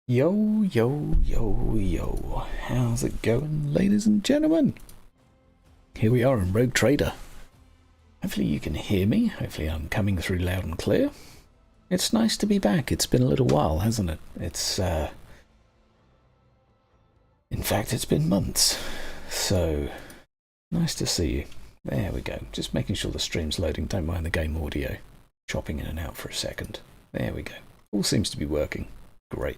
Yo, yo, yo, yo. How's it going, ladies and gentlemen? Here we are in Rogue Trader. Hopefully you can hear me. Hopefully I'm coming through loud and clear. It's nice to be back. It's been a little while, hasn't it? In fact, it's been months. So, nice to see you. There we go. Just making sure the stream's loading. Don't mind the game audio. Chopping in and out for a second. There we go. All seems to be working. Great.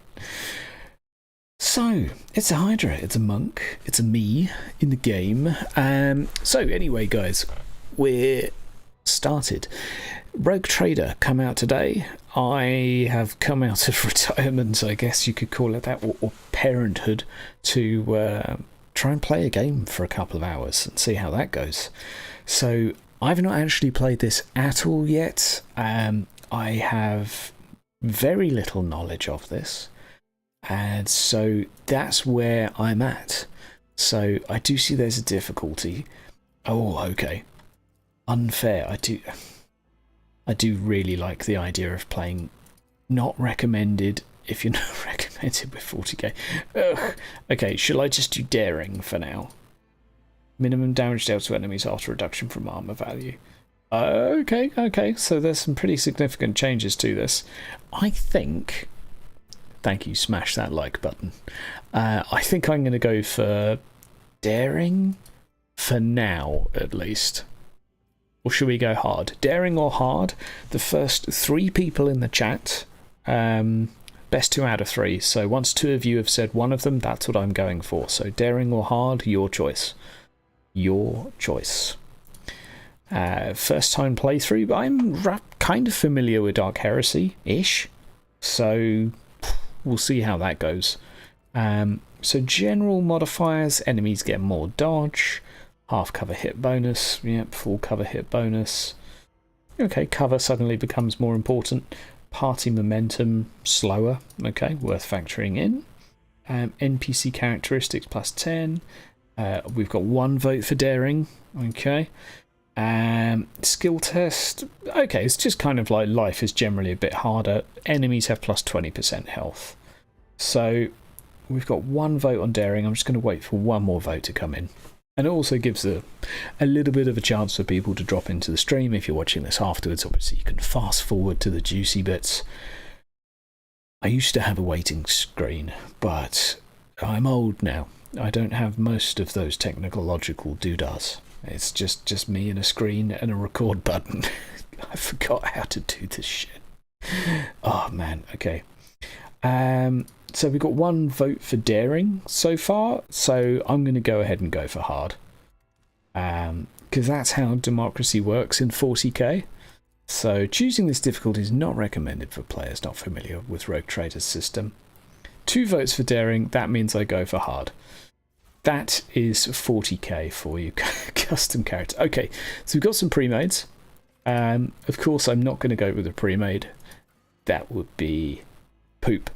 So, it's a Hydra, it's a monk, it's a me in the game. So anyway, guys, we're started. Rogue Trader come out today. I have come out of retirement, I guess you could call it that, or parenthood, to try and play a game for a couple of hours and see how that goes. So, I've not actually played this at all yet. I have very little knowledge of this, and so that's where I'm at. So I do see there's a difficulty. Oh, okay. Unfair. I do really like the idea of playing not recommended if you're not recommended with 40k. Ugh. Okay, shall I just do daring for now? Minimum damage dealt to enemies after reduction from armor value. Okay, so there's some pretty significant changes to this. I think, thank you, smash that like button. I think I'm going to go for daring for now, at least. Or should we go hard? Daring or hard? The first 3 people in the chat, best 2 out of 3. So once 2 of you have said one of them, that's what I'm going for. So daring or hard, your choice. Your choice. First time playthrough, but I'm kind of familiar with Dark Heresy-ish, so we'll see how that goes. So general modifiers, enemies get more dodge, half cover hit bonus, yep, full cover hit bonus. Okay, cover suddenly becomes more important. Party momentum, slower, okay, worth factoring in. NPC characteristics plus 10. We've got 1 vote for daring, okay. Skill test, okay, it's just kind of like life is generally a bit harder. Enemies have plus 20% health. So we've got 1 vote on daring. I'm just going to wait for 1 more vote to come in. And it also gives a little bit of a chance for people to drop into the stream. If you're watching this afterwards, obviously you can fast forward to the juicy bits. I used to have a waiting screen, but I'm old now. I don't have most of those technological doodads. It's just me and a screen and a record button. I forgot how to do this shit. Oh man, okay. So we've got 1 vote for daring so far, so I'm going to go ahead and go for hard. Because that's how democracy works in 40k. So choosing this difficulty is not recommended for players not familiar with Rogue Trader's system. 2 votes for daring, that means I go for hard. That is 40k for you, custom character. Okay, so we've got some pre-mades. Of course, I'm not going to go with a pre-made. That would be poop.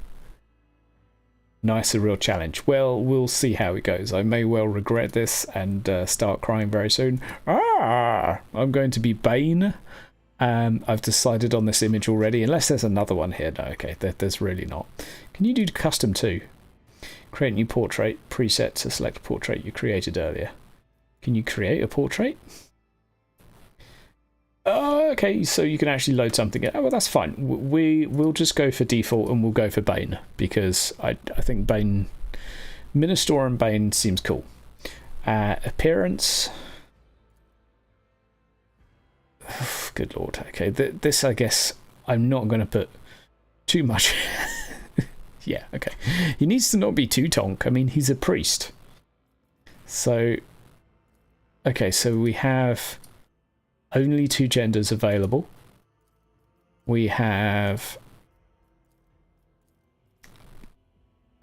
Nice, a real challenge. Well, we'll see how it goes. I may well regret this and start crying very soon. I'm going to be Bane. I've decided on this image already, unless there's another one here. No, okay, there's really not. Can you do custom too? Create new portrait preset to select a portrait you created earlier. Can you create a portrait? Okay, so you can actually load something. Oh, well, that's fine. We'll just go for default and we'll go for Bane because I think Bane, Minister and Bane seems cool. Appearance. Good lord. Okay, this I guess I'm not going to put too much. Yeah, okay. He needs to not be too tonk. I mean, he's a priest. So, okay, so we have only 2 genders available. We have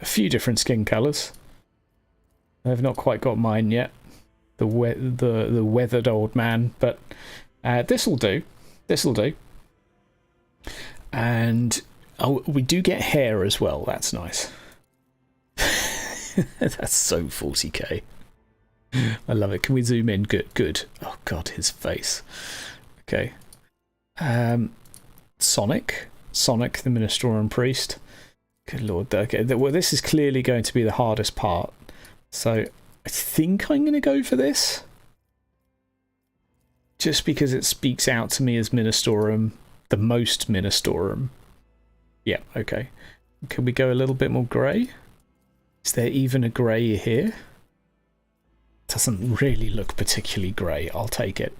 a few different skin colours. I've not quite got mine yet. The weathered old man, but this'll do. This'll do. And oh, we do get hair as well. That's nice. That's so 40k. I love it. Can we zoom in? Good. Oh god, his face. Okay. Sonic the Ministerian Priest. Good lord. Okay, well, this is clearly going to be the hardest part. So I think I'm going to go for this. Just because it speaks out to me as Ministorum, the most Ministorum. Yeah, okay. Can we go a little bit more grey? Is there even a grey here? Doesn't really look particularly grey. I'll take it.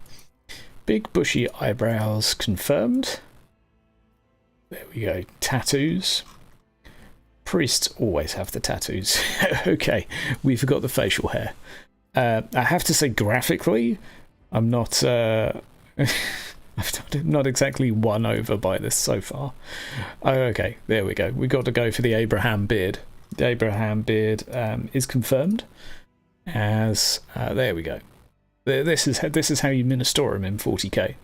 Big bushy eyebrows confirmed. There we go. Tattoos. Priests always have the tattoos. Okay, we forgot the facial hair. I have to say, graphically, I'm not I'm not exactly won over by this so far. Oh, okay, there we go. We got to go for the Abraham beard. The Abraham beard is confirmed as there we go. This is how you Ministorum in 40k.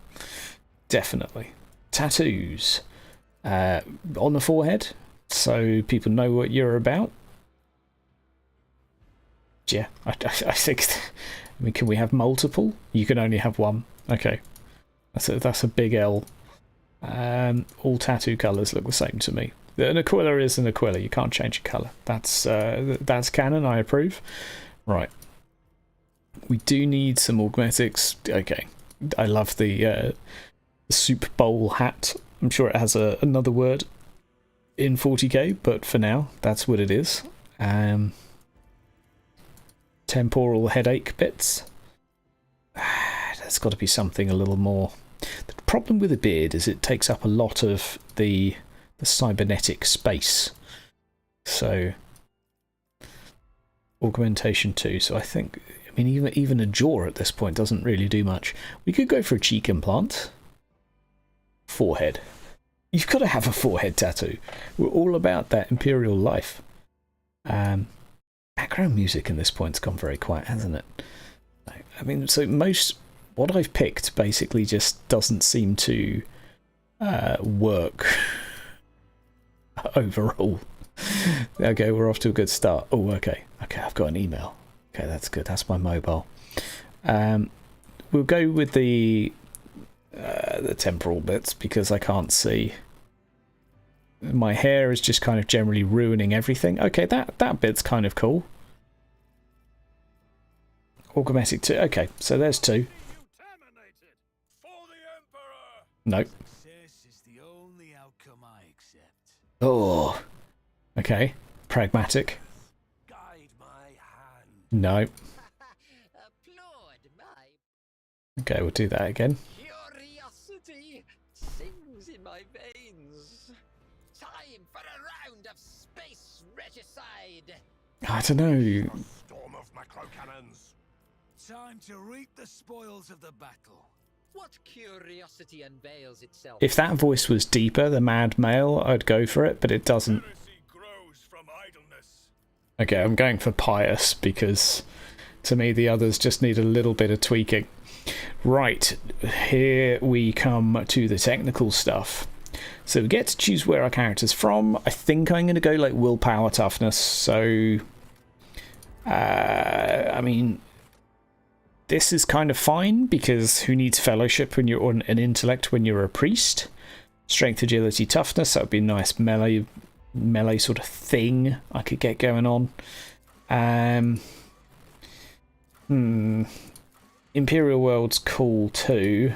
Definitely. Tattoos on the forehead, so people know what you're about. Yeah, I think. I mean, can we have multiple? You can only have one. Okay, that's a big L. All tattoo colours look the same to me. An Aquila is an Aquila. You can't change a colour. That's canon. I approve. Right. We do need some augmetics. Okay. I love the soup bowl hat. I'm sure it has another word in 40k, but for now, that's what it is. Temporal headache bits. There's got to be something a little more. The problem with the beard is it takes up a lot of the cybernetic space. So augmentation 2. So I think, I mean, even a jaw at this point doesn't really do much. We could go for a cheek implant. Forehead. You've got to have a forehead tattoo. We're all about that imperial life. Background music in this point's gone very quiet, hasn't it? I mean, so what I've picked basically just doesn't seem to work overall. Okay, we're off to a good start. Oh, okay, I've got an email. Okay, that's good. That's my mobile. We'll go with the temporal bits because I can't see. My hair is just kind of generally ruining everything. Okay, that bit's kind of cool. Augmatic 2. Okay, so there's 2. No. Oh. Okay. Pragmatic. No. Okay, we'll do that again. Curiosity sings in my veins. Time for a round of space regicide. I don't know. Storm of macro cannons. Time to reap the spoils of the battle. What curiosity unveils itself? If that voice was deeper, the mad male, I'd go for it, but it doesn't. Grows from idleness. Okay, I'm going for pious because to me the others just need a little bit of tweaking. Right, here we come to the technical stuff. So we get to choose where our character's from. I think I'm going to go like willpower toughness. So, I mean, this is kind of fine because who needs fellowship when you're on an intellect when you're a priest? Strength, agility, toughness. That would be a nice melee sort of thing I could get going on. Imperial World's cool too.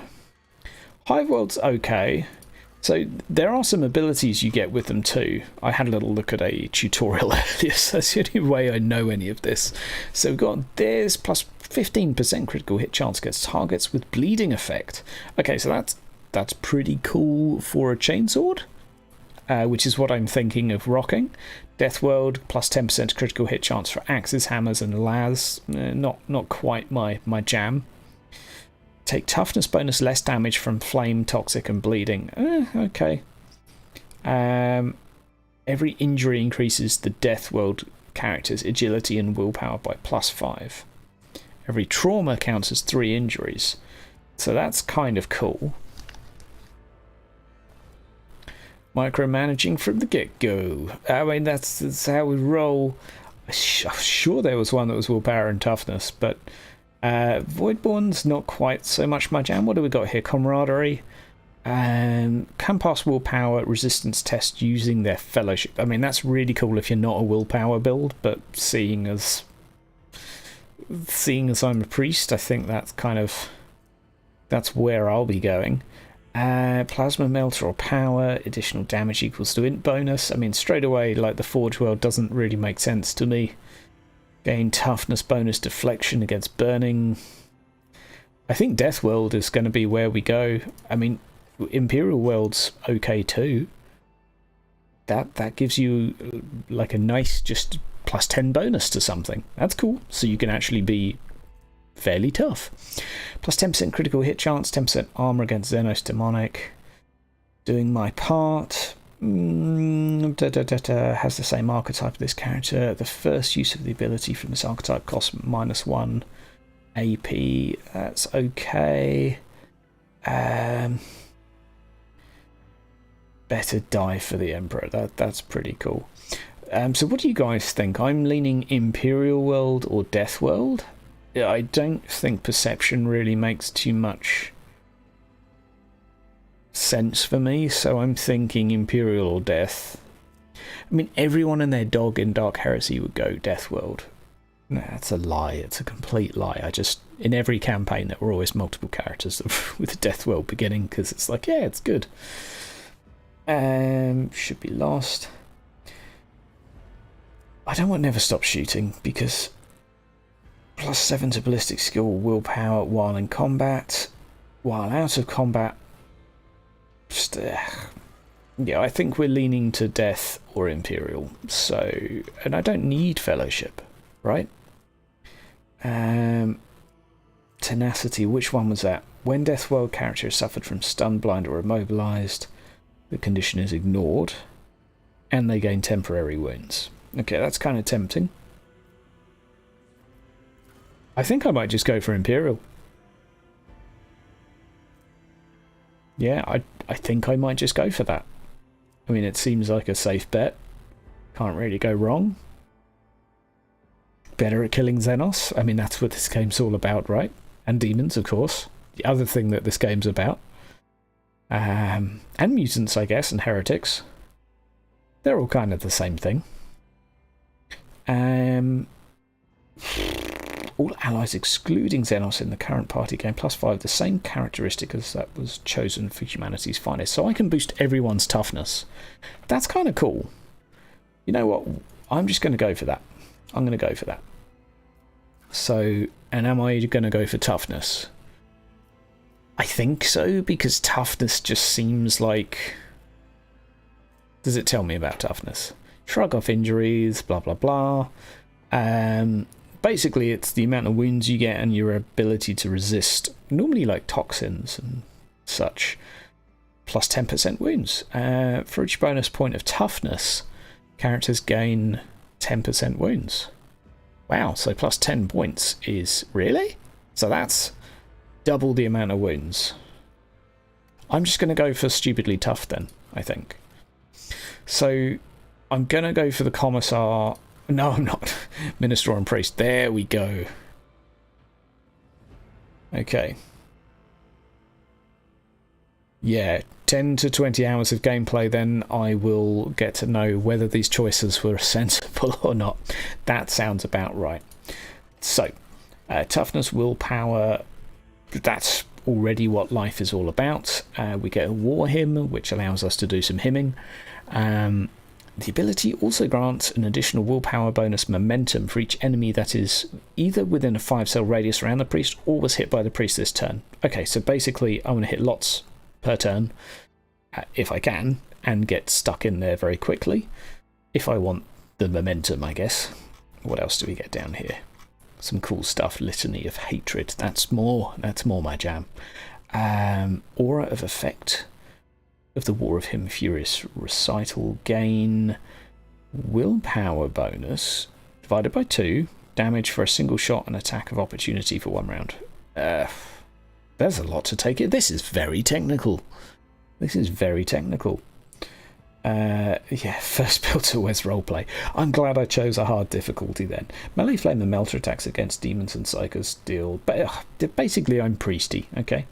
Hive World's okay. So there are some abilities you get with them too. I had a little look at a tutorial earlier, so that's the only way I know any of this. So we've got this plus 15% critical hit chance against targets with bleeding effect. Okay, so that's pretty cool for a chainsword, which is what I'm thinking of rocking. Death World plus 10% critical hit chance for axes, hammers, and las. Not quite my jam. Take toughness bonus, less damage from flame, toxic, and bleeding. Okay. Every injury increases the Death World character's agility and willpower by +5. Every trauma counts as 3 injuries. So that's kind of cool. Micromanaging from the get-go. I mean, that's how we roll. I'm sure there was one that was willpower and toughness, but Voidborn's not quite so much my jam. What do we got here? Camaraderie. Can pass willpower resistance test using their fellowship. I mean, that's really cool if you're not a willpower build, but seeing as I'm a priest, I think that's where I'll be going. Plasma melter or power, additional damage equals to int bonus. I mean, straight away, like, the Forge World doesn't really make sense to me. Gain toughness bonus, deflection against burning. I think Death World is going to be where we go. I mean, Imperial World's okay too. That gives you like a nice just plus 10 bonus to something. That's cool. So you can actually be fairly tough. Plus 10% critical hit chance, 10% armor against Xenos Demonic. Doing my part. Has the same archetype of this character. The first use of the ability from this archetype costs -1 AP. That's okay. Better die for the Emperor. That's pretty cool. So what do you guys think? I'm leaning Imperial World or Death World. I don't think Perception really makes too much sense for me, so I'm thinking Imperial or Death. I mean, everyone and their dog in Dark Heresy would go Death World. No, that's a lie. It's a complete lie. In every campaign there were always multiple characters with a Death World beginning, because it's like, yeah, it's good. Should be lost. I don't want Never Stop Shooting, because +7 to ballistic skill, willpower while in combat, while out of combat. Yeah, I think we're leaning to Death or Imperial. So, and I don't need Fellowship, right? Tenacity, which one was that? When Death World character has suffered from stun, blind, or immobilized, the condition is ignored, and they gain temporary wounds. Okay, that's kind of tempting. I think I might just go for Imperial. Yeah, I think I might just go for that. I mean, it seems like a safe bet. Can't really go wrong. Better at killing Xenos. I mean, that's what this game's all about, right? And demons, of course. The other thing that this game's about. And mutants, I guess, and heretics. They're all kind of the same thing. All allies excluding Xenos in the current party gain +5, the same characteristic as that was chosen for humanity's finest. So I can boost everyone's toughness. That's kind of cool. You know what? I'm just going to go for that. I'm going to go for that. So, and am I going to go for toughness? I think so, because toughness just seems like... Does it tell me about toughness? Shrug off injuries, blah, blah, blah. Basically, it's the amount of wounds you get and your ability to resist, normally like toxins and such, plus 10% wounds. For each bonus point of toughness, characters gain 10% wounds. Wow, so plus 10 points is... Really? So that's double the amount of wounds. I'm just going to go for stupidly tough then, I think. So I'm going to go for the Commissar... No, I'm not. Minister and Priest. There we go. Okay. Yeah, 10 to 20 hours of gameplay, then I will get to know whether these choices were sensible or not. That sounds about right. So, toughness, willpower, that's already what life is all about. We get a war hymn, which allows us to do some hymning. The ability also grants an additional willpower bonus momentum for each enemy that is either within a 5-cell radius around the priest or was hit by the priest this turn. Okay, so basically I want to hit lots per turn, if I can, and get stuck in there very quickly. If I want the momentum, I guess. What else do we get down here? Some cool stuff. Litany of Hatred. That's more my jam. Aura of Effect of the War of Him Furious Recital. Gain willpower bonus divided by 2. Damage for a single shot and attack of opportunity for 1 round. There's a lot to take it. This is very technical. Yeah, first build to Wes roleplay. I'm glad I chose a hard difficulty then. Melee Flame and Melter attacks against demons and psychos deal... Basically, I'm priesty, okay?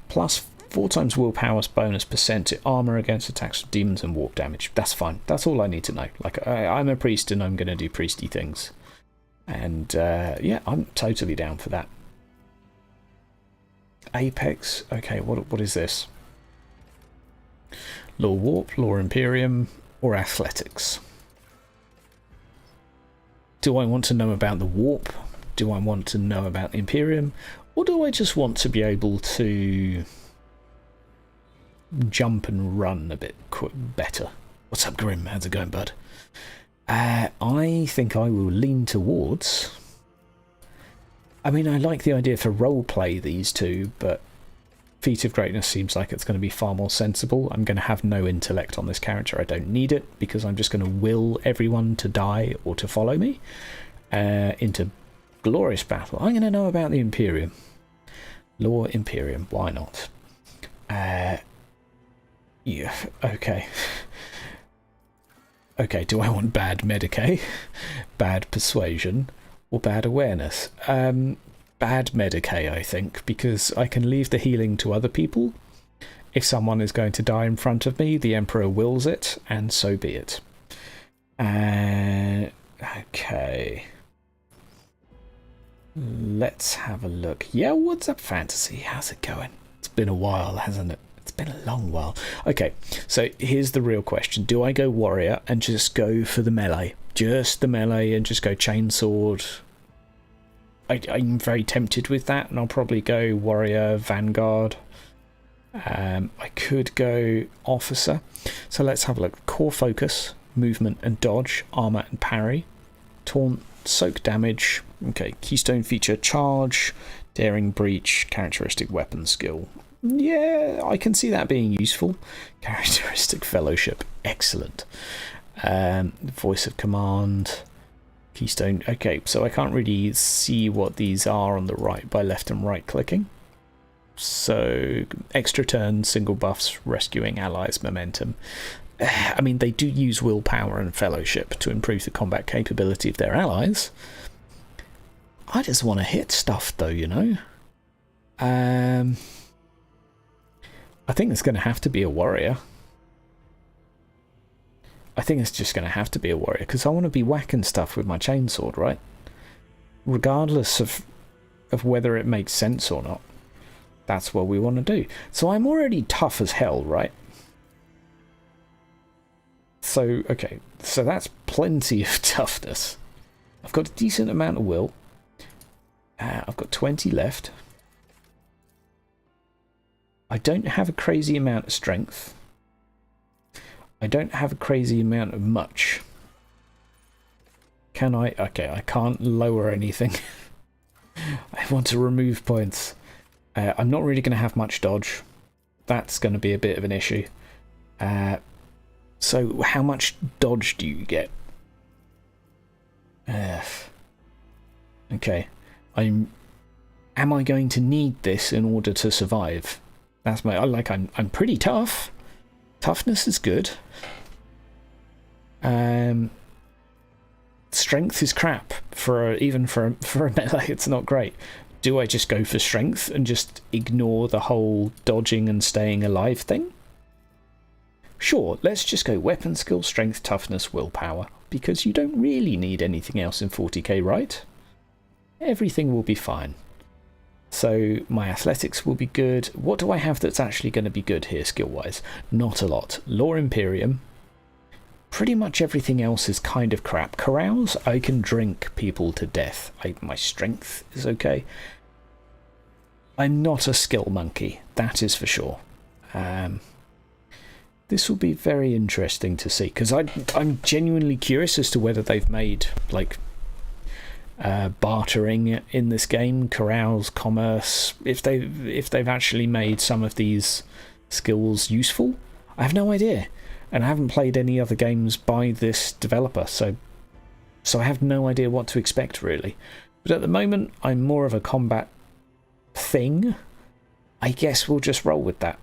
Plus 4 times willpower bonus percent to armor against attacks of demons and walk damage. That's fine. That's all I need to know. Like, I'm a priest and I'm going to do priesty things. And yeah, I'm totally down for that. Apex. Okay, what is this? Law Warp, Law Imperium, or Athletics? Do I want to know about the Warp? Do I want to know about the Imperium? Or do I just want to be able to jump and run a bit better? What's up, Grim? How's it going, bud? I think I will lean towards... I mean, I like the idea for roleplay, these two, but Feat of Greatness seems like it's going to be far more sensible. I'm going to have no intellect on this character. I don't need it, because I'm just going to will everyone to die or to follow me into glorious battle. I'm going to know about the Imperium. Law Imperium, why not? Yeah, okay. Okay, do I want bad Medicae, bad Persuasion, or bad Awareness? Bad Medicae, I think, because I can leave the healing to other people. If someone is going to die in front of me, the Emperor wills it, and so be it. Okay. Let's have a look. Yeah, what's up, Fantasy? How's it going? It's been a while, hasn't it? It's been a long while. Okay, so here's the real question. Do I go Warrior and just go for the melee? Just the melee and just go Chainsword? I'm very tempted with that, and I'll probably go Warrior, Vanguard. I could go Officer. So let's have a look. Core Focus, Movement and Dodge, Armor and Parry, Taunt, Soak Damage. Okay, Keystone feature, Charge, Daring Breach, Characteristic Weapon Skill. Yeah, I can see that being useful. Characteristic Fellowship, excellent. Voice of Command, Keystone. Okay, so I can't really see what these are on the right by left and right clicking. So, extra turn, single buffs, rescuing allies, momentum. I mean, they do use willpower and fellowship to improve the combat capability of their allies. I just want to hit stuff, though, you know. I think it's going to have to be a warrior. I think it's just going to have to be a warrior, because I want to be whacking stuff with my chainsword, right? Regardless of whether it makes sense or not. That's what we want to do. So I'm already tough as hell, right? So, okay, so that's plenty of toughness. I've got a decent amount of will. I've got 20 left. I don't have a crazy amount of strength. I don't have a crazy amount of much. Can I? Okay, I can't lower anything. I want to remove points. I'm not really going to have much dodge. That's going to be a bit of an issue. So how much dodge do you get? Okay. Am I going to need this in order to survive? That's my... I'm pretty tough. Toughness is good. Strength is crap. Even for a melee, it's not great. Do I just go for strength and just ignore the whole dodging and staying alive thing? Sure, let's just go weapon skill, strength, toughness, willpower, because you don't really need anything else in 40k, right? Everything will be fine. So my athletics will be good. What do I have that's actually going to be good here skill-wise? Not a lot. Law Imperium. Pretty much everything else is kind of crap. Carouse, I can drink people to death. My strength is okay. I'm not a skill monkey, that is for sure. This will be very interesting to see, because I'm genuinely curious as to whether they've made like bartering in this game, carouse, commerce, if they've actually made some of these skills useful. I have no idea, and I haven't played any other games by this developer, so I have no idea what to expect really. But at the moment, I'm more of a combat thing. I guess we'll just roll with that.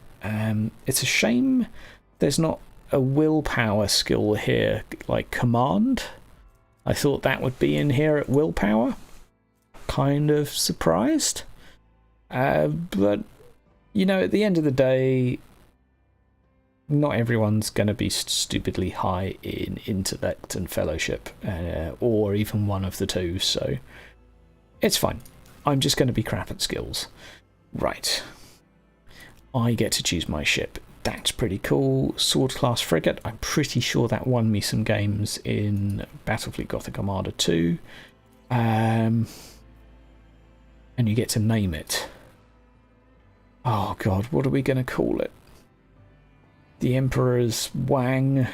It's a shame there's not a willpower skill here, like command. I thought that would be in here at willpower. Kind of surprised. But you know, at the end of the day, not everyone's going to be stupidly high in intellect and fellowship, or even one of the two, so it's fine. I'm just going to be crap at skills. Right. I get to choose my ship. That's pretty cool. Sword class frigate. I'm pretty sure that won me some games in Battlefleet Gothic Armada 2. And you get to name it. Oh god, what are we going to call it? The Emperor's Wang.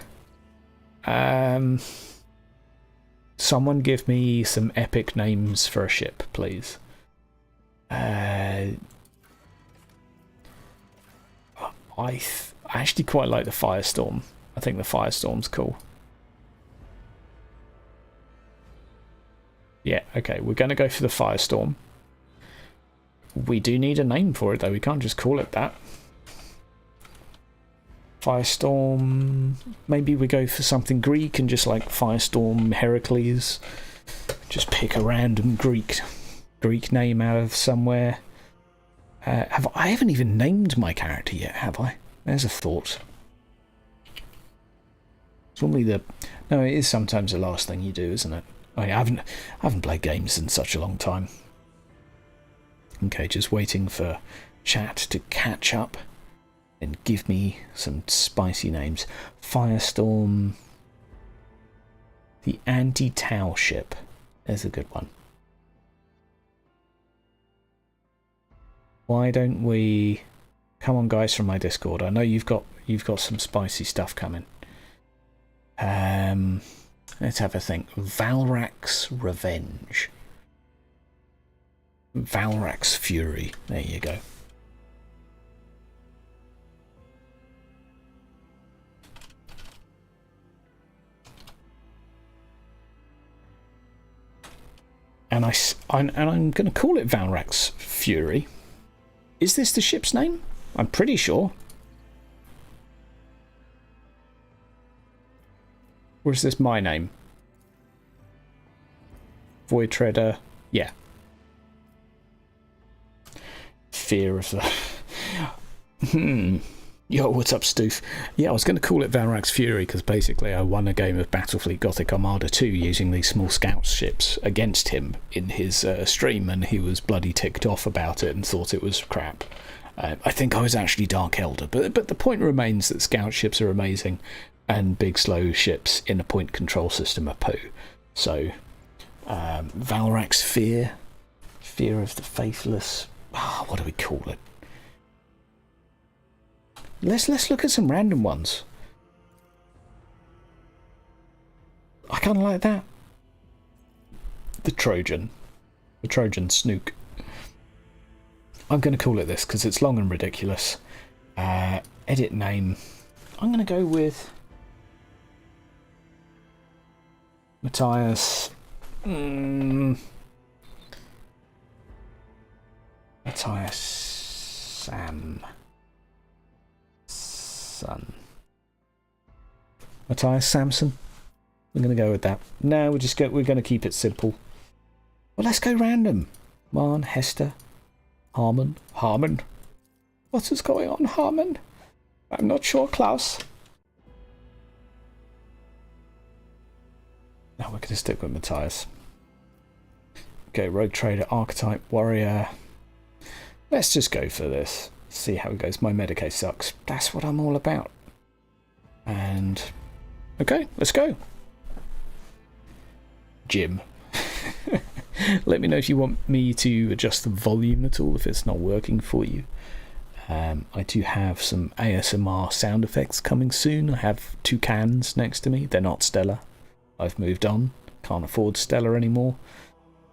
Someone give me some epic names for a ship, please. I actually quite like the Firestorm. I think the Firestorm's cool. Yeah, okay, we're going to go for the Firestorm. We do need a name for it, though. We can't just call it that. Firestorm. Maybe we go for something Greek and just like Firestorm Heracles. Just pick a random Greek name out of somewhere. I haven't even named my character yet, have I? There's a thought. It's normally no, it is sometimes the last thing you do, isn't it? I haven't played games in such a long time. Okay, just waiting for chat to catch up and give me some spicy names. Firestorm. The anti-Tau ship. There's a good one. Why don't we... Come on, guys, from my Discord. I know you've got some spicy stuff coming. Let's have a think. Valrak's Revenge. Valrak's Fury. There you go. And I'm going to call it Valrak's Fury. Is this the ship's name? I'm pretty sure. Or is this my name? Void Treader. Yeah. Fear of the... Yo, what's up, Stoof? Yeah, I was going to call it Valrak's Fury because basically I won a game of Battlefleet Gothic Armada 2 using these small scout ships against him in his stream, and he was bloody ticked off about it and thought it was crap. I think I was actually Dark Elder, but the point remains that scout ships are amazing and big slow ships in a point control system are poo. So, Valrak's Fear of the Faithless. What do we call it? Let's look at some random ones. I kind of like that. The Trojan Snook. I'm going to call it this because it's long and ridiculous. Edit name. I'm going to go with Matthias. Matthias Samson. Matthias Samson. We're going to go with that. No, we're going to keep it simple. Well, let's go random. Marn, Hester, Harmon. What is going on, Harmon? I'm not sure, Klaus. No, we're going to stick with Matthias. Okay, Rogue Trader, Archetype, Warrior. Let's just go for this. See how it goes. My Medicaid sucks. That's what I'm all about. And... okay, let's go. Jim. Let me know if you want me to adjust the volume at all if it's not working for you. I do have some ASMR sound effects coming soon. I have 2 cans next to me. They're not Stellar. I've moved on. Can't afford Stellar anymore.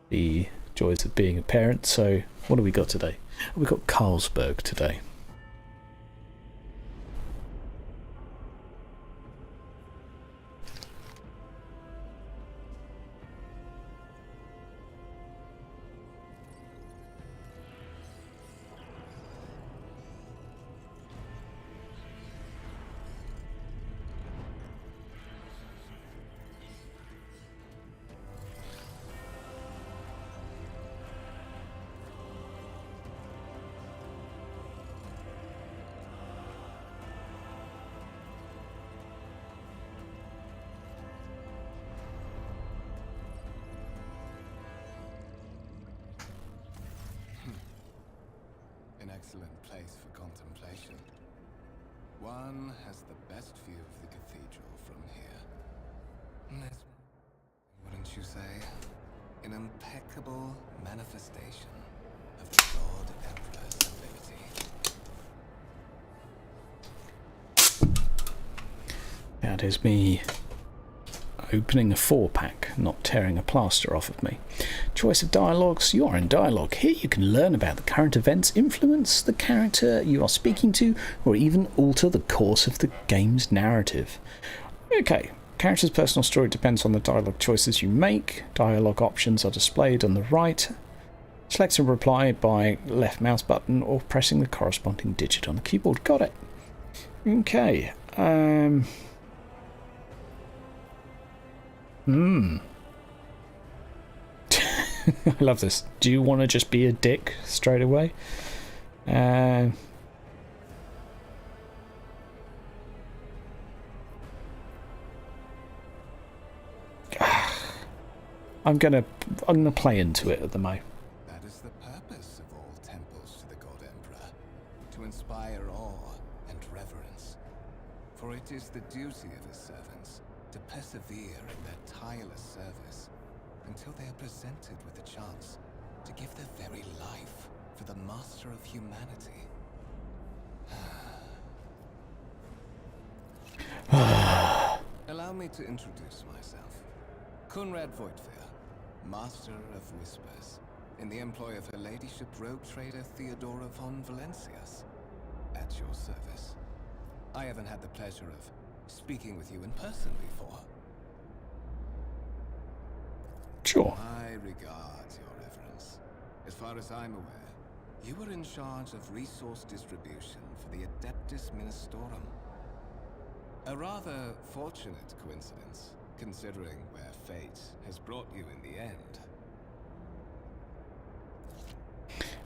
The joys of being a parent. So what do we got today? We've got Carlsberg today. excellent place for contemplation. One has the best view of the cathedral from here. Wouldn't you say? An impeccable manifestation of the Lord Emperor's ability. That is me opening a 4-pack, not tearing a plaster off of me. Choice of dialogues. You are in dialogue. Here you can learn about the current events, influence the character you are speaking to, or even alter the course of the game's narrative. Okay, character's personal story depends on the dialogue choices you make. Dialogue options are displayed on the right. Select a reply by left mouse button or pressing the corresponding digit on the keyboard. Got it. Okay. I love this. Do you want to just be a dick straight away? I'm gonna play into it at the moment. That is the purpose of all temples to the God Emperor, to inspire awe and reverence. For it is the duty of his servants to persevere in their tireless service until they are presented with a chance to give their very life for the master of humanity. Allow me to introduce myself. Conrad Voigtfear, Master of Whispers, in the employ of Her Ladyship Rogue Trader Theodora von Valencias. At your service. I haven't had the pleasure of speaking with you in person before. Sure. I regard your reverence. As far as I'm aware, you were in charge of resource distribution for the Adeptus Ministorum. A rather fortunate coincidence, considering where fate has brought you in the end.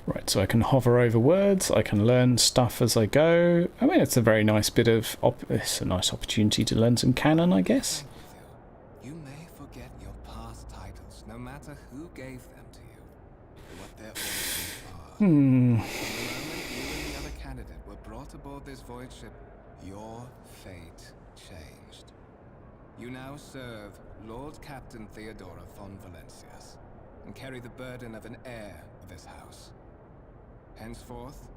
Right, so I can hover over words, I can learn stuff as I go. I mean, it's a very nice bit of... it's a nice opportunity to learn some canon, I guess. You may forget your past titles, no matter who gave them to you, or what their origins are. The moment you and the other candidate were brought aboard this void ship, your fate changed. You now serve Lord Captain Theodora von Valencias, and carry the burden of an heir of this house. Henceforth,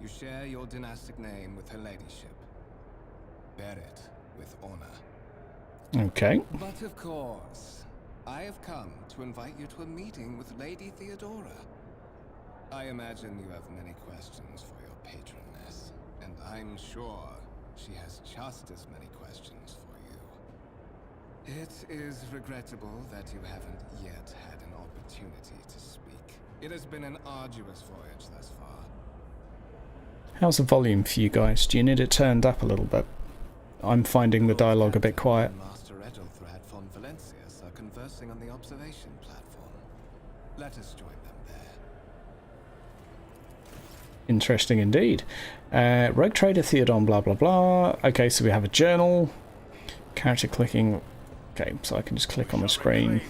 you share your dynastic name with Her Ladyship. Bear it with honor. Okay. But of course, I have come to invite you to a meeting with Lady Theodora. I imagine you have many questions for your patroness, and I'm sure she has just as many questions for you. It is regrettable that you haven't yet had an opportunity to speak. It has been an arduous voyage thus far. How's the volume for you guys? Do you need it turned up a little bit? I'm finding the dialogue a bit quiet. Master Edelthrad von Valencias are conversing on the observation platform. Let us join them there. Interesting indeed. Rogue Trader Theodore blah blah blah. Okay, so we have a journal. Character clicking. Okay, so I can just click on the screen.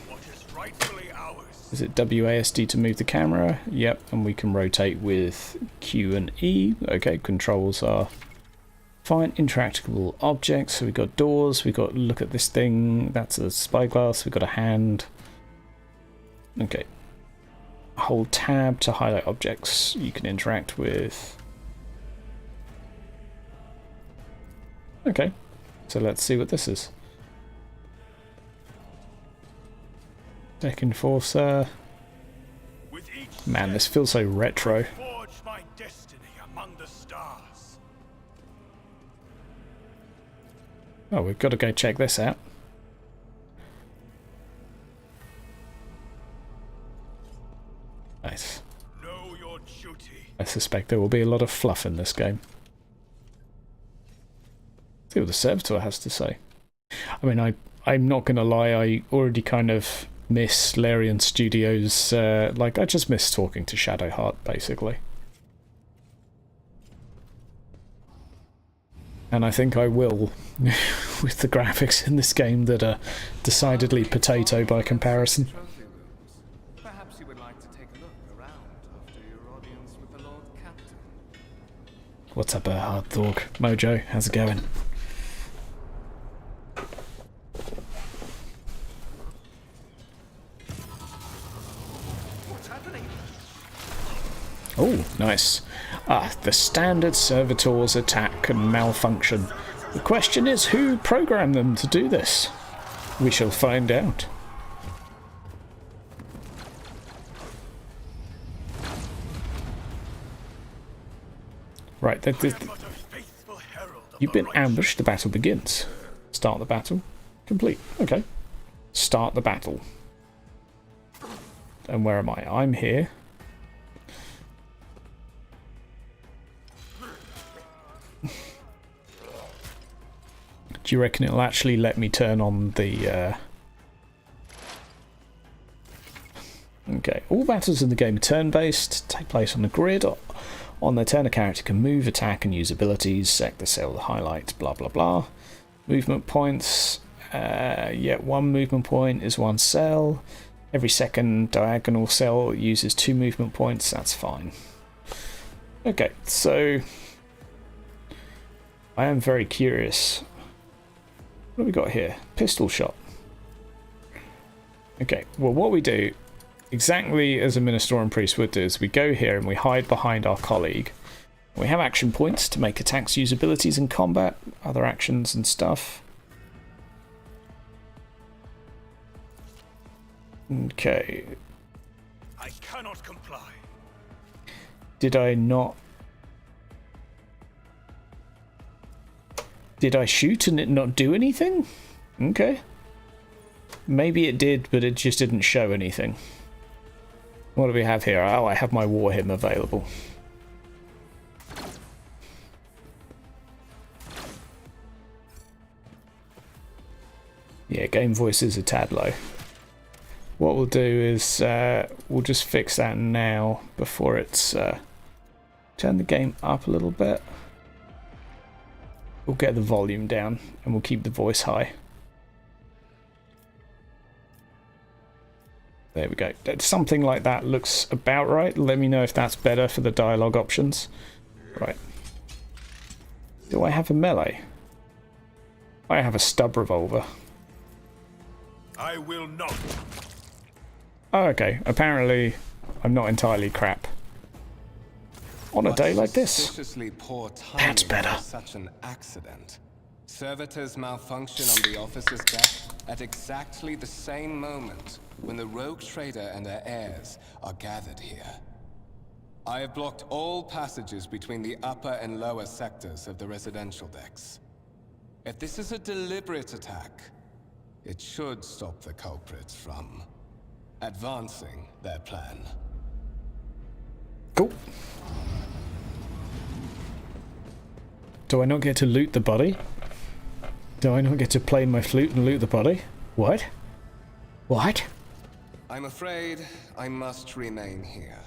Is it WASD to move the camera? Yep, and we can rotate with Q and E. Okay, controls are fine. Interactable objects. So we've got doors, we've got look at this thing. That's a spyglass. We've got a hand. Okay. Hold tab to highlight objects you can interact with. Okay, so let's see what this is. Deck Enforcer. Man, this feels so retro. Forge my destiny among the stars. Oh, we've got to go check this out. Nice. Know your duty. I suspect there will be a lot of fluff in this game. See what the servitor has to say. I mean, I'm not going to lie, I already kind of miss Larian Studios, like I just miss talking to Shadowheart, basically. And I think I will, with the graphics in this game that are decidedly potato by comparison. Perhaps you would like to take a look around after your audience with the Lord Captain. What's up, Hard Thorg? Mojo, how's it going? What's happening? Oh, nice. Ah, the standard servitors attack and malfunction. The question is, who programmed them to do this? We shall find out. Right, you've been ambushed. The battle begins. Start the battle. Complete. Okay. Start the battle. And where am I? I'm here. Do you reckon it'll actually let me turn on the... Okay, all battles in the game are turn-based, take place on the grid. On their turn, a character can move, attack, and use abilities, sector, cell, highlight, blah blah blah. Movement points. Yeah, one movement point is one cell. Every second diagonal cell uses 2 movement points, that's fine. Okay, so... I am very curious. What have we got here? Pistol shot. Okay, well what we do, exactly as a Minister and Priest would do, is we go here and we hide behind our colleague. We have action points to make attacks use abilities in combat, other actions and stuff. Okay. I cannot comply. Did I not... Did I shoot and it not do anything? Okay. Maybe it did, but it just didn't show anything. What do we have here? Oh, I have my war hymn available. Yeah, game voice is a tad low. What we'll do is we'll just fix that now before it's... turn the game up a little bit. We'll get the volume down and we'll keep the voice high. There we go. Something like that looks about right. Let me know if that's better for the dialogue options. Right. Do I have a melee? I have a stub revolver. I will not. Oh, okay. Apparently, I'm not entirely crap. On a day like this. Poor That's better. Such an accident. Servitors malfunction on the officer's deck at exactly the same moment when the rogue trader and her heirs are gathered here. I have blocked all passages between the upper and lower sectors of the residential decks. If this is a deliberate attack, it should stop the culprits from advancing their plan. Cool. Do I not get to loot the body? Do I not get to play my flute and loot the body? What? What? I'm afraid I must remain here.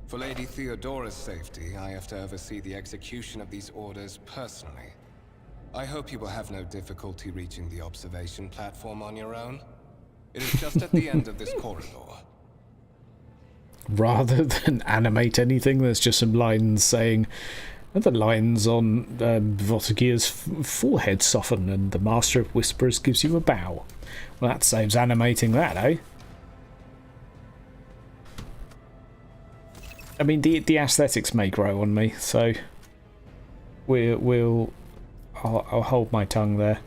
For Lady Theodora's safety, I have to oversee the execution of these orders personally. I hope you will have no difficulty reaching the observation platform on your own. It is just at the end of this corridor. Rather than animate anything, there's just some lines saying, the lines on Votigir's forehead soften and the Master of Whisperers gives you a bow. Well, that saves animating that, eh? I mean, the aesthetics may grow on me, so I'll hold my tongue there.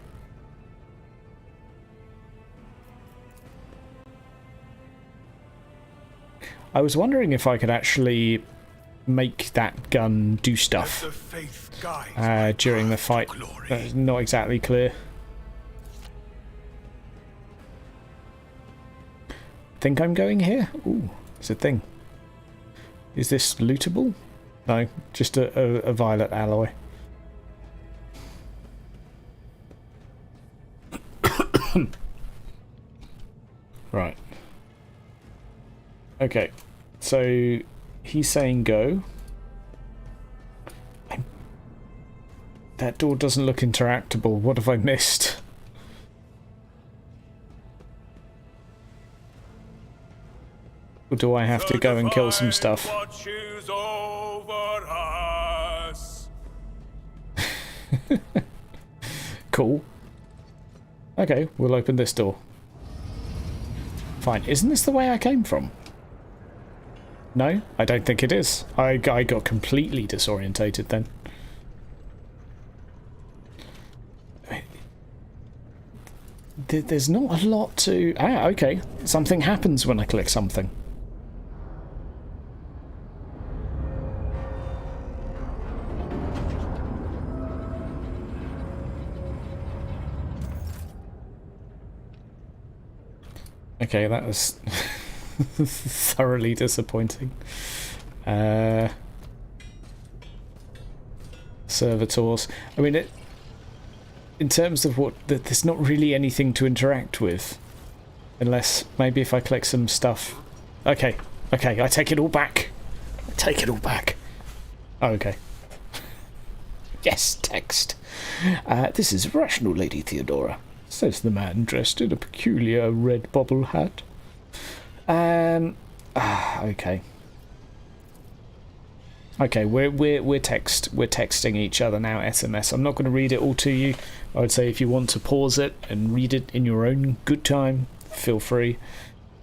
I was wondering if I could actually make that gun do stuff during the fight. That's not exactly clear. Think I'm going here? Ooh, it's a thing. Is this lootable? No, just a violet alloy. Right. Okay, so he's saying go. That door doesn't look interactable. What have I missed? Or do I have to go and kill some stuff? cool. Okay, we'll open this door. Fine. Isn't this the way I came from? No, I don't think it is. I got completely disorientated then. There's not a lot to... Ah, okay. Something happens when I click something. Okay, that was thoroughly disappointing. Servitors. I mean, in terms of what... There's not really anything to interact with. Unless, maybe if I click some stuff... Okay, okay, I take it all back. I take it all back. Oh, okay. Yes, text. This is rational, Lady Theodora, says the man dressed in a peculiar red bobble hat. Okay. Okay, we're texting each other now, SMS. I'm not going to read it all to you. I would say if you want to pause it and read it in your own good time, feel free.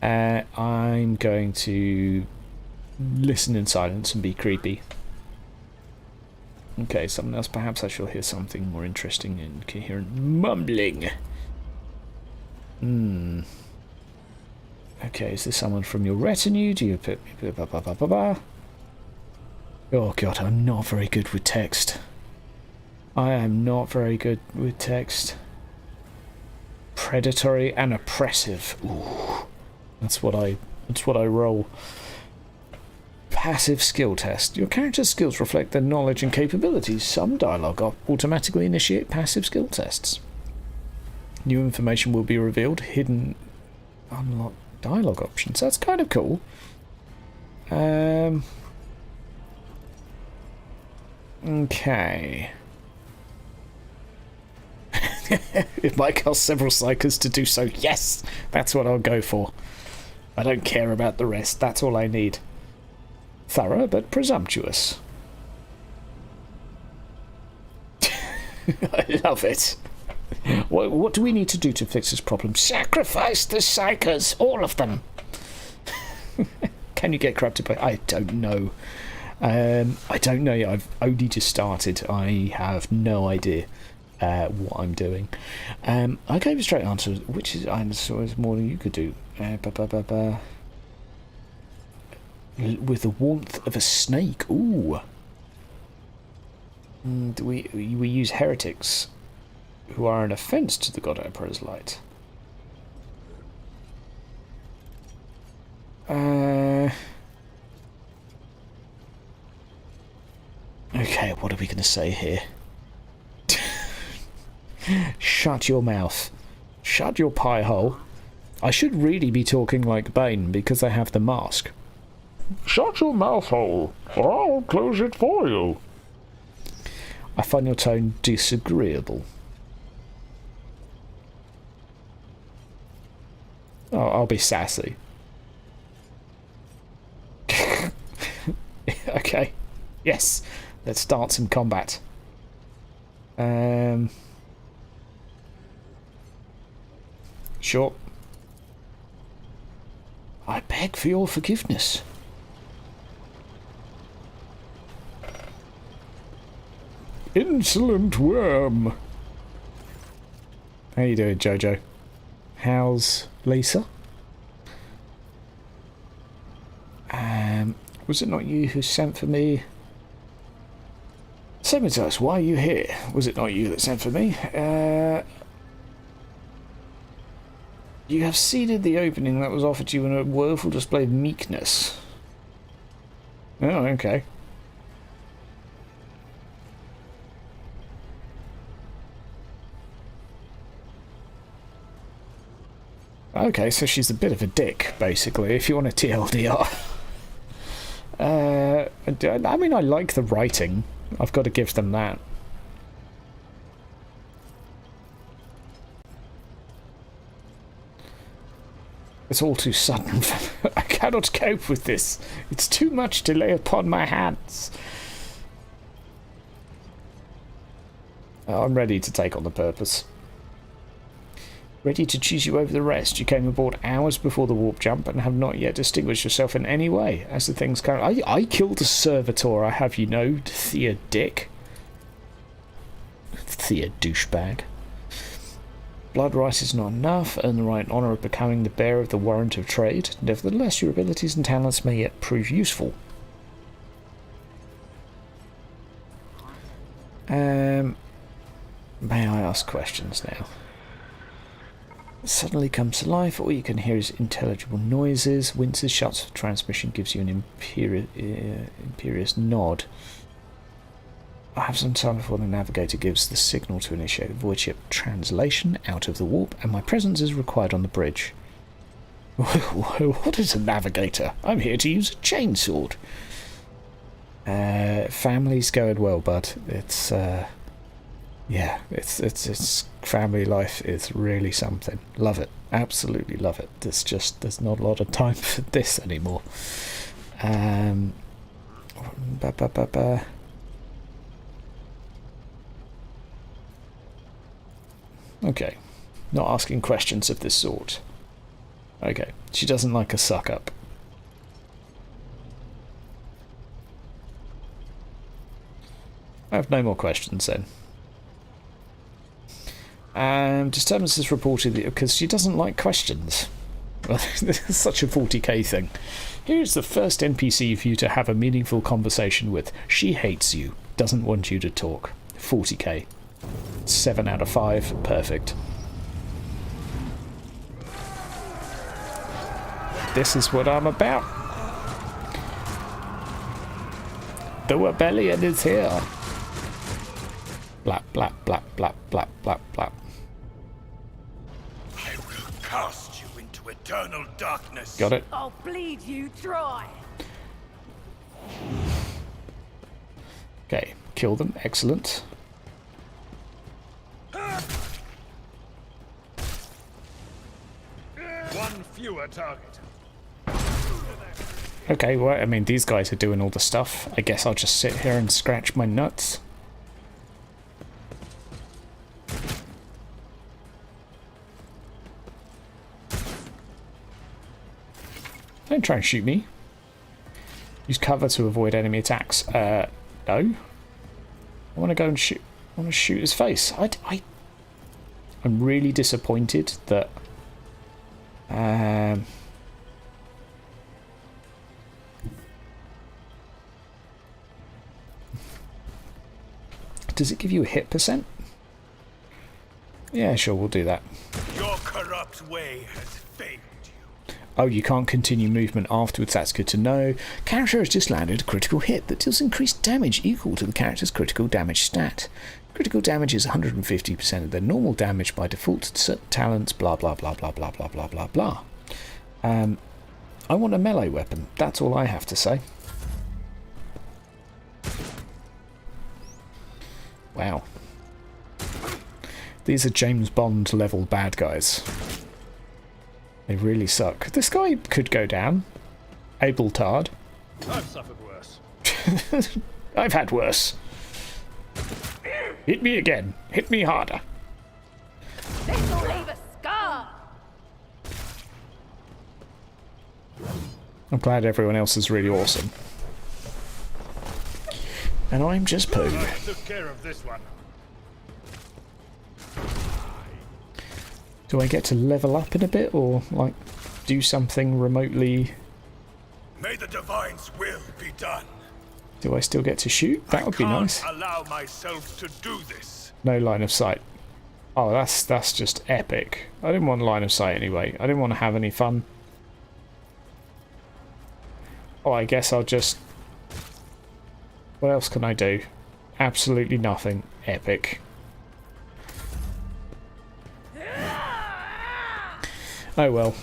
I'm going to listen in silence and be creepy. Okay, someone else. Perhaps I shall hear something more interesting and coherent mumbling. Okay, is this someone from your retinue? Do you... Oh god, I'm not very good with text. I am not very good with text. Predatory and oppressive. Ooh, that's what I roll. Passive skill test. Your character's skills reflect their knowledge and capabilities. Some dialogue automatically initiate passive skill tests. New information will be revealed. Hidden unlock dialogue options. That's kind of cool. Okay. It might cost several psychers to do so. Yes! That's what I'll go for. I don't care about the rest. That's all I need. Thorough but presumptuous. I love it. What do we need to do to fix this problem? Sacrifice the psychers! All of them! Can you get corrupted by... I don't know. I don't know. I've only just started. I have no idea what I'm doing. I gave a straight answer, which is more than you could do. With the warmth of a snake. Ooh. We use heretics who are an offence to the God Emperor's light. Okay, what are we going to say here? Shut your mouth. Shut your pie hole. I should really be talking like Bane because I have the mask. Shut your mouth hole, or I'll close it for you. I find your tone disagreeable. Oh, I'll be sassy. Okay. Yes. Let's start some combat. Sure. I beg for your forgiveness. Insolent worm. How you doing, Jojo? How's Lisa? Was it not you who sent for me? Say me to us, why are you here? Was it not you that sent for me? You have ceded the opening that was offered to you in a woeful display of meekness. Oh, okay. Okay, so she's a bit of a dick, basically, if you want a TLDR. I mean, I like the writing. I've got to give them that. It's all too sudden. I cannot cope with this. It's too much to lay upon my hands. I'm ready to take on the purpose. Ready to choose you over the rest. You came aboard hours before the warp jump and have not yet distinguished yourself in any way. As the things currently... I killed a servitor, I have you know, Thea Dick. Thea douchebag. Blood rice is not enough. Earn the right honour of becoming the bearer of the warrant of trade. Nevertheless, your abilities and talents may yet prove useful. May I ask questions now? It suddenly comes to life. All you can hear is intelligible noises. Winces shuts the transmission, gives you an imperious nod. I have some time before the navigator gives the signal to initiate void ship translation out of the warp, and my presence is required on the bridge. What is a navigator? I'm here to use a chainsword. Family's going well, bud. It's yeah, it's family life is really something. Love it, absolutely love it. There's not a lot of time for this anymore. Okay, not asking questions of this sort. Okay, she doesn't like a suck up. I have no more questions then. Disturbance is reported because she doesn't like questions. Well, this is such a 40k thing. Here's the first NPC for you to have a meaningful conversation with. She hates you, doesn't want you to talk. 40k. 7 out of 5, perfect. This is what I'm about. The rebellion is here. Blap, blap, blap, blap, blap, blap, blap. I will cast you into eternal darkness. Got it? I'll bleed you dry. Okay, kill them. Excellent. One fewer target. Okay, well, I mean, these guys are doing all the stuff. I guess I'll just sit here and scratch my nuts. Don't try and shoot me. Use cover to avoid enemy attacks. No. I want to go and shoot. I want to shoot his face. I'm really disappointed that... Does it give you a hit percent? Yeah, sure, we'll do that. Your corrupt way has failed you. Oh, you can't continue movement afterwards, that's good to know. Character has just landed a critical hit that deals increased damage equal to the character's critical damage stat. Critical damage is 150% of their normal damage by default to certain talents, blah blah blah blah blah blah blah blah blah. I want a melee weapon, that's all I have to say. Wow. These are James Bond level bad guys. They really suck. This guy could go down. Abel Tard. I've suffered worse. I've had worse. Hit me again. Hit me harder. This'll leave a scar. I'm glad everyone else is really awesome. And I'm just poo. I took care of this one. Do I get to level up in a bit, or like do something remotely? May the divine's will be done. Do I still get to shoot? That would be nice. I can't allow myself to do this. No line of sight. Oh, that's just epic. I didn't want line of sight anyway. I didn't want to have any fun. Oh, I guess I'll just... What else can I do? Absolutely nothing. Epic. Oh well.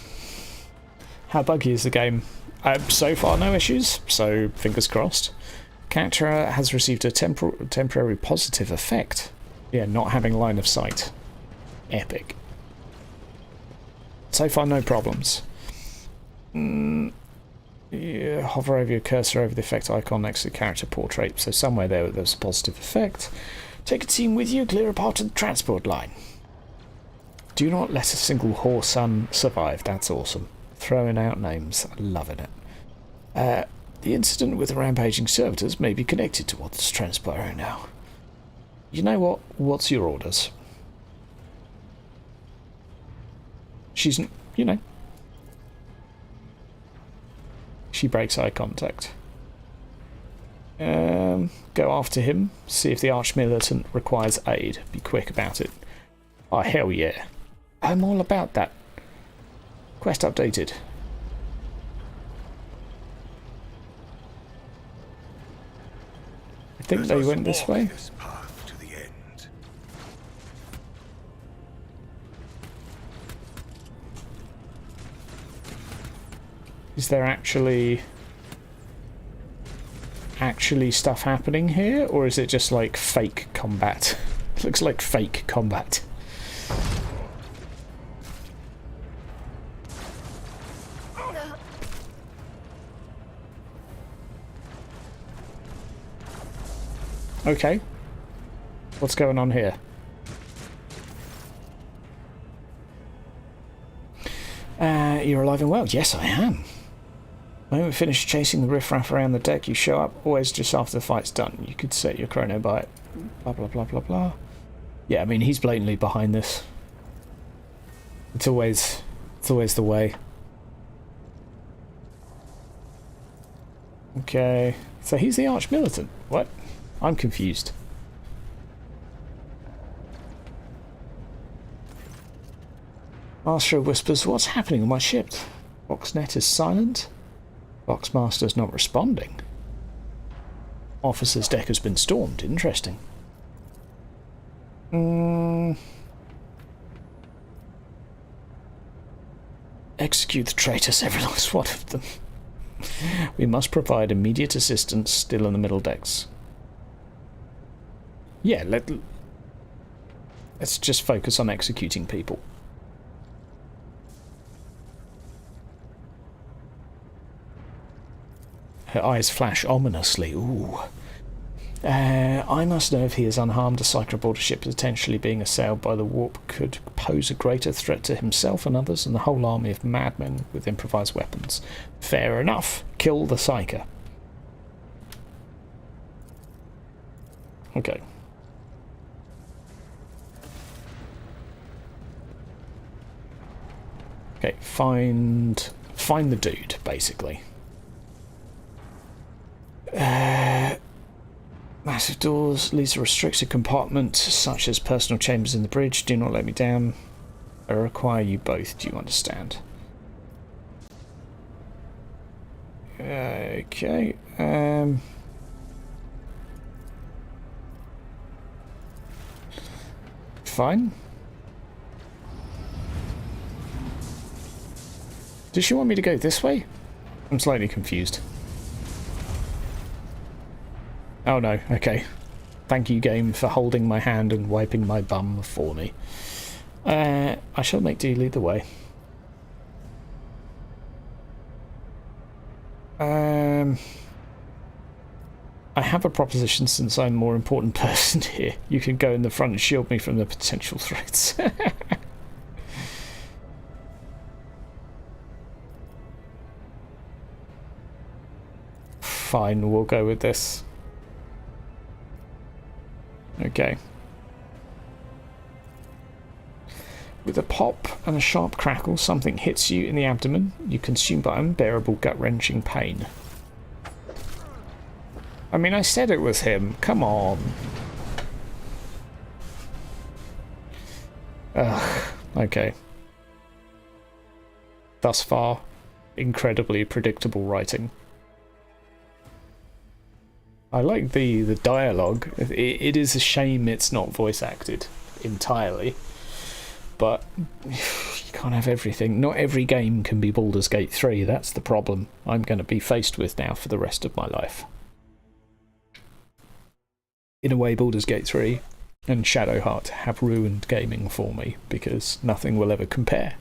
How buggy is the game? So far no issues, so fingers crossed. Character has received a temporary positive effect. Yeah, not having line of sight. Epic. So far no problems. Yeah, hover over your cursor over the effect icon next to the character portrait. So somewhere there's a positive effect. Take a team with you, clear a part of the transport line. Do not let a single whoreson survive. That's awesome. Throwing out names. Loving it. The incident with the rampaging servitors may be connected to what's transpiring now. You know what? What's your orders? She's, you know. She breaks eye contact. Go after him. See if the arch-militant requires aid. Be quick about it. Oh, hell yeah. I'm all about that. Quest updated. I think they went this way. This path to the end. Is there actually stuff happening here, or is it just like fake combat? It looks like fake combat. Okay. What's going on here? You're alive and well. Yes, I am. The moment we finish chasing the riffraff around the deck, you show up, always just after the fight's done. You could set your chrono by it. Blah, blah, blah, blah, blah. Yeah, I mean, he's blatantly behind this. It's always the way. Okay. So he's the arch-militant. What? I'm confused. Master whispers, what's happening on my ship? Boxnet is silent. Boxmaster's not responding. Officer's deck has been stormed. Interesting. Execute the traitors, every last one of them. We must provide immediate assistance still in the middle decks. Yeah, let's just focus on executing people. Her eyes flash ominously. Ooh. I must know if he is unharmed. A Psycho-border ship potentially being assailed by the warp could pose a greater threat to himself and others and the whole army of madmen with improvised weapons. Fair enough. Kill the Psycho. Okay. Okay, find the dude, basically. Massive doors leads to a restricted compartment, such as personal chambers in the bridge. Do not let me down. I require you both. Do you understand? Okay. Fine. Does she want me to go this way? I'm slightly confused. Oh no, okay. Thank you, game, for holding my hand and wiping my bum for me. I shall make do lead the way. I have a proposition since I'm a more important person here. You can go in the front and shield me from the potential threats. Fine, we'll go with this. Okay. With a pop and a sharp crackle, something hits you in the abdomen. You consume by unbearable gut-wrenching pain. I mean, I said it was him. Come on. Ugh. Okay. Thus far, incredibly predictable writing. I like the dialogue. It is a shame it's not voice acted entirely. But you can't have everything. Not every game can be Baldur's Gate 3. That's the problem I'm going to be faced with now for the rest of my life. In a way, Baldur's Gate 3 and Shadowheart have ruined gaming for me because nothing will ever compare.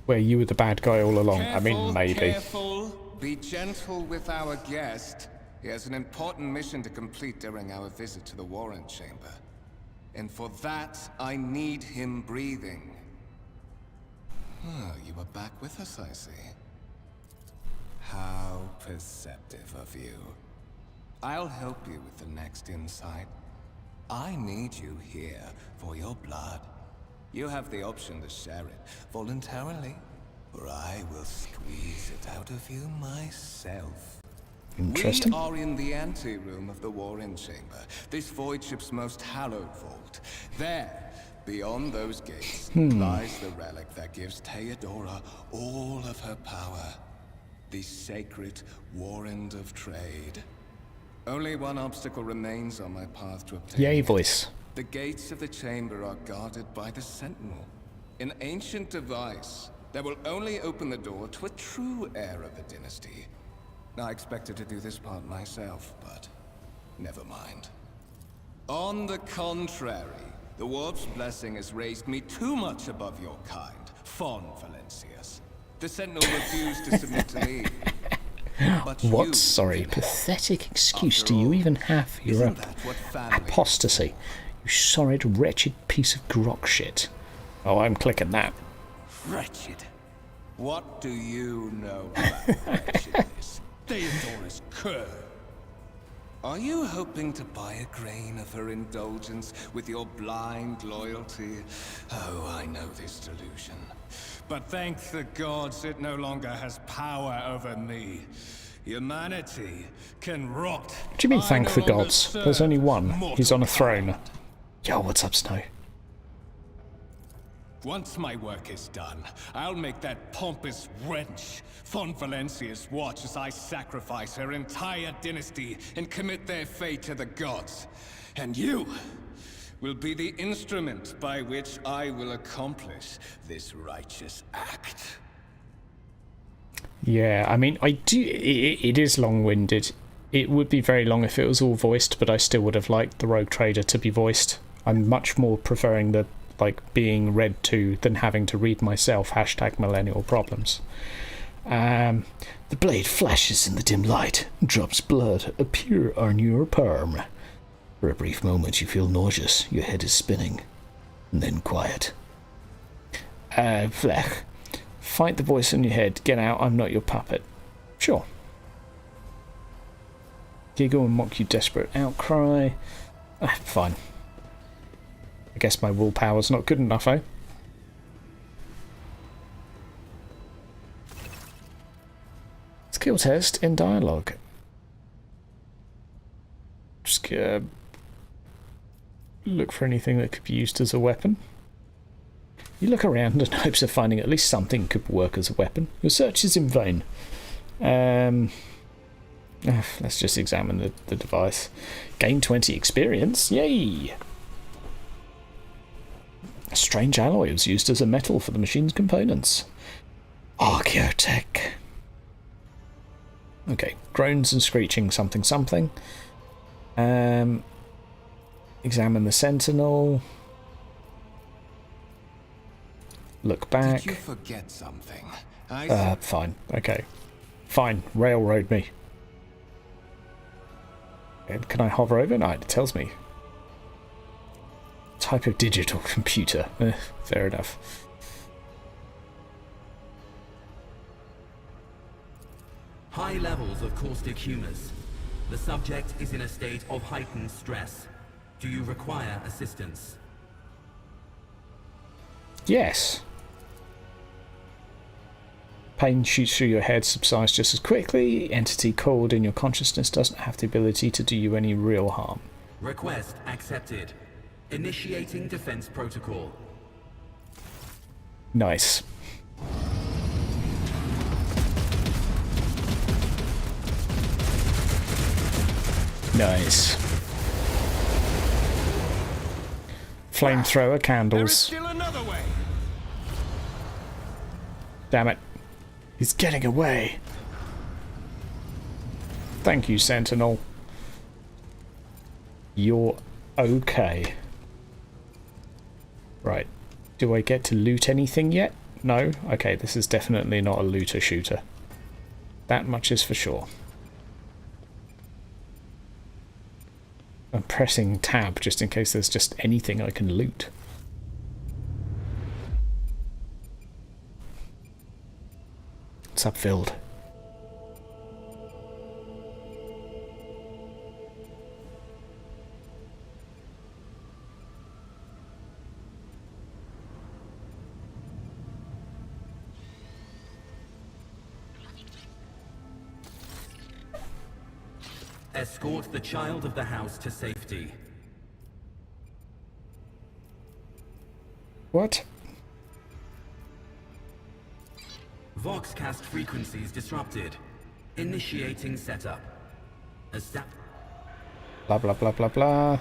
Where you were the bad guy all along. Careful, I mean, maybe. Careful. Be gentle with our guest. He has an important mission to complete during our visit to the Warren Chamber. And for that, I need him breathing. Oh, you are back with us, I see. How perceptive of you. I'll help you with the next insight. I need you here for your blood. You have the option to share it voluntarily, or I will squeeze it out of you myself. Interesting. We are in the anteroom of the Warren Chamber, this void ship's most hallowed vault. There, beyond those gates, lies the relic that gives Theodora all of her power. The sacred Warrant of Trade. Only one obstacle remains on my path to obtain Yay it. voice. The gates of the chamber are guarded by the Sentinel, an ancient device that will only open the door to a true heir of the dynasty. I expected to do this part myself, but never mind. On the contrary, the Warp's blessing has raised me too much above your kind, Fon Valencius. The Sentinel refused to submit to me. But What, you sorry, can. pathetic excuse After do you all, even have for your Isn't that what family apostasy? You sorrid, wretched piece of grok shit. Oh, I'm clicking that. Wretched. What do you know about wretchedness? Theodora's cur. Are you hoping to buy a grain of her indulgence with your blind loyalty? Oh, I know this delusion. But thank the gods it no longer has power over me. Humanity can rot. What do you mean, I thank no the longer gods? There's serve only one. He's on a mortal throne. kind. Yo, what's up, Snow? Once my work is done, I'll make that pompous wench, Fon Valencius, watch as I sacrifice her entire dynasty and commit their fate to the gods. And you will be the instrument by which I will accomplish this righteous act. Yeah, I mean, I do. It is long-winded. It would be very long if it was all voiced, but I still would have liked the Rogue Trader to be voiced. I'm much more preferring the being read to than having to read myself. Hashtag millennial problems. The blade flashes in the dim light, drops blood appear on your palm. For a brief moment you feel nauseous, your head is spinning, and then quiet. Flech. Fight the voice in your head, get out, I'm not your puppet. Sure. Giggle and mock you desperate outcry. Fine. I guess my willpower's not good enough, eh? Skill test in dialogue. Just look for anything that could be used as a weapon. You look around in hopes of finding at least something could work as a weapon. Your search is in vain. Let's just examine the device. Gain 20 experience. Yay! A strange alloy was used as a metal for the machine's components. Archaeotech. Okay, groans and screeching something something. Examine the Sentinel. Look back. Did you forget something? Fine. Okay. Fine. Railroad me. And can I hover over? No, it tells me. Type of digital computer. Fair enough. High levels of caustic humus. The subject is in a state of heightened stress. Do you require assistance? Yes. Pain shoots through your head, subsides just as quickly. Entity cold in your consciousness doesn't have the ability to do you any real harm. Request accepted. Initiating defense protocol. Nice. Nice. Flamethrower There is candles. still another way. Damn it. He's getting away. Thank you, Sentinel. You're okay. Right. Do I get to loot anything yet? No? Okay, this is definitely not a looter shooter. That much is for sure. I'm pressing tab just in case there's just anything I can loot. What's up, Field? Escort the child of the house to safety. What? Voxcast frequencies disrupted. Initiating setup. Blah blah blah blah blah.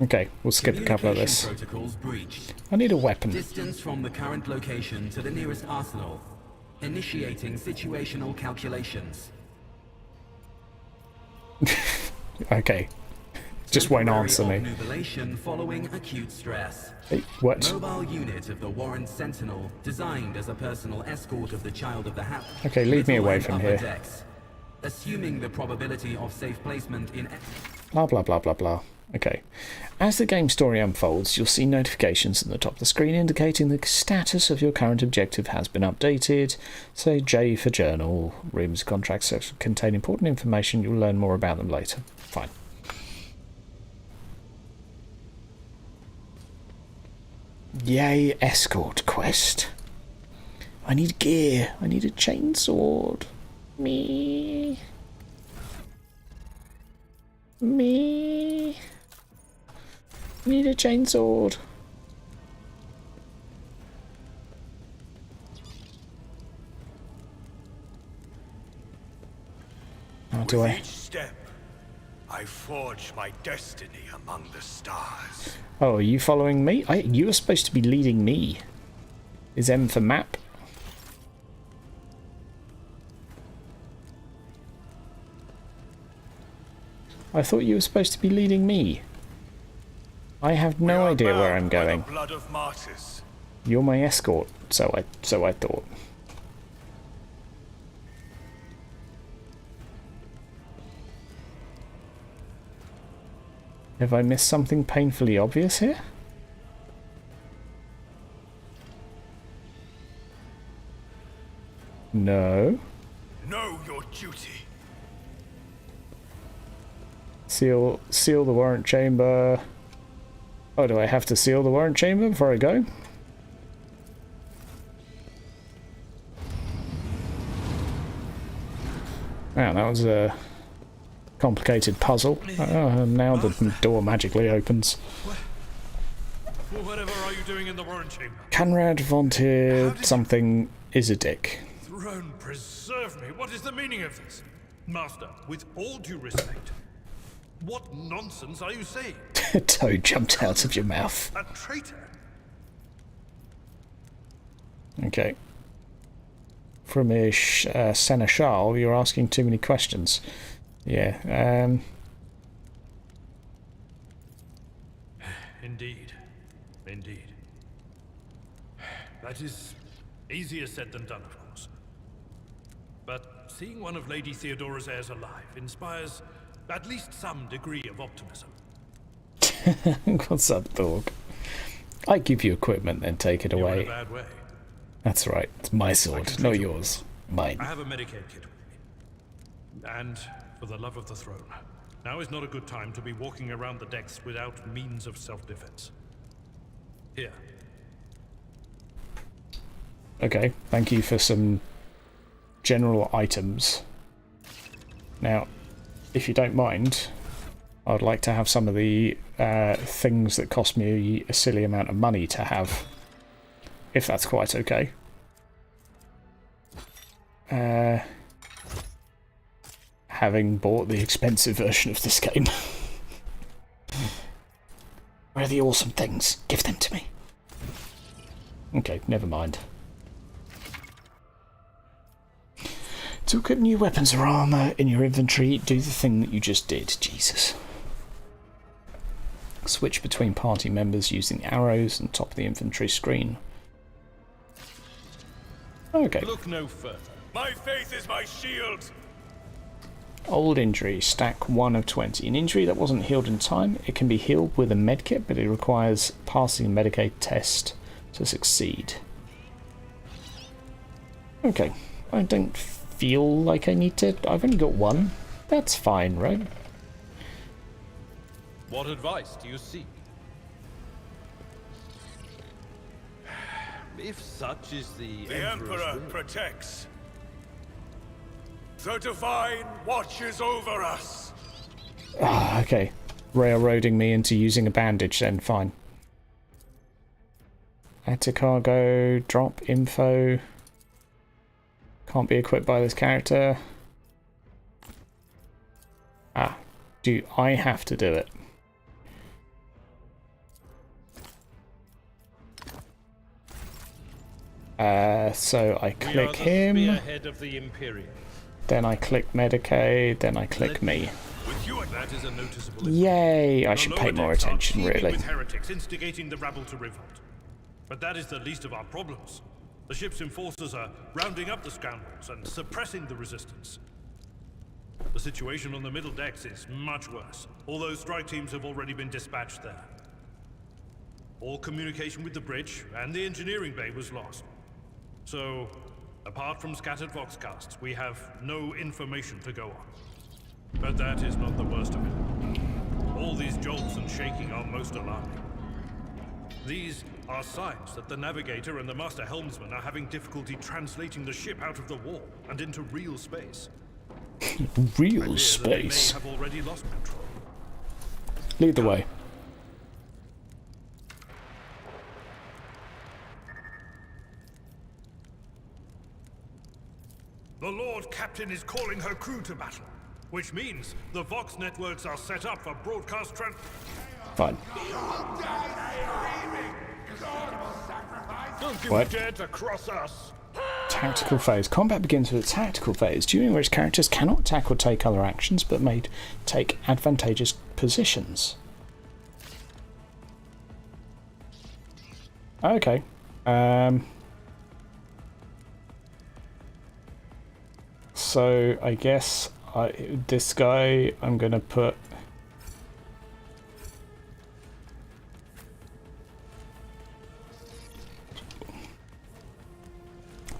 Okay, we'll skip a couple of this. Protocols breached. I need a weapon. Distance from the current location to the nearest arsenal. Initiating situational calculations. Okay. Just won't answer me. Nubilation following acute stress. Hey, what? Mobile unit of the Warren Sentinel, designed as a personal escort of the child of the house. Okay, leave me away from here. Decks. Assuming the probability of safe placement in... Blah blah blah blah blah. Okay. As the game story unfolds, you'll see notifications at the top of the screen indicating the status of your current objective has been updated. Say J for journal. Rooms, contracts section contain important information. You'll learn more about them later. Fine. Yay, escort quest. I need gear. I need a chainsword. Me. Need a chainsword. How do With I? each step, I forge my destiny among the stars. Oh, are you following me? You were supposed to be leading me. Is M for map? I thought you were supposed to be leading me. I have no idea where I'm going. Blood of martyrs. You're my escort, so I thought. Have I missed something painfully obvious here? No. Know your duty. Seal the warrant chamber. Oh, do I have to seal the warrant chamber before I go? Wow, that was a complicated puzzle. Now the door magically opens. Whatever are you doing in the warrant chamber? Conrad wanted something is a dick. Throne preserve me. What is the meaning of this? Master, with all due respect, what nonsense are you saying? Toad jumped out of your mouth. A traitor? Okay. From a seneschal, you're asking too many questions. Yeah, Indeed. Indeed. That is easier said than done, of course. But seeing one of Lady Theodora's heirs alive inspires at least some degree of optimism. What's up, dog? I give you equipment, then take it You're away. in a bad way. That's right. It's my sword, not yours. Mine. I have a Medicaid kit with me. And for the love of the throne, now is not a good time to be walking around the decks without means of self-defense. Here. Okay, thank you for some general items. Now, if you don't mind, I'd like to have some of the things that cost me a silly amount of money to have, if that's quite okay. Having bought the expensive version of this game. Where are the awesome things? Give them to me. Okay, never mind. To equip new weapons or armour in your inventory, do the thing that you just did. Jesus. Switch between party members using arrows on top of the inventory screen. Okay. Look no further. My faith is my shield. Old injury, stack 1 of 20. An injury that wasn't healed in time. It can be healed with a medkit, but it requires passing a Medicaid test to succeed. Okay, I don't feel like I need to. I've only got 1. That's fine, right? What advice do you seek? If such is the Emperor protects. The Divine watches over us. Ah, okay. Railroading me into using a bandage then, fine. Add to cargo, drop info. Can't be equipped by this character. Ah, do I have to do it? So I click him, spearhead of the Imperium. then I click Medicaid, then I click me. With you, that is a noticeable. Yay! I The should lower pay more decks are attention, teeming really. With heretics instigating the rabble to revolt. But that is the least of our problems. The ship's enforcers are rounding up the scoundrels and suppressing the resistance. The situation on the middle decks is much worse, although strike teams have already been dispatched there. All communication with the bridge and the engineering bay was lost. So, apart from scattered voxcasts, we have no information to go on. But that is not the worst of it. All these jolts and shaking are most alarming. These are signs that the navigator and the master helmsman are having difficulty translating the ship out of the wall and into real space. Real Space. space. They may have already lost control. Lead the way. The Lord Captain is calling her crew to battle, which means the Vox networks are set up for broadcast Fine. Don't What? dare to cross us! Tactical phase. Combat begins with a tactical phase, during which characters cannot attack or take other actions, but may take advantageous positions. Okay. So I guess this guy I'm gonna put.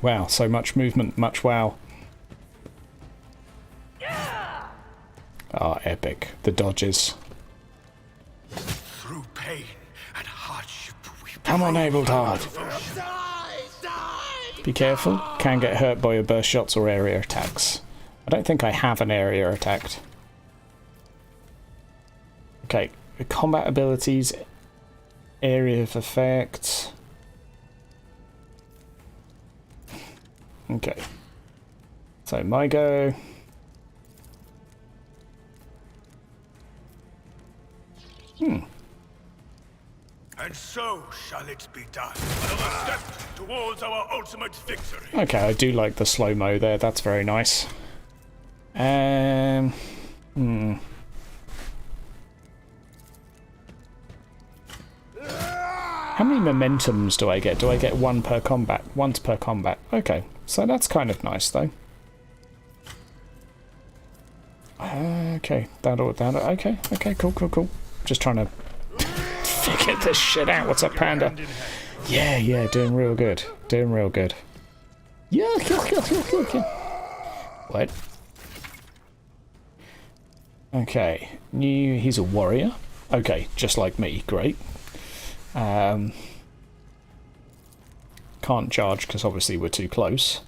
Wow, so much movement, much wow. Ah, epic. The dodges. Through pain and hardship, we Come on, Abeltard. Be careful. Can get hurt by your burst shots or area attacks. I don't think I have an area attack. Okay, combat abilities, area of effect. Okay. So my go. And so shall it be done. Another step towards our ultimate victory. Okay, I do like the slow-mo there, that's very nice. How many momentums do I get? Do I get one per combat? Once per combat. Okay, so that's kind of nice though. Okay, okay, cool. Just trying to figure this shit out. What's up, Panda? Yeah, doing real good. Yeah. What? Okay, he's a warrior. Okay, just like me, great. Can't charge because obviously we're too close.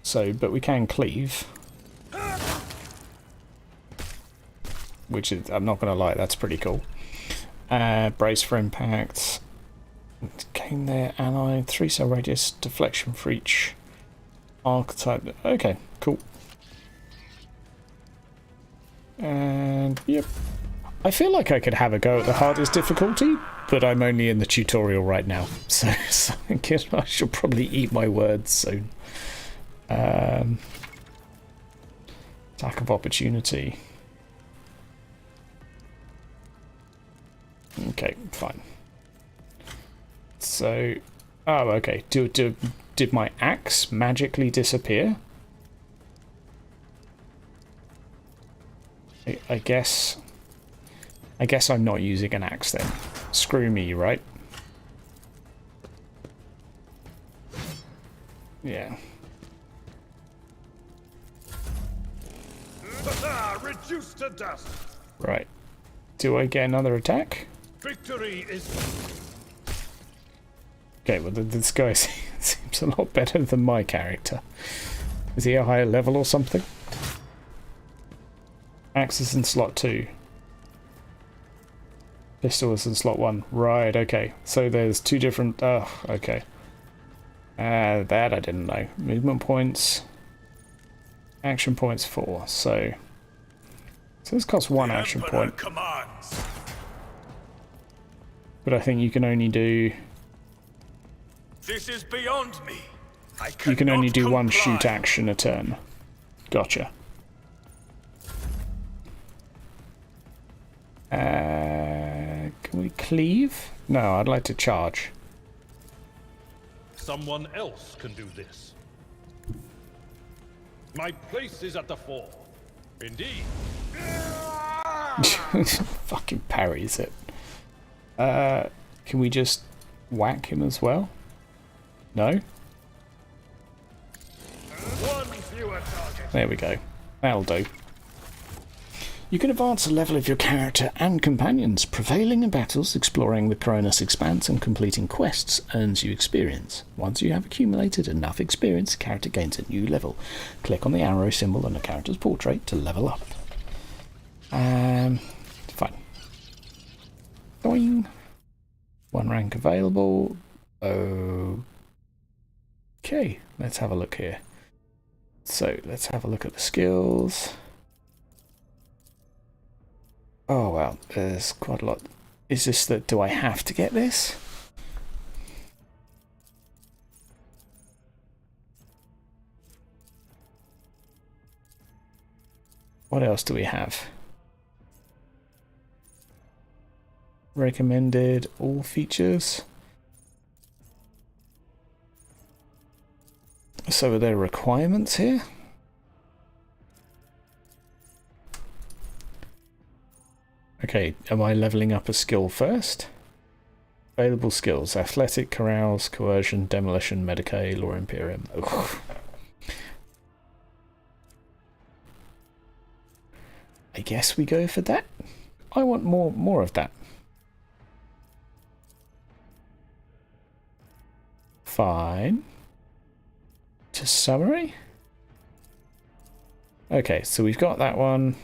So, but we can cleave. Which is, I'm not going to lie, that's pretty cool. Brace for impact. Gain their ally. 3-cell radius. Deflection for each archetype. Okay, cool. And, yep. I feel like I could have a go at the hardest difficulty, but I'm only in the tutorial right now. So I guess I should probably eat my words soon. Attack of opportunity. Okay, fine. So, oh, okay. Did my axe magically disappear? I guess I'm not using an axe then. Screw me, right? Yeah. Reduced to dust. Right. Do I get another attack? Victory is. Okay, well this guy seems a lot better than my character. Is he a higher level or something? Axe is in slot 2. Pistol is in slot 1. Right, okay. So there's 2 different... Oh, okay. That I didn't know. Movement points. Action points 4. So this costs 1 action point. Commands. But I think you can only do... This is beyond me. You can only do 1 comply. shoot action a turn. Gotcha. Can we cleave? No, I'd like to charge. Someone else can do this. My place is at the fore. Indeed. Fucking parries it. Can we just whack him as well? No? One fewer target. There we go. That'll do. You can advance the level of your character and companions. Prevailing in battles, exploring the Cronus Expanse and completing quests earns you experience. Once you have accumulated enough experience, the character gains a new level. Click on the arrow symbol on the character's portrait to level up. Fine. Doing. 1 rank available. Okay, let's have a look here. So, let's have a look at the skills. Oh well, there's quite a lot. Is this that? Do I have to get this? What else do we have? Recommended all features. So are there requirements here? Okay, am I leveling up a skill first? Available skills: athletic, carouse, coercion, demolition, medicae, or imperium. Ugh. I guess we go for that. I want more of that. Fine. To summary. Okay, so we've got that one.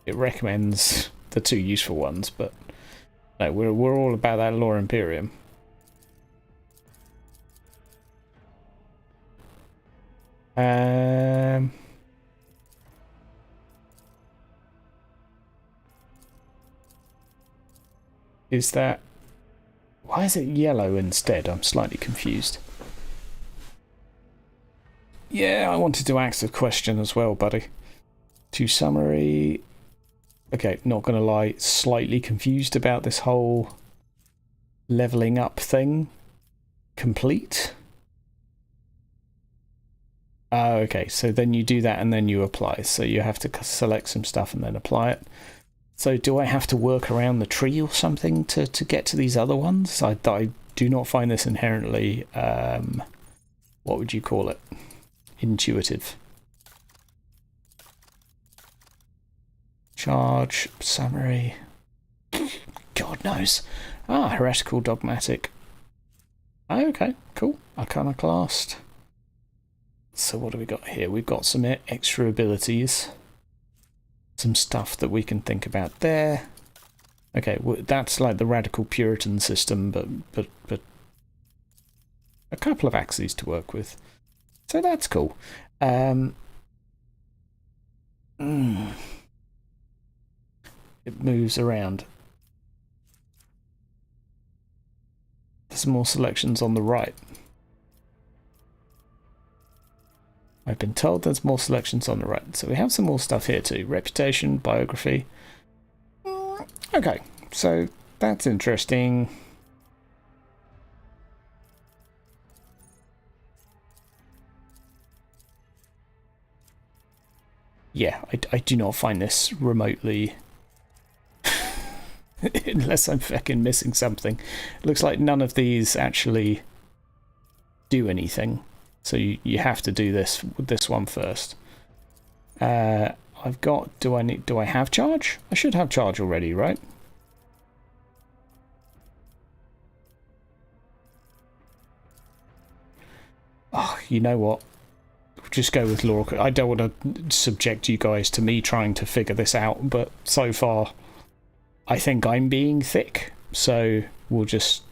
It recommends the 2 useful ones, but no, we're all about that lore Imperium. Is that... Why is it yellow instead? I'm slightly confused. Yeah, I wanted to ask a question as well, buddy. To summary... Okay, not gonna lie, slightly confused about this whole leveling up thing. Complete? Oh, okay, so then you do that and then you apply. So you have to select some stuff and then apply it. So do I have to work around the tree or something to get to these other ones? I do not find this inherently, what would you call it? Intuitive. Charge, summary. God knows. Ah, heretical, dogmatic. Oh, okay, cool. Iconoclast. So what do we got here? We've got some extra abilities. Some stuff that we can think about there. Okay, well, that's like the radical Puritan system, but a couple of axes to work with. So that's cool. It moves around. There's more selections on the right. I've been told there's more selections on the right. So we have some more stuff here too. Reputation, biography. Okay, so that's interesting. yeah, I do not find this remotely... Unless I'm fucking missing something. It looks like none of these actually do anything. So you have to do this with this one first. I've got... Do I have charge? I should have charge already, right? Oh, you know what? Just go with Laura. I don't want to subject you guys to me trying to figure this out, but so far I think I'm being thick, so we'll just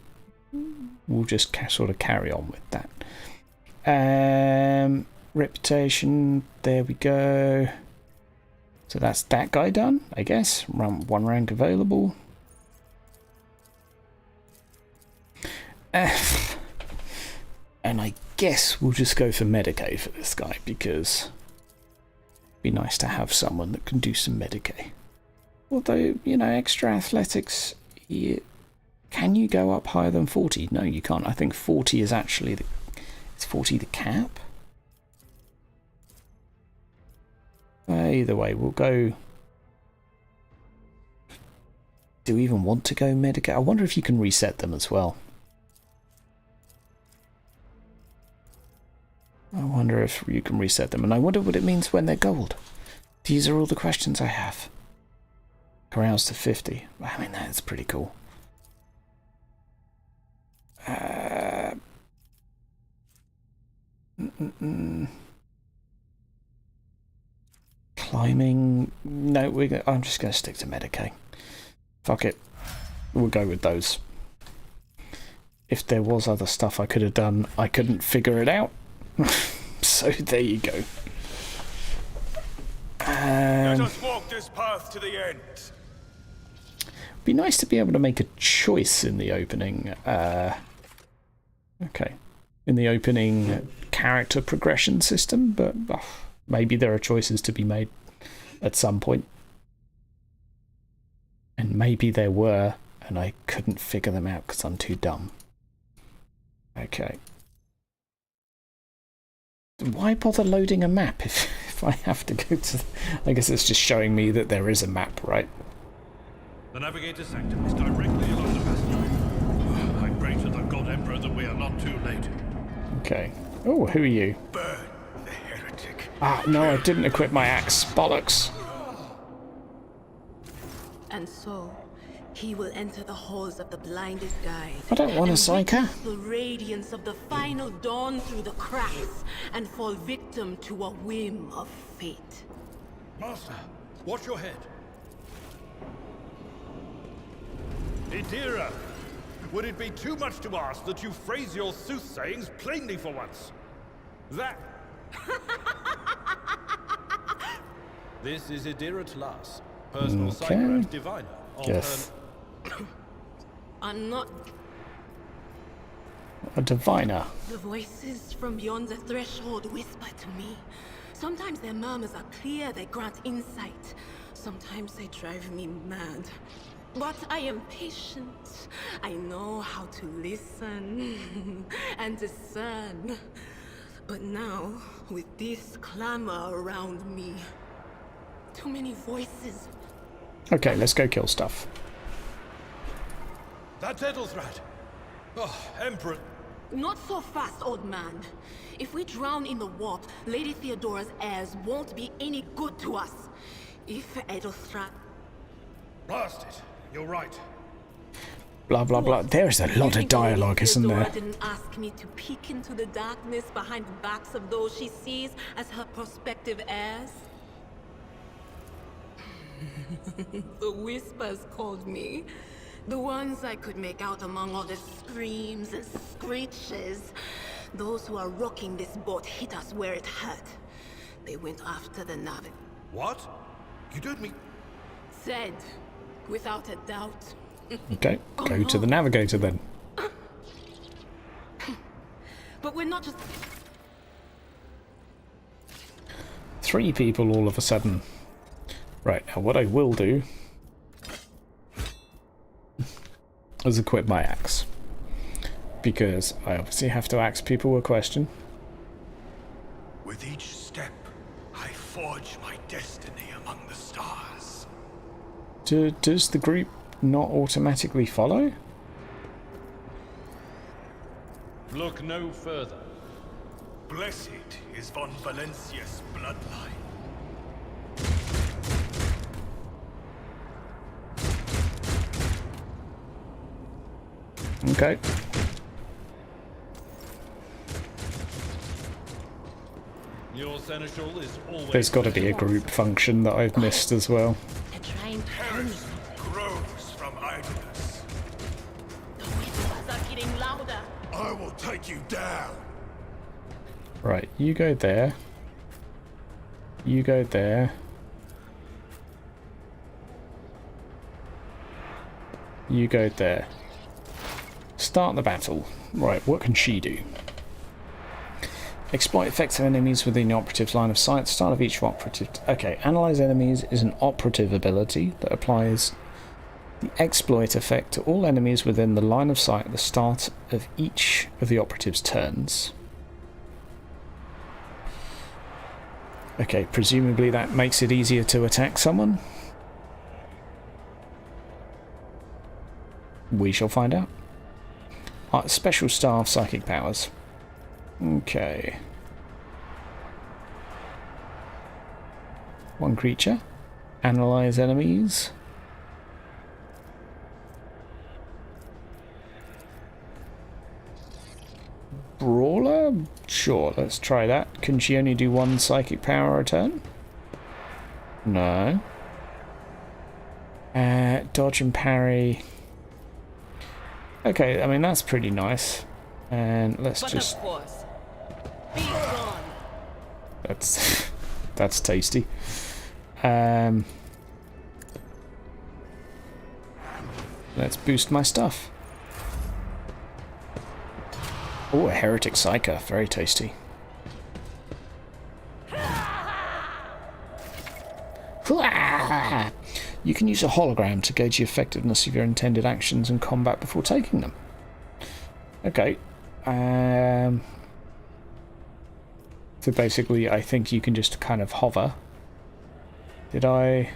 sort of carry on with that. Reputation, there we go. So that's that guy done, I guess. One rank available. And I guess we'll just go for Medicae for this guy, because it'd be nice to have someone that can do some Medicae. Although, you know, extra athletics, can you go up higher than 40? No, you can't. I think 40 is actually is 40 the cap? Either way, we'll go... Do we even want to go Medicae? I wonder if you can reset them as well. I wonder if you can reset them, and I wonder what it means when they're gold. These are all the questions I have. Aroused to 50. I mean, that's pretty cool. Climbing... No, I'm just going to stick to Medicae. Fuck it. We'll go with those. If there was other stuff I could have done, I couldn't figure it out. So there you go. Let us walk this path to the end. Be nice to be able to make a choice in the opening. Okay, in the opening character progression system, but maybe there are choices to be made at some point, and maybe there were, and I couldn't figure them out because I'm too dumb. Okay. Why bother loading a map if I have to go to... I guess it's just showing me that there is a map, right? The navigator's sanctum is directly along the passageway. I pray to the God Emperor that we are not too late. Okay. Oh, who are you? Burn the heretic. Ah, no, I didn't equip my axe. Bollocks. And so, he will enter the halls of the blinded guide. I don't want a psyker. The radiance of the final dawn through the cracks and fall victim to a whim of fate. Master, watch your head. Idira, would it be too much to ask that you phrase your soothsayings plainly for once? That... This is Idira Tlas, personal psyker and diviner. Yes. I'm not... A diviner. The voices from beyond the threshold whisper to me. Sometimes their murmurs are clear, they grant insight. Sometimes they drive me mad. But I am patient. I know how to listen and discern. But now, with this clamor around me, too many voices. Okay, let's go kill stuff. That's Edelthrat. Oh, Emperor. Not so fast, old man. If we drown in the warp, Lady Theodora's heirs won't be any good to us. If Edelthrat... Blast it. You're right. Blah, blah, blah. There's a lot of dialogue, isn't there? Theodora didn't ask me to peek into the darkness behind the backs of those she sees as her prospective heirs. The whispers called me. The ones I could make out among all the screams and screeches. Those who are rocking this boat hit us where it hurt. They went after the navigator. What? You don't mean... Said, without a doubt. Okay, go to the navigator then. But we're not just... 3 people all of a sudden. Right, now what I will do is equip my axe. Because I obviously have to ask people a question. With each step, I forge my destiny among the stars. Does the group not automatically follow? Look no further. Blessed is von Valencia's bloodline. Okay. Your seneschal is always... There's got to be a group function that I've missed as well. They're trying to kill me. Heresy grows from idleness. The whispers are getting louder. I will take you down. Right, you go there. You go there. You go there. Start the battle. Right, what can she do? Exploit effective enemies within the operative's line of sight. Start of each operative. Okay, analyze enemies is an operative ability that applies the exploit effect to all enemies within the line of sight at the start of each of the operative's turns. Okay, presumably that makes it easier to attack someone. We shall find out. Special staff psychic powers. Okay. One creature. Analyze enemies. Brawler? Sure, let's try that. Can she only do one psychic power a turn? No. Dodge and parry. Okay, I mean that's pretty nice. And let's just... Of course. Be gone. That's that's tasty. Let's boost my stuff. Oh, a heretic psyker, very tasty. You can use a hologram to gauge the effectiveness of your intended actions in combat before taking them. Okay. So basically, I think you can just kind of hover. Did I...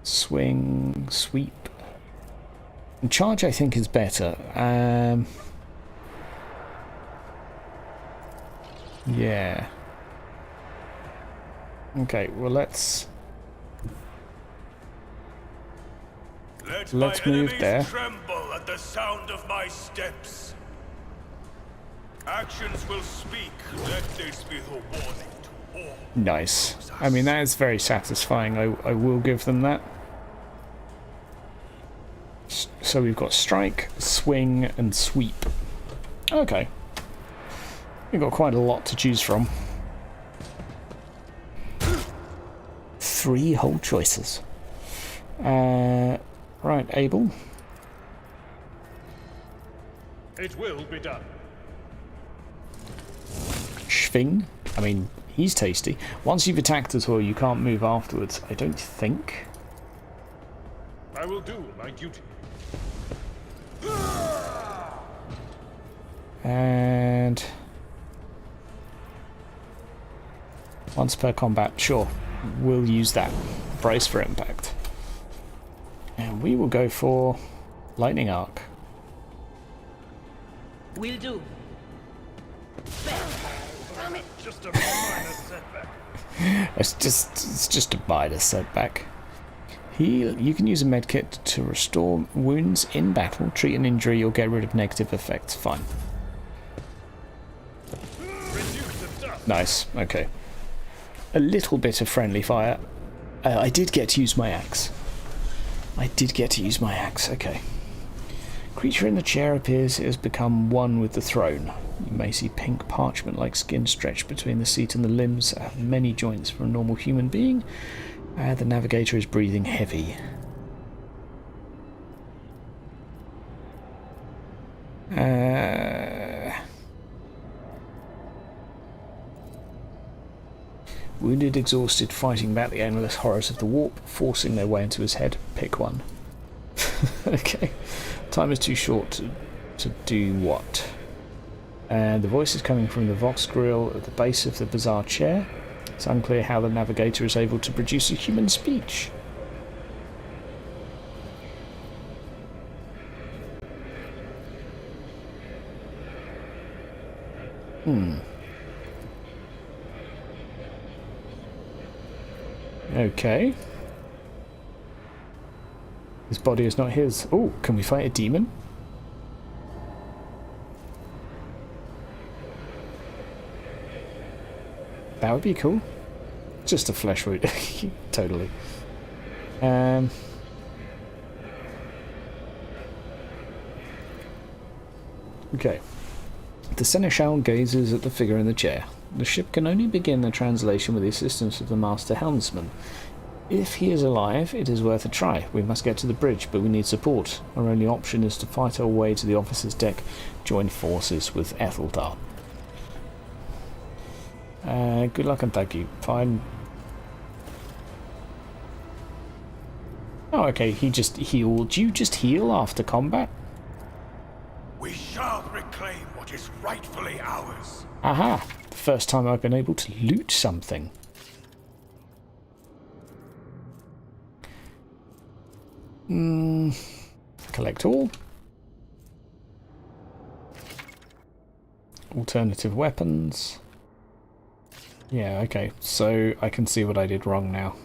Swing, sweep. And charge, I think, is better. Yeah. Okay, well let's move there. Tremble at the sound of my steps. Actions will speak. Let this be the warning to all. Nice. I mean, that is very satisfying. I will give them that. So we've got strike, swing, and sweep. Okay. We've got quite a lot to choose from. 3 whole choices. Right, Abel. It will be done. Schwing. I mean, he's tasty. Once you've attacked at all, you can't move afterwards, I don't think. I will do my duty. And... once per combat, sure. We'll use that. Brace for impact. And we will go for Lightning Arc. Will do. Just a minor setback. It's just a minor setback. Heal. You can use a medkit to restore wounds in battle, treat an injury, or get rid of negative effects. Fine. Nice. Okay. A little bit of friendly fire. I did get to use my axe. Okay. Creature in the chair appears it has become one with the throne. You may see pink parchment-like skin stretched between the seat and the limbs that have many joints for a normal human being. The navigator is breathing heavy. Wounded, exhausted, fighting back the endless horrors of the warp, forcing their way into his head. Pick one. Okay. Time is too short to do what? And the voice is coming from the Vox grill at the base of the bizarre chair. It's unclear how the navigator is able to produce a human speech. Okay. His body is not his. Oh, can we fight a demon? That would be cool. Just a flesh wound. Totally. Okay. The Seneschal gazes at the figure in the chair. The ship can only begin the translation with the assistance of the master helmsman. If he is alive, it is worth a try. We must get to the bridge, but we need support. Our only option is to fight our way to the officer's deck, join forces with Etheltard. Good luck and thank you. Fine. Oh, okay, he just healed. Do you just heal after combat? We shall reclaim what is rightfully ours. Aha! The first time I've been able to loot something. Collect all. Alternative weapons. Yeah, okay. So I can see what I did wrong now.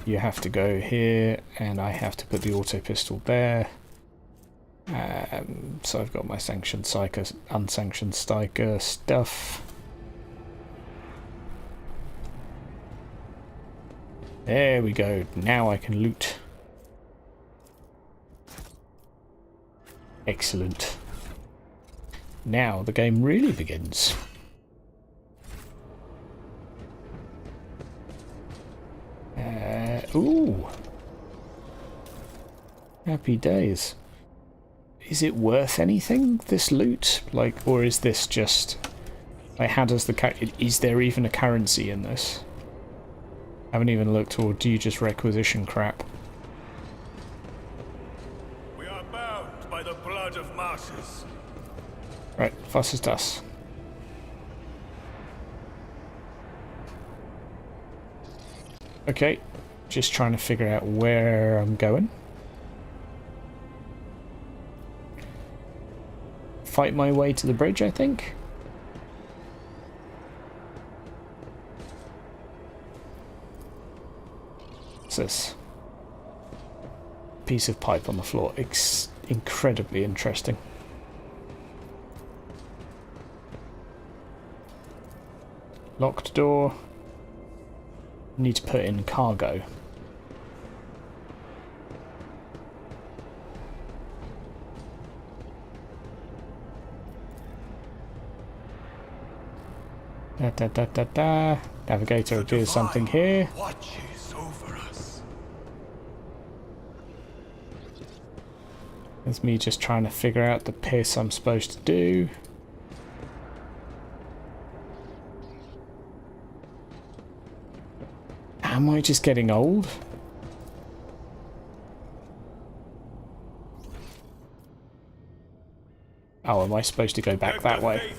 You have to go here, and I have to put the auto pistol there. So I've got my sanctioned psyker, unsanctioned psyker stuff. There we go. Now I can loot. Excellent. Now the game really begins. Ooh. Happy days. Is it worth anything, this loot? Like, or is this just... Like, how does the... Is there even a currency in this? I haven't even looked, or do you just requisition crap? We are bound by the blood of martyrs. Right, was ist das? Okay, just trying to figure out where I'm going. Fight my way to the bridge, I think. What's this? Piece of pipe on the floor. Incredibly interesting. Locked door. Need to put in cargo. Da. Navigator appears something here. Watches over us. There's me just trying to figure out the piss I'm supposed to do. Am I just getting old? Oh, am I supposed to go back that way?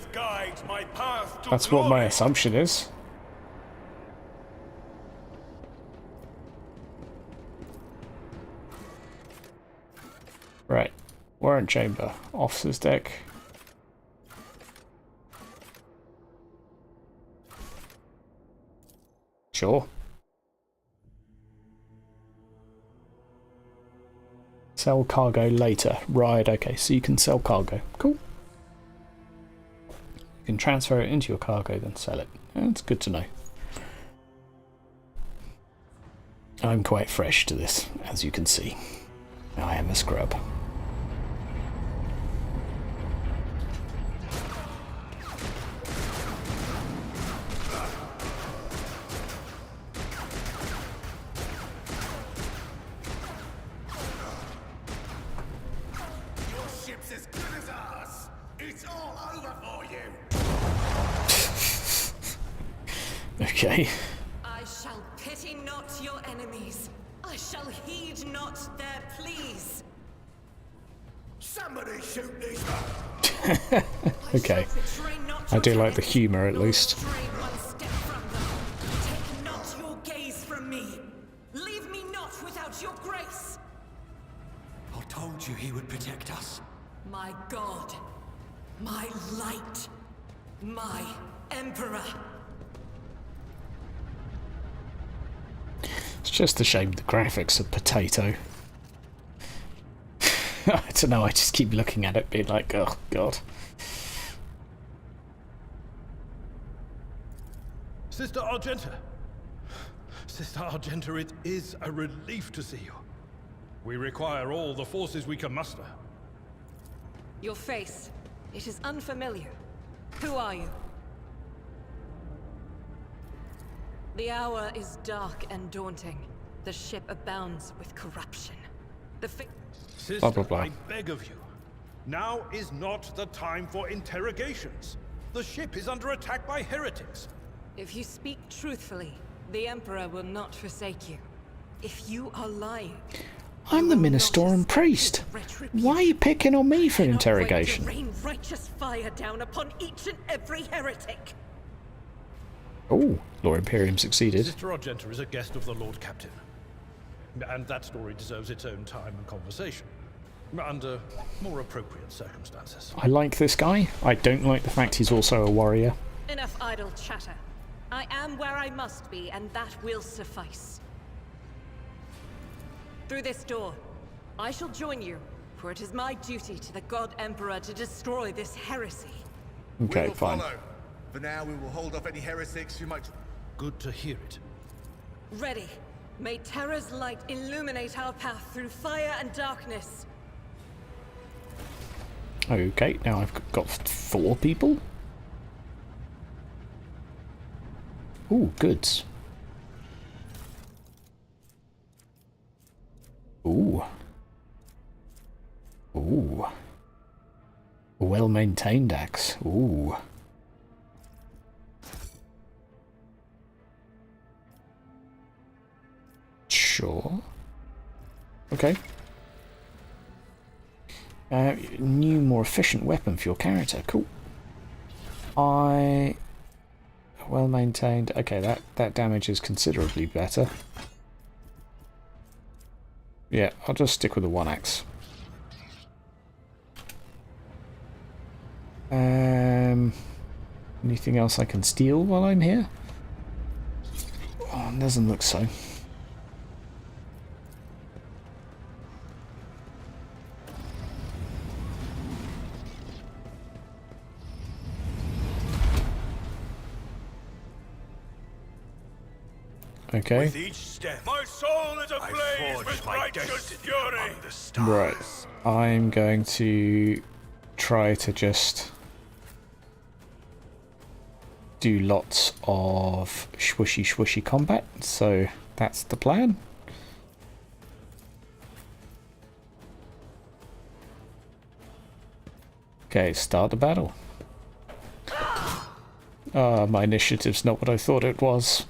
That's what my assumption is. Right. Warrant chamber. Officer's deck. Sure. Sell cargo later. Right, okay, so you can sell cargo. Cool. You can transfer it into your cargo, then sell it. That's good to know. I'm quite fresh to this, as you can see. I am a scrub. Okay. I shall pity not your enemies. I shall heed not their pleas. Somebody shoot these. Okay. I do like the humour at least. Take not your gaze from me. Leave me not without your grace. I told you he would protect us. My god. My light. My emperor. It's just a shame the graphics are potato. I don't know, I just keep looking at it being like, oh god. Sister Argenta. Sister Argenta, it is a relief to see you. We require all the forces we can muster. Your face. It is unfamiliar. Who are you? The hour is dark and daunting. The ship abounds with corruption. Sister, Blah, blah, blah. I beg of you. Now is not the time for interrogations. The ship is under attack by heretics. If you speak truthfully, the Emperor will not forsake you. If you are lying... I'm the Ministoran priest. Why are you picking on me for interrogation? Rain righteous fire down upon each and every heretic. Oh, Lord Imperium succeeded. Sister Argenta is a guest of the Lord Captain. And that story deserves its own time and conversation. Under more appropriate circumstances. I like this guy. I don't like the fact he's also a warrior. Enough idle chatter. I am where I must be, and that will suffice. Through this door, I shall join you, for it is my duty to the God Emperor to destroy this heresy. Okay, we will fine. follow. For now, we will hold off any heretics who might... Good to hear it. Ready. May Terra's light illuminate our path through fire and darkness. Okay, now I've got 4 people. Ooh, goods. Ooh. Ooh. Well-maintained axe. Ooh. Sure. Okay. New, more efficient weapon for your character. Cool. Well maintained. Okay, that damage is considerably better. Yeah, I'll just stick with the 1 axe. Anything else I can steal while I'm here? Oh, it doesn't look so. Okay. With each step, my soul is ablaze with righteous fury. Right. I'm going to try to just do lots of swishy combat. So that's the plan. Okay, start the battle. Ah, my initiative's not what I thought it was.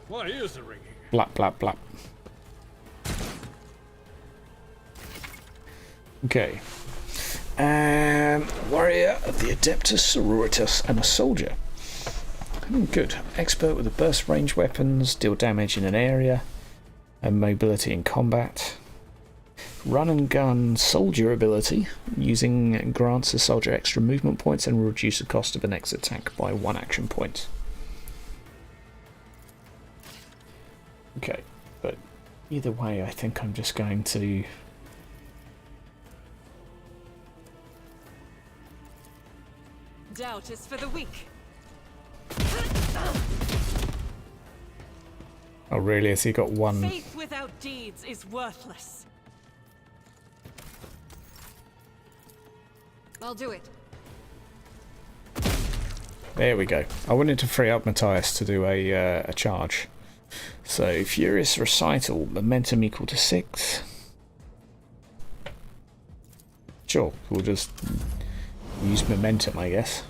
My ears are ringing. Blap, blap, blap. Okay. Warrior of the Adeptus Sororitas and a soldier. Good. Expert with a burst range weapons, deal damage in an area, and mobility in combat. Run and gun soldier ability, using grants a soldier extra movement points and will reduce the cost of the next attack by 1 action point. Okay, but either way I think I'm just going to... Doubt is for the weak. Oh really, has he got 1... Faith without deeds is worthless. I'll do it. There we go. I wanted to free up Matthias to do a charge. So, Furious Recital, momentum equal to 6. Sure, we'll just use momentum, I guess.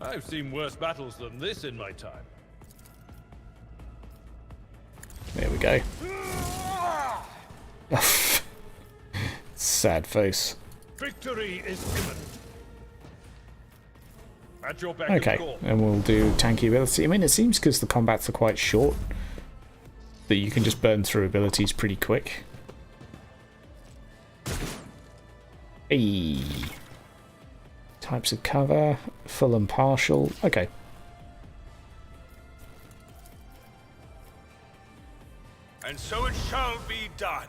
I've seen worse battles than this in my time. go. Sad face. Victory is imminent. At your beck Okay, and call. and we'll do tanky ability. I mean, it seems because the combats are quite short that you can just burn through abilities pretty quick. Hey. Types of cover, full and partial. Okay. And so it shall be done.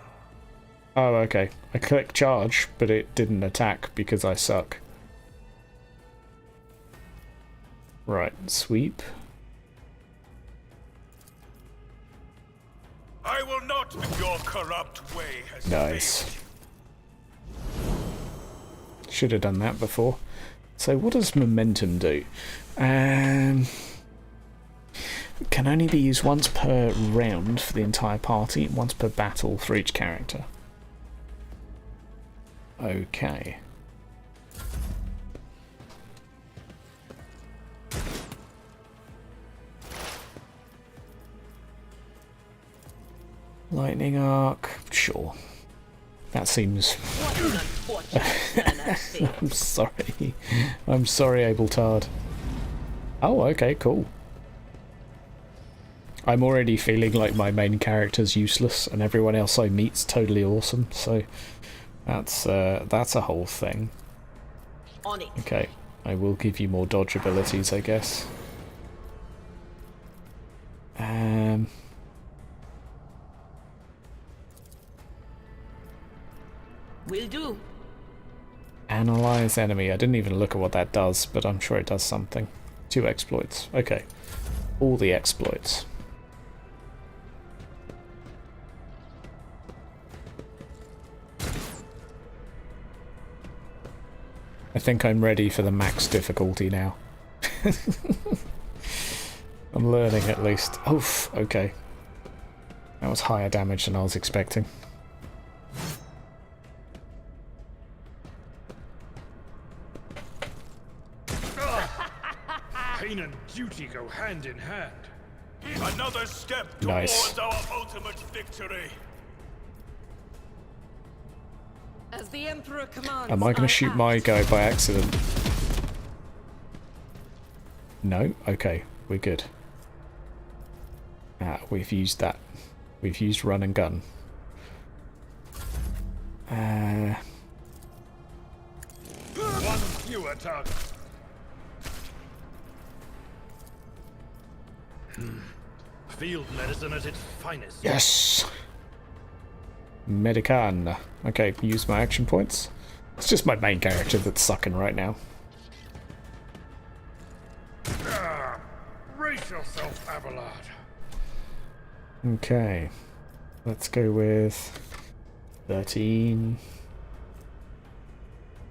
Oh, okay. I clicked charge, but it didn't attack because I suck. Right, sweep. I will not be your corrupt way has Nice. failed. Should have done that before. So what does momentum do? Can only be used once per round for the entire party, once per battle for each character. Okay. Lightning arc, sure. That seems... What an unfortunate turn of fate. I'm sorry. I'm sorry, Abeltard. Oh, okay, cool. I'm already feeling like my main character's useless and everyone else I meet's totally awesome, so that's a whole thing. On it. Okay, I will give you more dodge abilities, I guess. Will do. Analyze enemy. I didn't even look at what that does, but I'm sure it does something. 2 exploits. Okay. All the exploits. I think I'm ready for the max difficulty now. I'm learning at least. Oof, okay. That was higher damage than I was expecting. Pain and duty go hand in hand. Another step towards Nice. our ultimate victory. As the Emperor commands. Am I going to shoot act. my guy by accident? No? Okay, we're good. Ah, we've used that. We've used run and gun. One fewer target. Field medicine at its finest. Yes! Medican. Okay, use my action points. It's just my main character that's sucking right now. Brace yourself, Abelard. Okay. Let's go with 13.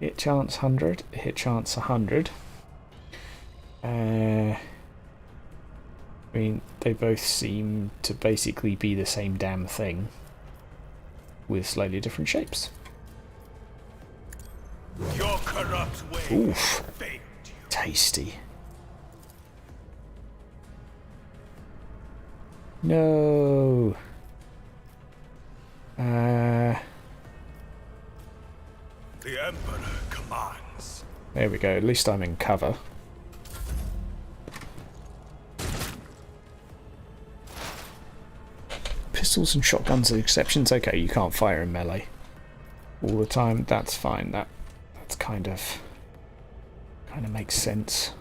Hit chance 100. Hit chance 100. I mean, they both seem to basically be the same damn thing, with slightly different shapes. Your corrupt way Oof. failed you. Tasty. No. The Emperor commands. There we go. At least I'm in cover. Pistols and shotguns are exceptions. Okay, you can't fire in melee all the time. That's fine. That's kind of makes sense.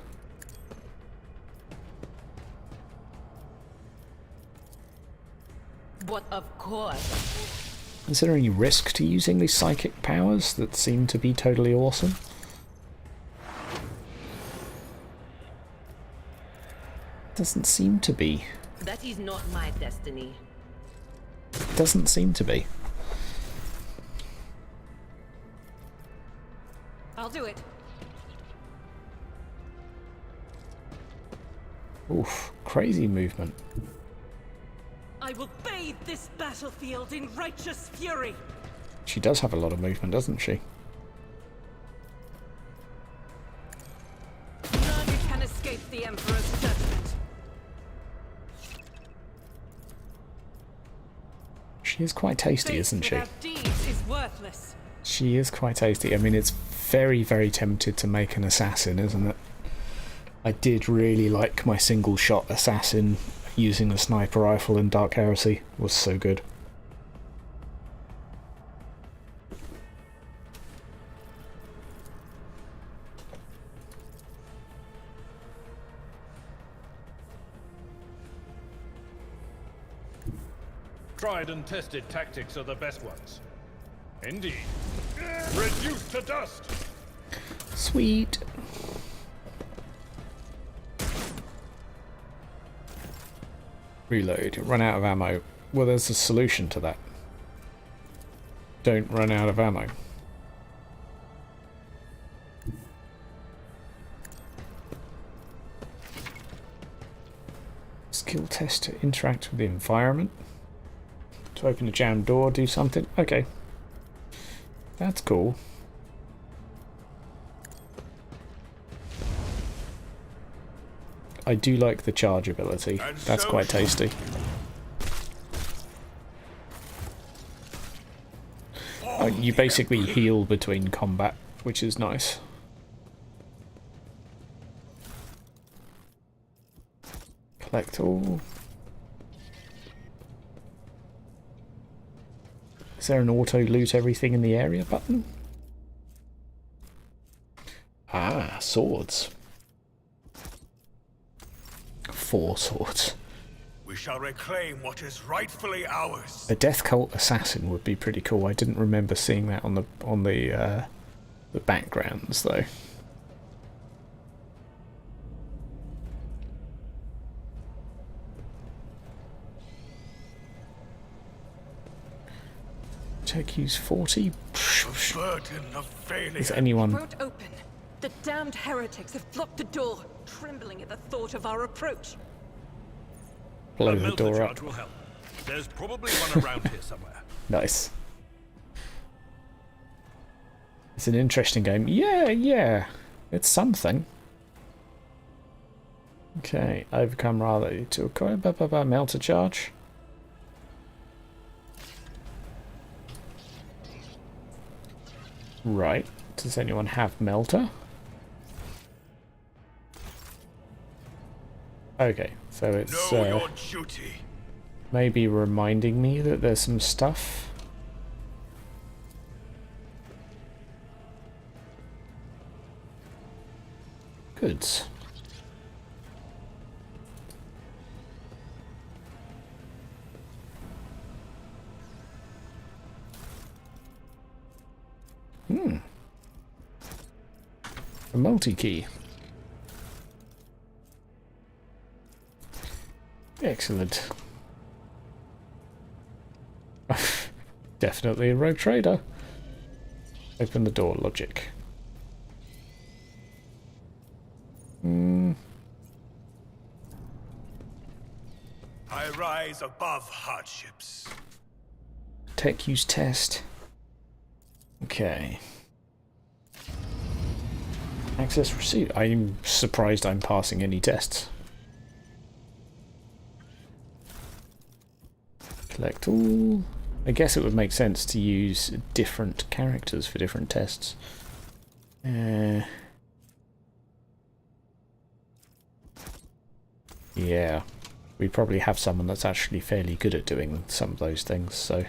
But of course. Is there any risk to using these psychic powers that seem to be totally awesome? Doesn't seem to be. That is not my destiny. Doesn't seem to be. I'll do it. Oof, crazy movement. I will bathe this battlefield in righteous fury. She does have a lot of movement, doesn't she? None can escape the Emperor's judgment. She is quite tasty, isn't she? Without deeds is worthless. She is quite tasty. I mean, it's very, very tempted to make an assassin, isn't it? I did really like my single-shot assassin using a sniper rifle in Dark Heresy. It was so good. Tried and tested tactics are the best ones. Indeed. Reduced to dust! Sweet. Reload. Run out of ammo. Well, there's a solution to that. Don't run out of ammo. Skill test to interact with the environment. To open a jammed door, do something. Okay. That's cool. I do like the charge ability. That's quite tasty. You basically heal between combat, which is nice. Collect all. Is there an auto loot everything in the area button? Ah, swords. 4 swords. We shall reclaim what is rightfully ours. A Death Cult assassin would be pretty cool. I didn't remember seeing that on the backgrounds though. Tech use 40. The burden of failure. Is anyone? Won't open. The damned heretics have blocked the door, trembling at the thought of our approach. Blow the melter door charge up. will help. There's probably one around here somewhere. Nice. It's an interesting game. Yeah. It's something. Okay, overcome rather to acquire melter charge. Right. Does anyone have melter? Okay, so it's know your duty. Maybe reminding me that there's some stuff. Goods. A multi-key. Excellent. Definitely a rogue trader. Open the door, logic. I rise above hardships. Tech use test. Okay. Access received. I'm surprised I'm passing any tests. Collect all. I guess it would make sense to use different characters for different tests. Yeah. We probably have someone that's actually fairly good at doing some of those things, so...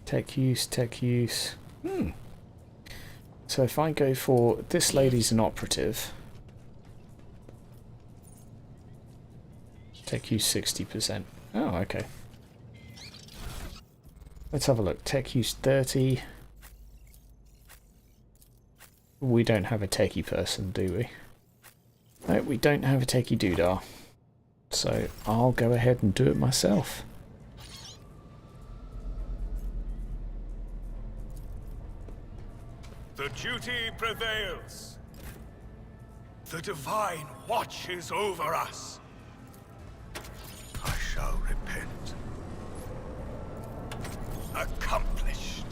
Tech use. So if I go for... This lady's an operative. Tech use 60%. Oh, okay. Let's have a look. Tech use 30. We don't have a techie person, do we? No, we don't have a techie doodah. So I'll go ahead and do it myself. The duty prevails. The divine watches over us. I shall repent. Accomplished.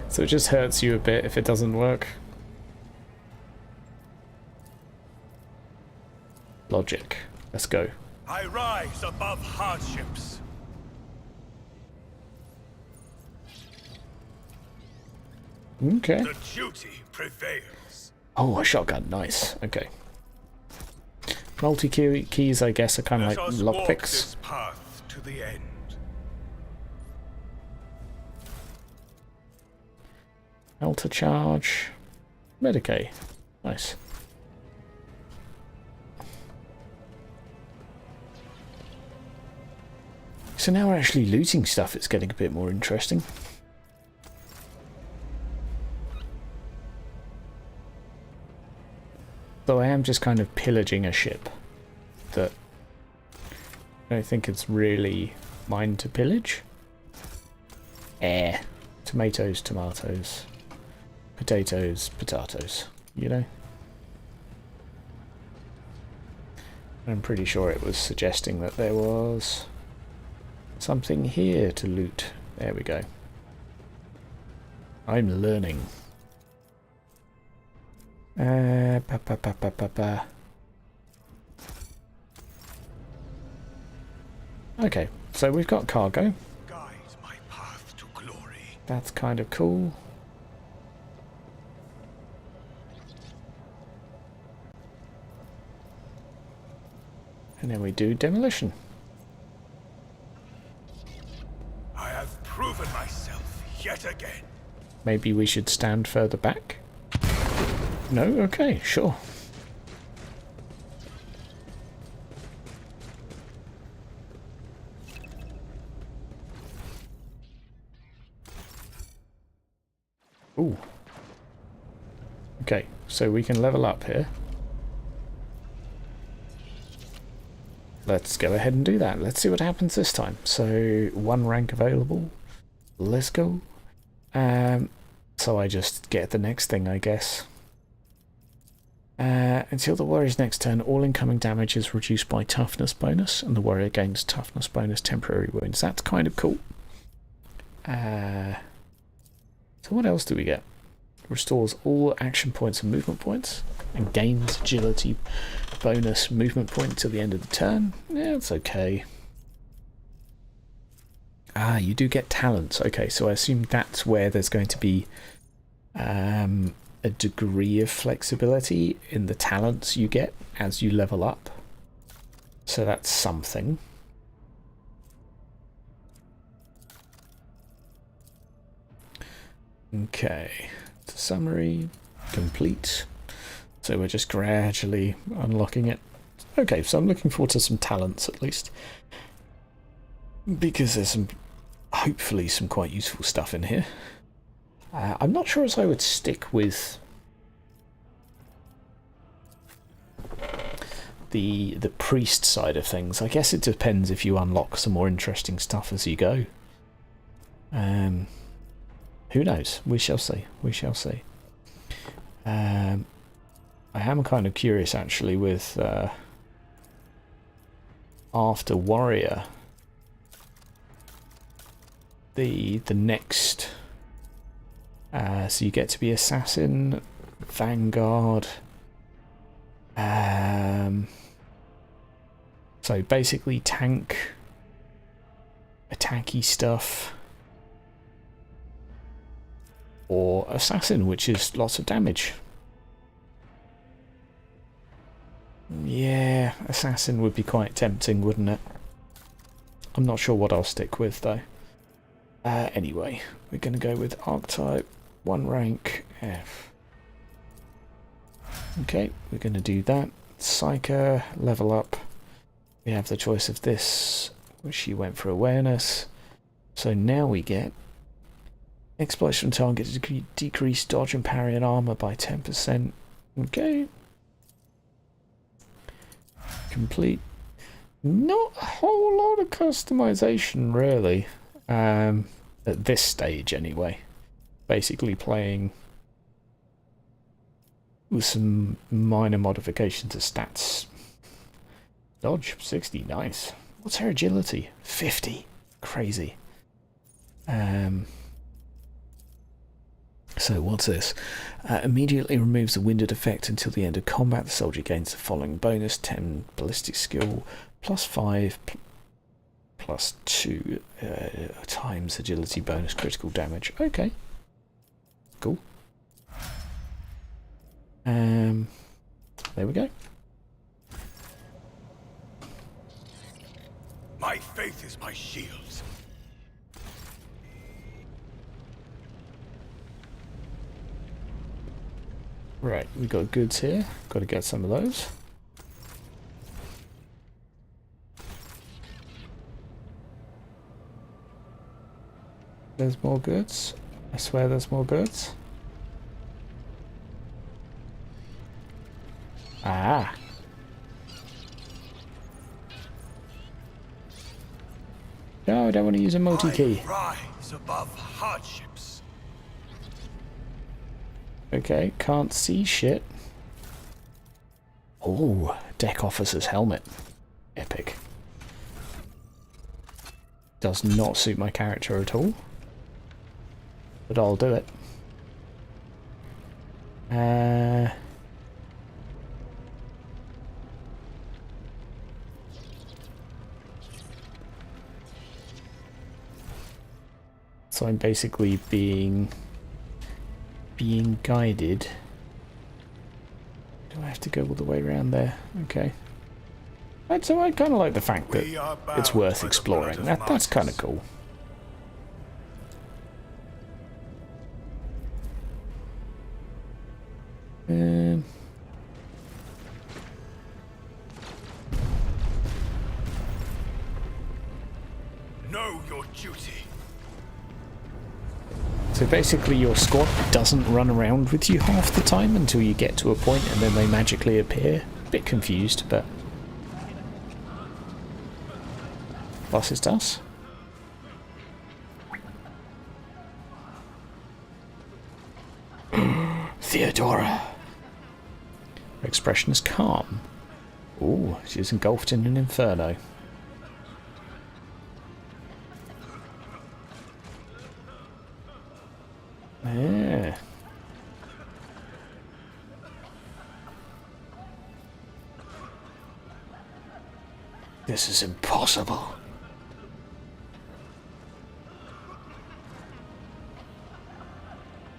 So it just hurts you a bit if it doesn't work. Logic. Let's go. I rise above hardships. Okay. The duty prevails. Oh, a shotgun. Nice. Okay. Multi keys, I guess, are kind of Let like us walk lockpicks. this path to the end. Alter charge. Medicae. Nice. So now we're actually looting stuff. It's getting a bit more interesting. Though I am just kind of pillaging a ship that I don't think it's really mine to pillage. Tomatoes, tomatoes. Potatoes, potatoes. You know? I'm pretty sure it was suggesting that there was something here to loot. There we go. I'm learning. Okay, so we've got cargo. Guide my path to glory. That's kind of cool. And then we do demolition. I have proven myself yet again. Maybe we should stand further back? No? Okay, sure. Ooh. Okay, so we can level up here. Let's go ahead and do that. Let's see what happens this time. So, 1 rank available. Let's go. So I just get the next thing, I guess. Until the warrior's next turn, all incoming damage is reduced by toughness bonus, and the warrior gains toughness bonus temporary wounds. That's kind of cool. So what else do we get? Restores all action points and movement points, and gains agility bonus movement point till the end of the turn. Yeah, it's okay. Ah, you do get talents. Okay, so I assume that's where there's going to be a degree of flexibility in the talents you get as you level up. So that's something. Okay, summary complete. So we're just gradually unlocking it. Okay, so I'm looking forward to some talents at least, because there's some, hopefully some quite useful stuff in here. I'm not sure as I would stick with the priest side of things. I guess it depends if you unlock some more interesting stuff as you go. Who knows? We shall see. We shall see. I am kind of curious actually with after warrior, the next. So you get to be assassin, vanguard. So basically tank, attacky stuff, or assassin, which is lots of damage. Yeah, assassin would be quite tempting, wouldn't it? I'm not sure what I'll stick with though. Anyway, we're going to go with archetype, 1 rank, F. Okay, we're going to do that. Psyker, level up. We have the choice of this, which she went for awareness. So now we get exploits from target to decrease dodge and parry and armor by 10%. Okay. Complete. Not a whole lot of customization, really. At this stage, anyway. Basically playing with some minor modifications to stats. Dodge, 60, nice. What's her agility? 50. Crazy. So what's this? Immediately removes the winded effect until the end of combat. The soldier gains the following bonus: 10 ballistic skill, +5, +2 times agility bonus critical damage. Okay. Cool. There we go. My faith is my shield. Right, we got goods here. Got to get some of those. There's more goods. I swear there's more goods. Ah. No, I don't want to use a multi-key. I rise above hardships. Okay, can't see shit. Oh, deck officer's helmet. Epic. Does not suit my character at all. But I'll do it. So I'm basically being guided. Do I have to go all the way around there? Okay. And so I kind of like the fact that it's worth exploring. That's kind of cool. Know your duty. So basically your squad doesn't run around with you half the time until you get to a point and then they magically appear. A bit confused, but... Was ist das? Theodora. Her expression is calm. Ooh, she's engulfed in an inferno. Yeah. This is impossible.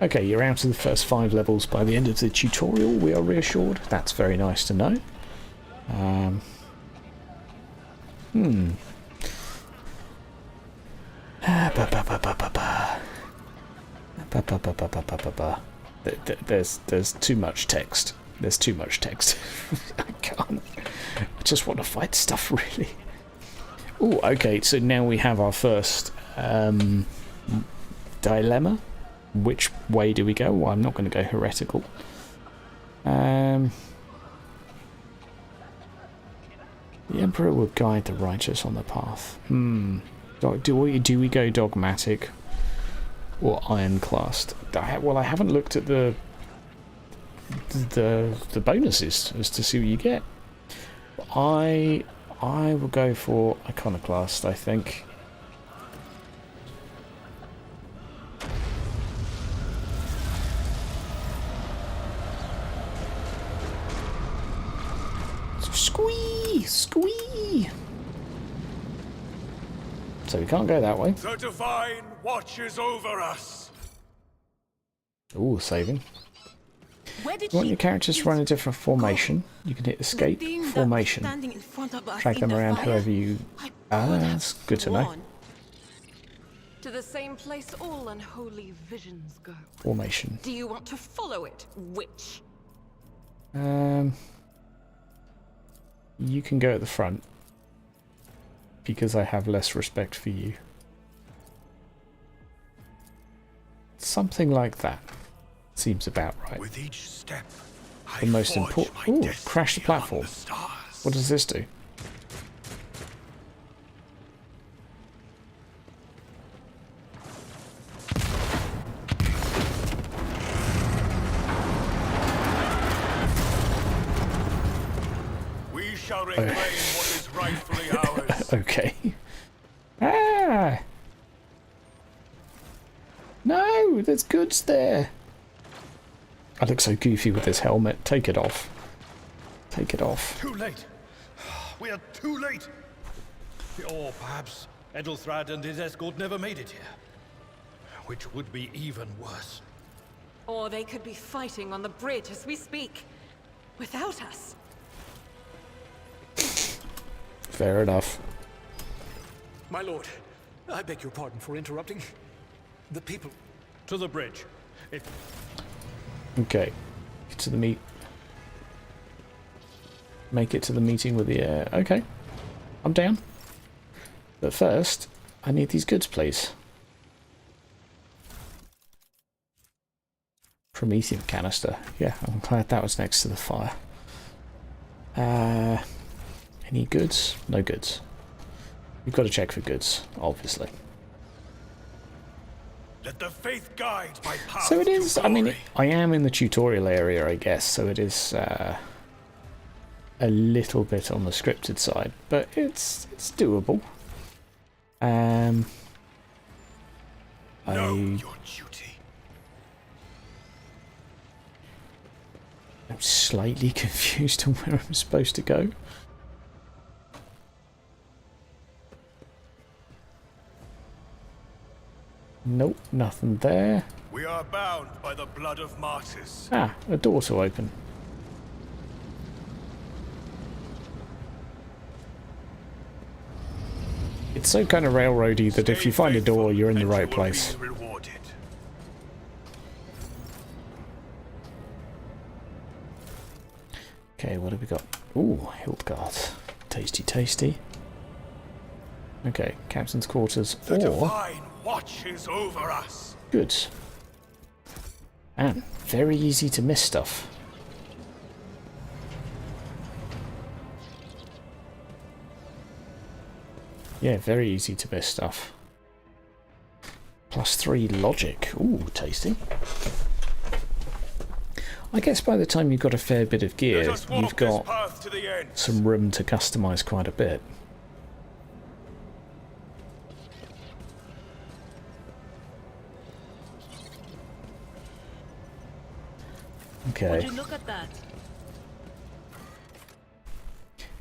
Okay, you're out of the first 5 levels by the end of the tutorial, we are reassured. That's very nice to know. There's too much text. There's too much text. I can't. I just want to fight stuff, really. Oh, okay, so now we have our first dilemma. Which way do we go? Well, I'm not going to go heretical. The Emperor will guide the righteous on the path. Do we go dogmatic or ironclast? Well, I haven't looked at the bonuses as to see what you get. I will go for iconoclast, I think. Squee! Squee! So we can't go that way. The divine watches over us. Ooh, saving. Where did You want she your characters to run a different formation. You can hit escape formation. Drag them around however you... that's good to know. To the same place all unholy visions go. Formation. Do you want to follow it, witch? You can go at the front. Because I have less respect for you. Something like that. Seems about right. With each step, The most important... Ooh, crash the platform. What does this do? We shall reclaim what is rightfully ours. Okay. Ah! No, there's goods there. I look so goofy with this helmet. Take it off. Take it off. Too late. We are too late. Or perhaps Edelthrad and his escort never made it here. Which would be even worse. Or they could be fighting on the bridge as we speak, without us. Fair enough. My lord, I beg your pardon for interrupting. The people... To the bridge. Okay. Get to the meet. Make it to the meeting with the air. Okay. I'm down. But first, I need these goods, please. Promethium canister. Yeah, I'm glad that was next to the fire. Any goods? No goods. We've got to check for goods, obviously. Let the faith guide my path. So it is, to I mean, glory. I am in the tutorial area, I guess, so it is a little bit on the scripted side, but it's doable. Know I'm your duty. slightly confused on where I'm supposed to go. Nope, nothing there. We are bound by the blood of martyrs. Ah, a door to open. It's so kind of railroady that if you find a door, you're in the right place. Rewarded. Okay, what have we got? Ooh, Hildgard. Tasty, tasty. Okay, captain's quarters The or divine watches over us. goods. And very easy to miss stuff. Yeah, very easy to miss stuff. +3 logic. Ooh, tasty. I guess by the time you've got a fair bit of gear, Let us walk you've got this path to the end. some room to customize quite a bit. Okay. Would you look at that?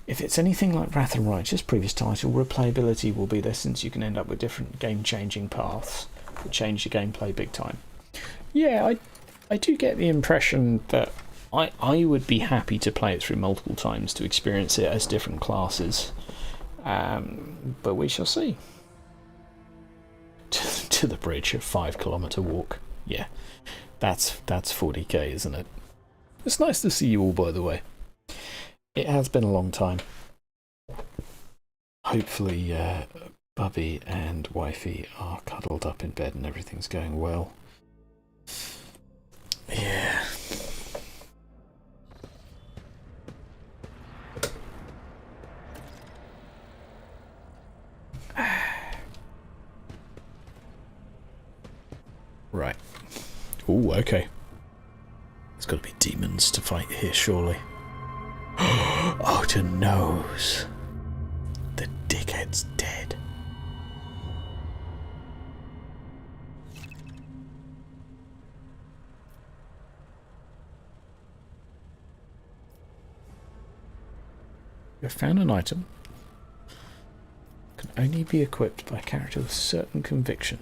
If it's anything like Wrath and Righteous, previous title, replayability will be there since you can end up with different game-changing paths that change your gameplay big time. Yeah, I do get the impression that I would be happy to play it through multiple times to experience it as different classes, but we shall see. To the bridge, a 5-kilometre walk. Yeah, that's 40k, isn't it? It's nice to see you all, by the way. It has been a long time. Hopefully, Bubby and Wifey are cuddled up in bed and everything's going well. Yeah. Right. Ooh, okay. There's got to be demons to fight here, surely. Odin knows. The dickhead's dead. You have found an item. Can only be equipped by a character with certain conviction.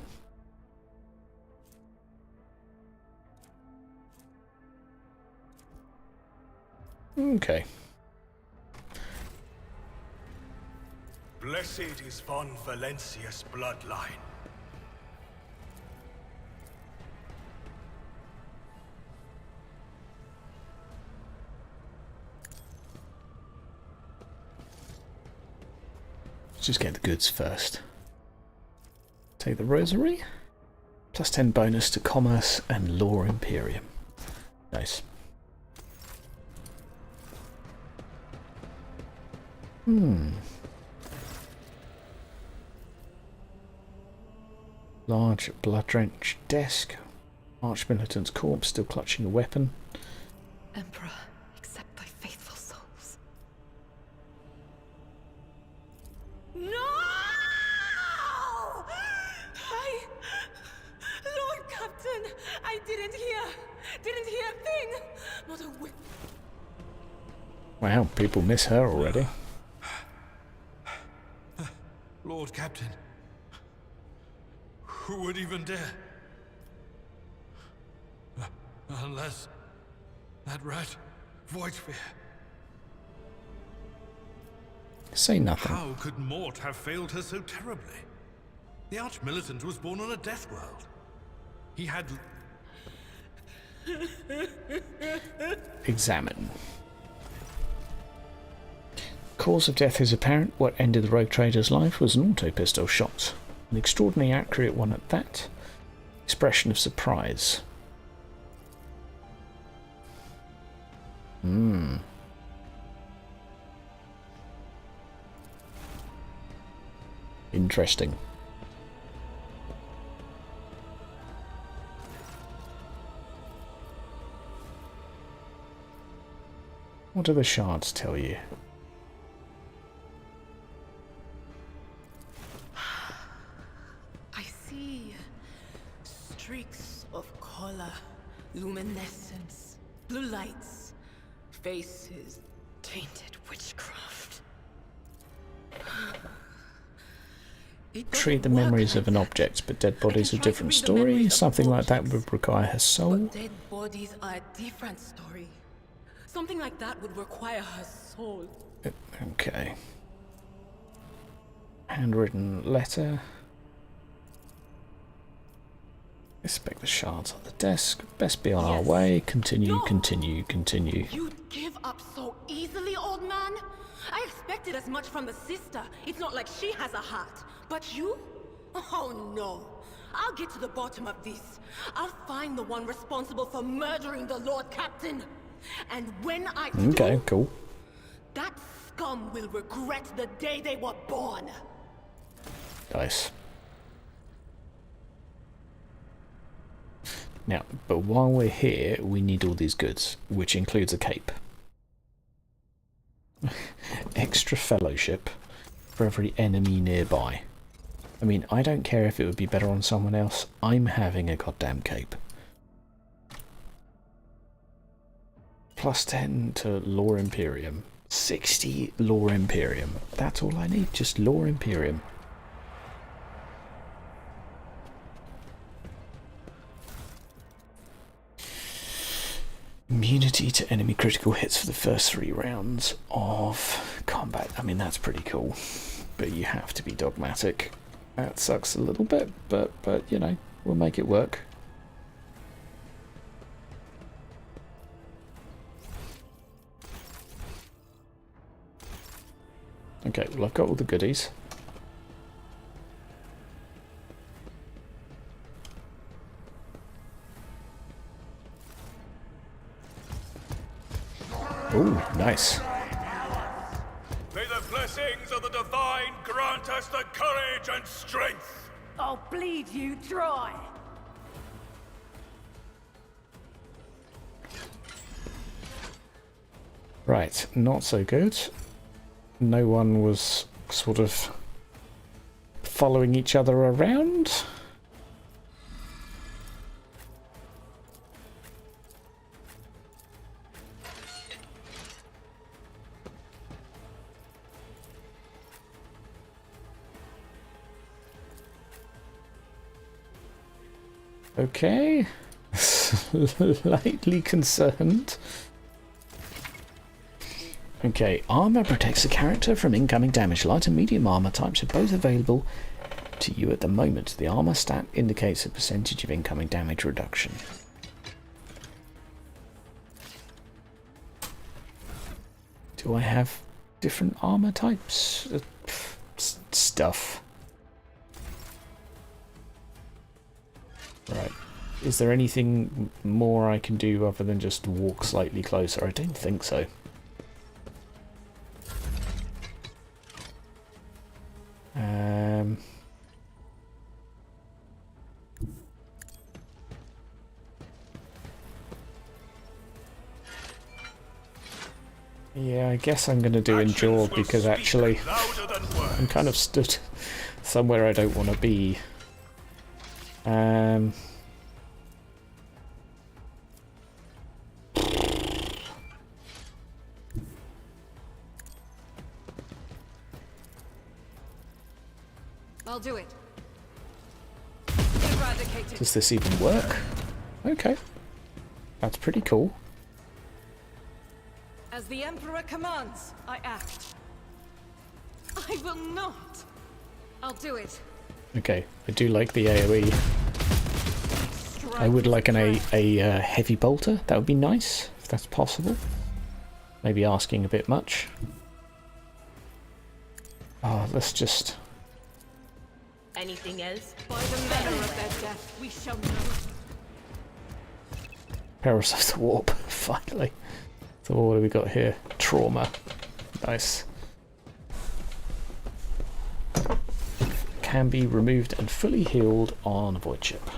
Okay. Blessed is von Valencia's bloodline. Let's just get the goods first. Take the rosary. +10 bonus to commerce and law Imperium. Nice. Large blood-drenched desk. Arch-militant's corpse still clutching a weapon. Emperor, accept thy faithful souls. No! Lord Captain, I didn't hear. Didn't hear a thing. Not a whit. Wow, people miss her already. Lord Captain. Who would even dare? Unless that rat, Voidsphere. Say nothing. How could Mort have failed her so terribly? The Arch-Militant was born on a death world. He had... Examine. Cause of death is apparent. What ended the rogue trader's life was an auto-pistol shot. An extraordinarily accurate one at that. Expression of surprise. Interesting. What do the shards tell you? I see streaks of color, luminescence, blue lights, faces, tainted witchcraft. Treat the memories of an object, but dead bodies a different story. Something like that would require her soul. But dead bodies are a different story. Something like that would require her soul. Okay. Handwritten letter. Inspect the shards on the desk. Best be on our way. Continue, No. continue, continue. You'd give up so easily, old man? I expected as much from the sister. It's not like she has a heart. But you? Oh no. I'll get to the bottom of this. I'll find the one responsible for murdering the Lord Captain. And when I Okay, do, cool. that scum will regret the day they were born. Nice. Now, but while we're here, we need all these goods, which includes a cape. Extra fellowship for every enemy nearby. I mean, I don't care if it would be better on someone else. I'm having a goddamn cape. Plus 10 to Lore Imperium. 60 Lore Imperium. That's all I need, just Lore Imperium. Immunity to enemy critical hits for the first 3 rounds of combat. I mean, that's pretty cool. But you have to be dogmatic. That sucks a little bit, but you know, we'll make it work. Okay, well, I've got all the goodies. Ooh, nice. May the blessings of the Divine grant us the courage and strength. I'll bleed you dry. Right, not so good. No one was sort of following each other around. Okay. Slightly concerned. Okay, armor protects the character from incoming damage. Light and medium armor types are both available to you at the moment. The armor stat indicates a percentage of incoming damage reduction. Do I have different armor types? Stuff. Right. Is there anything more I can do other than just walk slightly closer? I don't think so. Yeah, I guess I'm going to do endure because actually I'm kind of stood somewhere I don't want to be. I'll do it. Eradicated. Does this even work? Okay. That's pretty cool. As the Emperor commands, I act. I will not. I'll do it. Okay, I do like the AoE. I would like a heavy bolter. That would be nice, if that's possible. Maybe asking a bit much. Oh, let's just... Anything else? By the manner of their death, we shall know. Perils of the Warp, finally. So what do we got here? Trauma. Nice. Can be removed and fully healed on a void chip.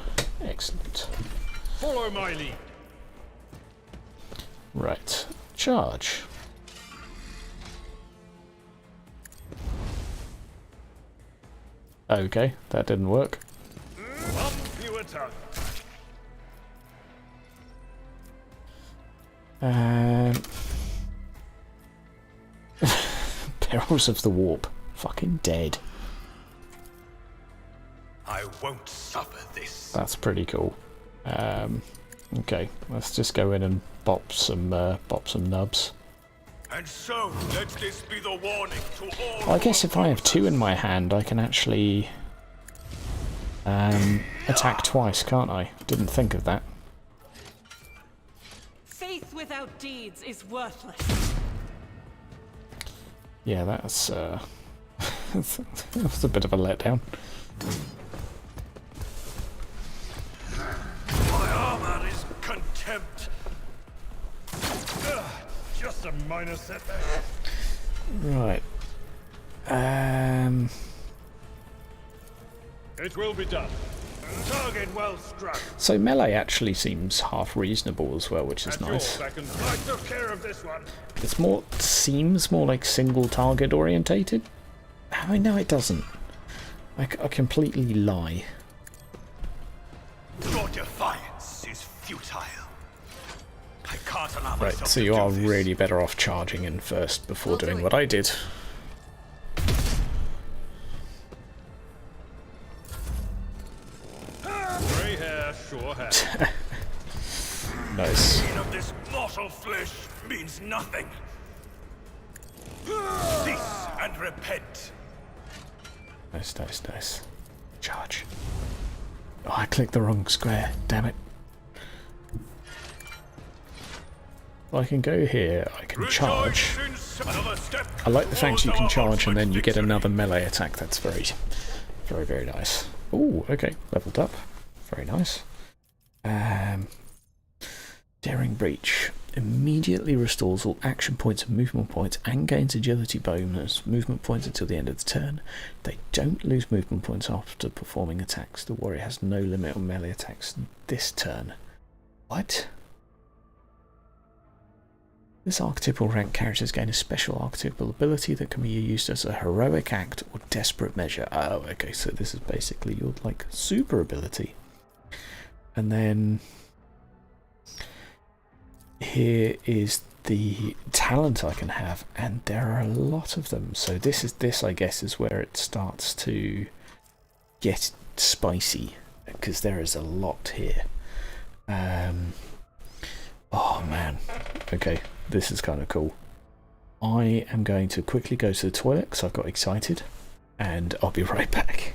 Excellent. Follow my lead. Right. Charge. Okay, that didn't work. Up your tongue. Perils of the Warp. Fucking dead. I won't suffer this. That's pretty cool. Okay, let's just go in and bop some nubs. And so, let this be the warning to all. Well, I guess if I have two in my hand, I can actually attack twice, can't I? Didn't think of that. Faith without deeds is worthless. Yeah, that's that's a bit of a letdown. My armor is contempt. Just a minor setback. Right. It will be done. Target well struck. So melee actually seems half reasonable as well, which is At nice. your beck and I took care of this one. It's seems more like single target orientated. I know it doesn't. I completely lie. Your defiance is futile. I can't allow Right, myself so to you do are this. really better off charging in first before I'll do doing it. what I did. Grey hair, sure hair. Nice. Pain of this mortal flesh means nothing. Cease and repent. Nice, nice, nice. Charge. Oh, I clicked the wrong square. Damn it. Well, I can go here. I can charge. I like the fact you can charge and then you get another melee attack. That's very, very, very nice. Ooh, okay. Leveled up. Very nice. Daring Breach. Immediately restores all action points and movement points and gains agility bonus movement points until the end of the turn. They don't lose movement points after performing attacks. The warrior has no limit on melee attacks this turn. What? This archetypal rank characters gain a special archetypal ability that can be used as a heroic act or desperate measure. Oh, okay, so this is basically your, like, super ability. And then here is the talent I can have, and there are a lot of them. So this I guess is where it starts to get spicy, because there is a lot here. Oh man, okay, this is kind of cool. I am going to quickly go to the toilet because I've got excited, and I'll be right back.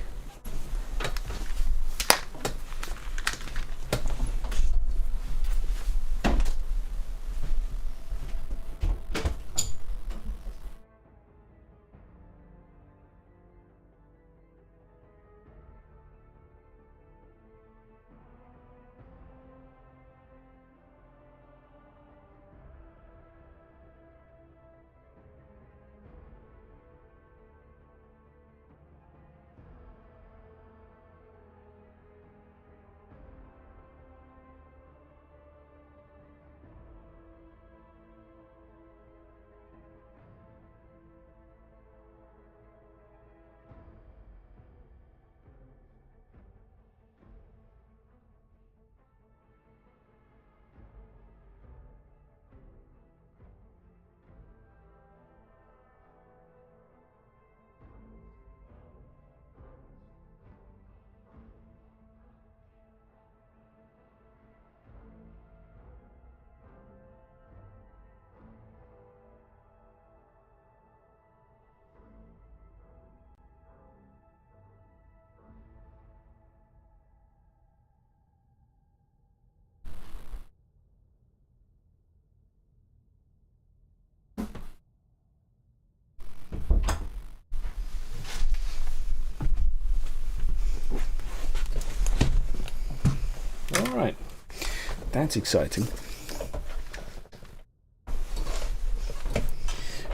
That's exciting.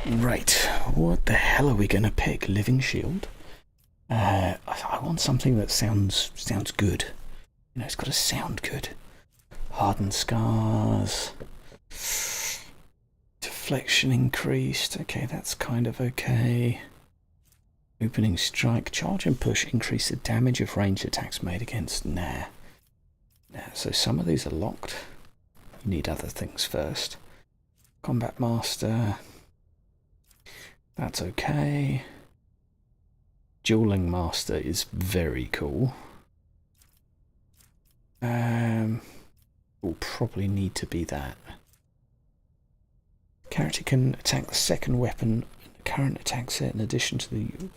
Right, what the hell are we going to pick? Living Shield? I want something that sounds good. You know, it's got to sound good. Hardened Scars. Deflection increased. Okay, that's kind of okay. Opening Strike. Charge and Push increase the damage of ranged attacks made against. Nah. So some of these are locked. You need other things first. Combat Master. That's okay. Dueling Master is very cool. Will probably need to be that. Character can attack the second weapon in the current attack set in addition to the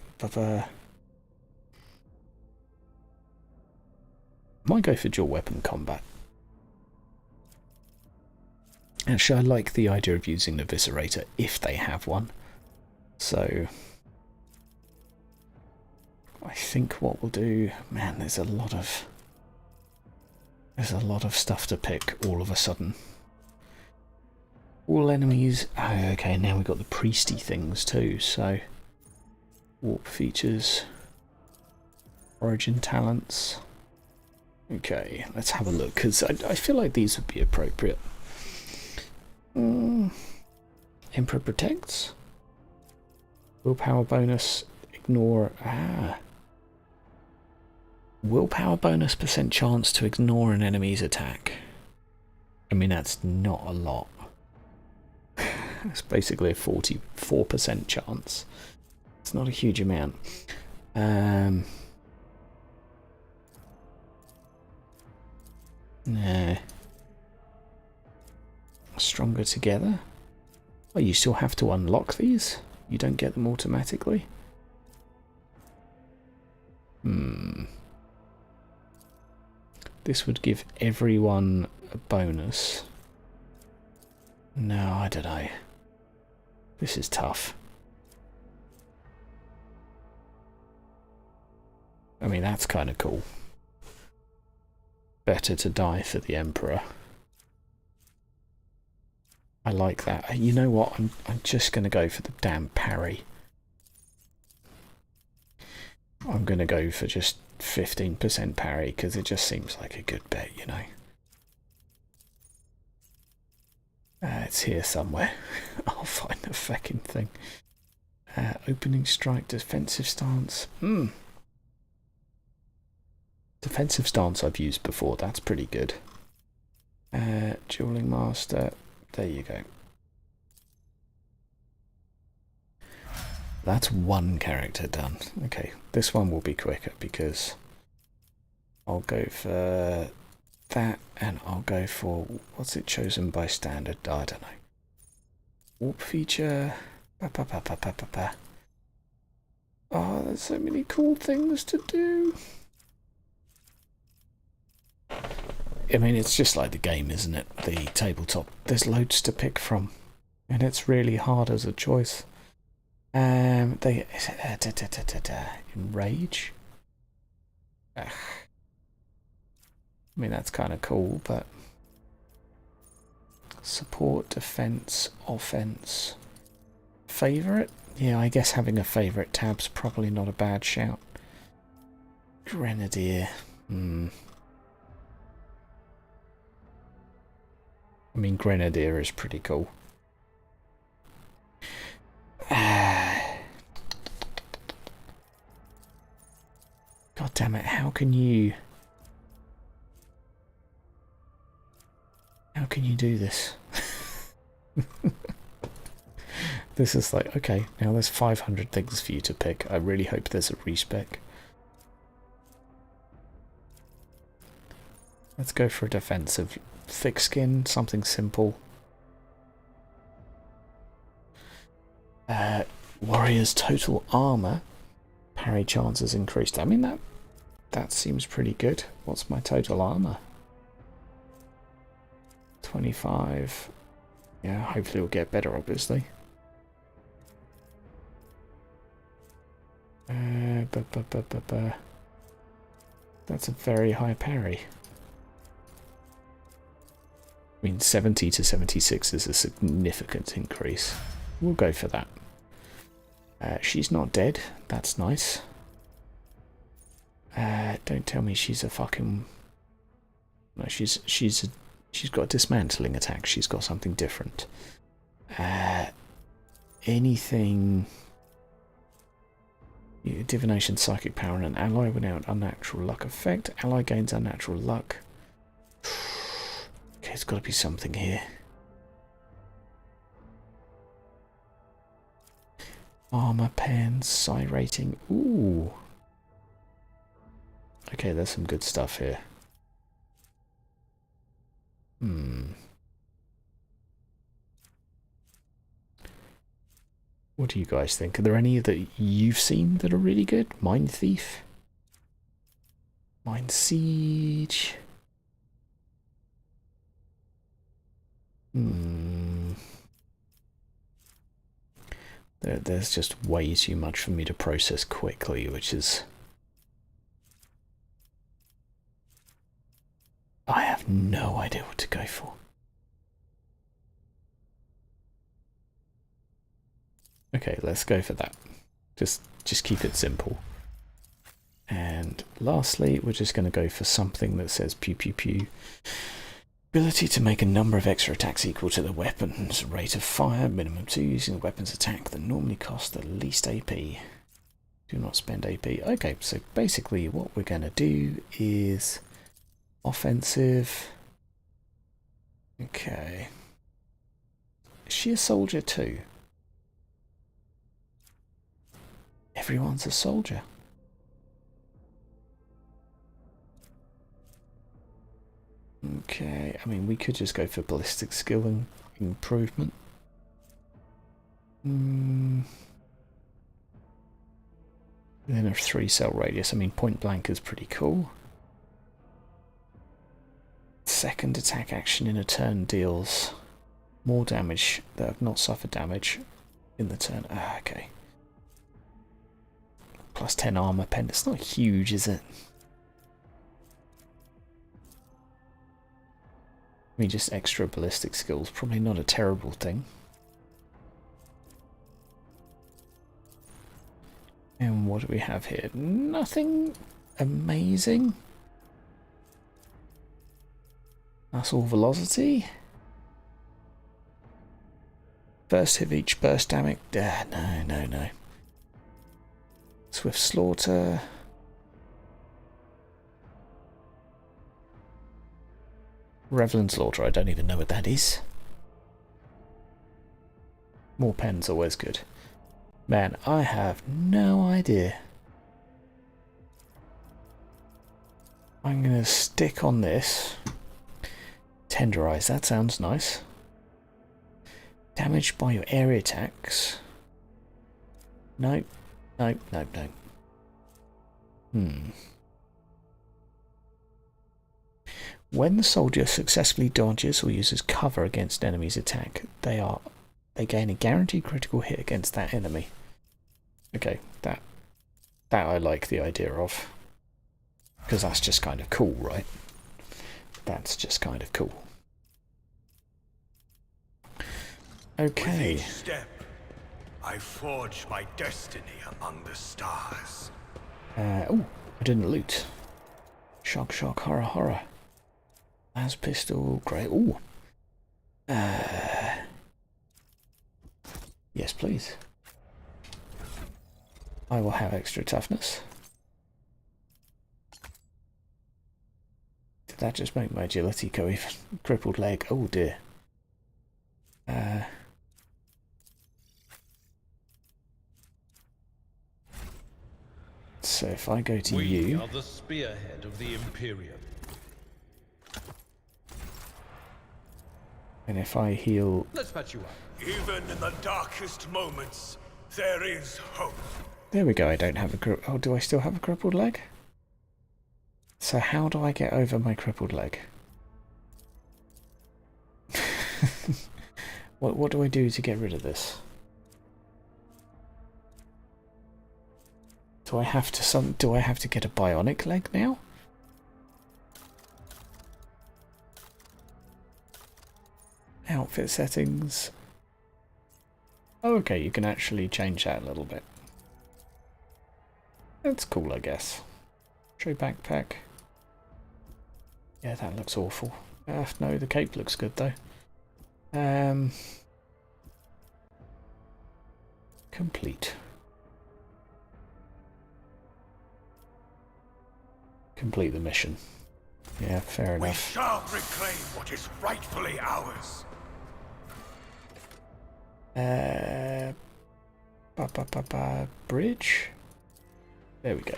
might go for dual weapon combat. Actually, I like the idea of using the Viscerator if they have one. So I think what we'll do, man, there's a lot of stuff to pick all of a sudden. All enemies. Oh, okay, now we've got the priesty things too. So warp features, origin talents. Okay, let's have a look, because I feel like these would be appropriate. Emperor Protects. Willpower bonus, ignore. Willpower bonus % chance to ignore an enemy's attack. I mean, that's not a lot. It's basically a 44% chance. It's not a huge amount. Nah. Stronger Together. Oh, you still have to unlock these? You don't get them automatically? This would give everyone a bonus. No, I don't know. This is tough. I mean, that's kind of cool. Better to die for the Emperor. I like that. You know what? I'm just going to go for the damn parry. I'm going to go for just 15% parry because it just seems like a good bet, you know. It's here somewhere. I'll find the fucking thing. Opening Strike, Defensive Stance. Defensive Stance I've used before. That's pretty good. Dueling Master. There you go. That's one character done. Okay, this one will be quicker because I'll go for that and I'll go for, what's it chosen by standard? I don't know. Warp feature. Oh, there's so many cool things to do. I mean, it's just like the game, isn't it? The tabletop. There's loads to pick from, and it's really hard as a choice. Enrage. Ugh. I mean, that's kind of cool, but support, defense, offense, favorite. Yeah, I guess having a favorite tab's probably not a bad shout. Grenadier. I mean, Grenadier is pretty cool. God damn it, how can you do this? This is like, okay, now there's 500 things for you to pick. I really hope there's a respec. Let's go for a defensive. Thick skin, something simple. Warrior's total armor. Parry chances increased. I mean, that seems pretty good. What's my total armor? 25. Yeah, hopefully it'll get better, obviously. That's a very high parry. I mean, 70 to 76 is a significant increase. We'll go for that. She's not dead. That's nice. Don't tell me she's a fucking... No, she's got a dismantling attack. She's got something different. Anything... Divination, psychic power, and an ally without unnatural luck effect. Ally gains unnatural luck. Okay, it's got to be something here. Armor pen, psi rating. Ooh. Okay, there's some good stuff here. What do you guys think? Are there any that you've seen that are really good? Mind Thief? Mind Siege? There's just way too much for me to process quickly, which is... I have no idea what to go for. Okay, let's go for that. Just keep it simple. And lastly, we're just going to go for something that says pew pew pew. Ability to make a number of extra attacks equal to the weapon's rate of fire, minimum 2, using the weapon's attack that normally costs the least AP. Do not spend AP. Okay, so basically what we're going to do is offensive. Okay. Is she a soldier too? Everyone's a soldier. Okay, I mean, we could just go for ballistic skill and improvement. Then a 3-cell radius. I mean, point blank is pretty cool. Second attack action in a turn deals more damage that have not suffered damage in the turn. Okay. Plus 10 armor pen. It's not huge, is it? I mean, just extra ballistic skills. Probably not a terrible thing. And what do we have here? Nothing amazing. That's all velocity. First hit of each burst damage. No. Swift slaughter. Revelant slaughter, I don't even know what that is. More pens, always good. Man, I have no idea. I'm going to stick on this. Tenderize, that sounds nice. Damaged by your area attacks. Nope. When the soldier successfully dodges or uses cover against enemy's attack, they gain a guaranteed critical hit against that enemy. Okay, that I like the idea of. Because that's just kind of cool, right? That's just kind of cool. Okay. With each step, I forge my destiny among the stars. Oh, I didn't loot. Shock, horror, horror. Las pistol, great. Ooh. Yes, please. I will have extra toughness. Did that just make my agility go even? Crippled leg. Oh dear. So if I go to you... We are the spearhead of the Imperium. And if I heal... Let's patch you up. Even in the darkest moments, there is hope. There we go, I don't have a grip... Oh, do I still have a crippled leg? So how do I get over my crippled leg? What do I do to get rid of this? Do I have to get a bionic leg now? Outfit settings. Oh, okay, you can actually change that a little bit. That's cool, I guess. Show backpack. Yeah, that looks awful. No, the cape looks good though. Complete. Complete the mission. Yeah, fair enough. We shall reclaim what is rightfully ours. Bridge? There we go.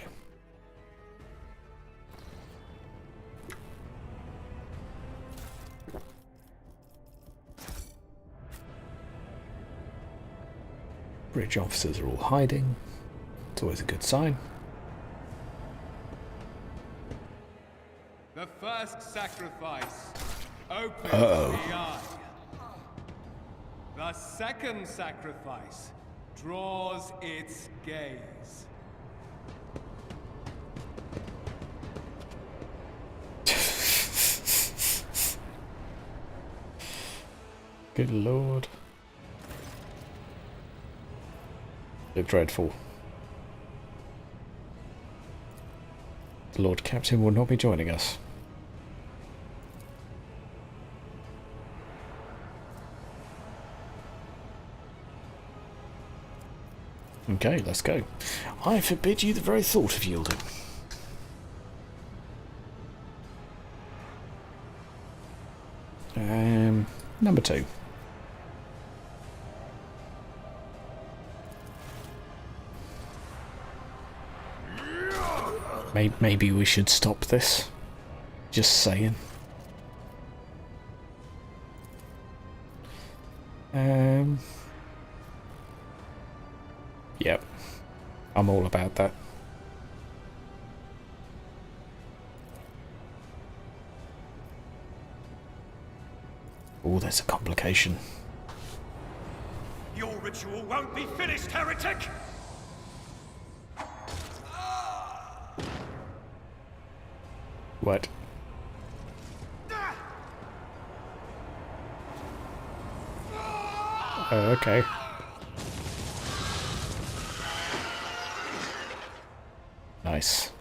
Bridge officers are all hiding. It's always a good sign. The first sacrifice opens the eye. The second sacrifice draws its gaze. Good lord. Look dreadful. The Lord Captain will not be joining us. Okay, let's go. I forbid you the very thought of yielding. Number 2. Maybe we should stop this. Just saying. Yep. I'm all about that. Oh, there's a complication. Your ritual won't be finished, heretic! What? Oh, okay. Nice.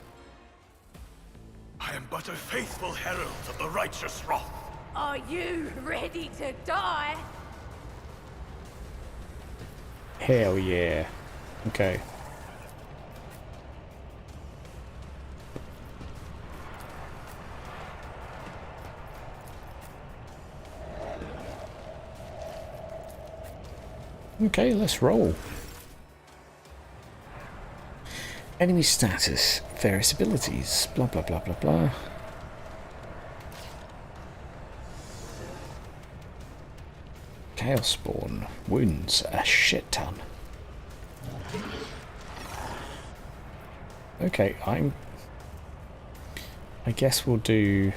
I am but a faithful herald of the righteous wrath. Are you ready to die? Hell yeah. Okay. Okay, let's roll. Enemy status, various abilities, blah blah blah blah blah. Chaos Spawn, wounds a shit ton. Okay, I guess we'll do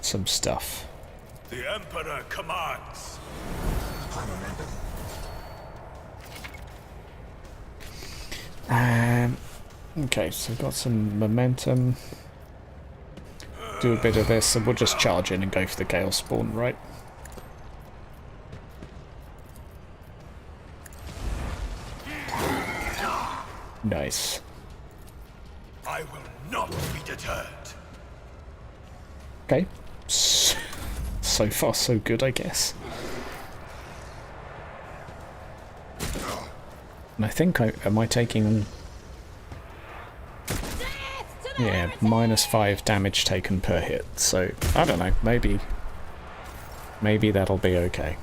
some stuff. The Emperor commands. Okay, so we've got some momentum. Do a bit of this, and we'll just charge in and go for the Chaos Spawn, right? Nice. I will not be deterred. Okay. So far, so good, I guess. And I think am I taking... Yeah, -5 damage taken per hit, so I don't know, maybe that'll be okay.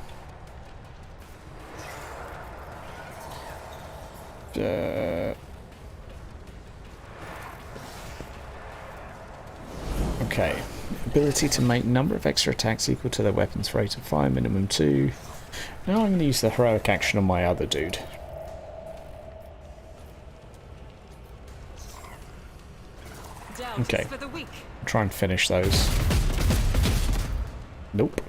Okay, ability to make number of extra attacks equal to their weapon's rate of fire, minimum 2. Now I'm going to use the heroic action on my other dude. Okay, try and finish those. Nope.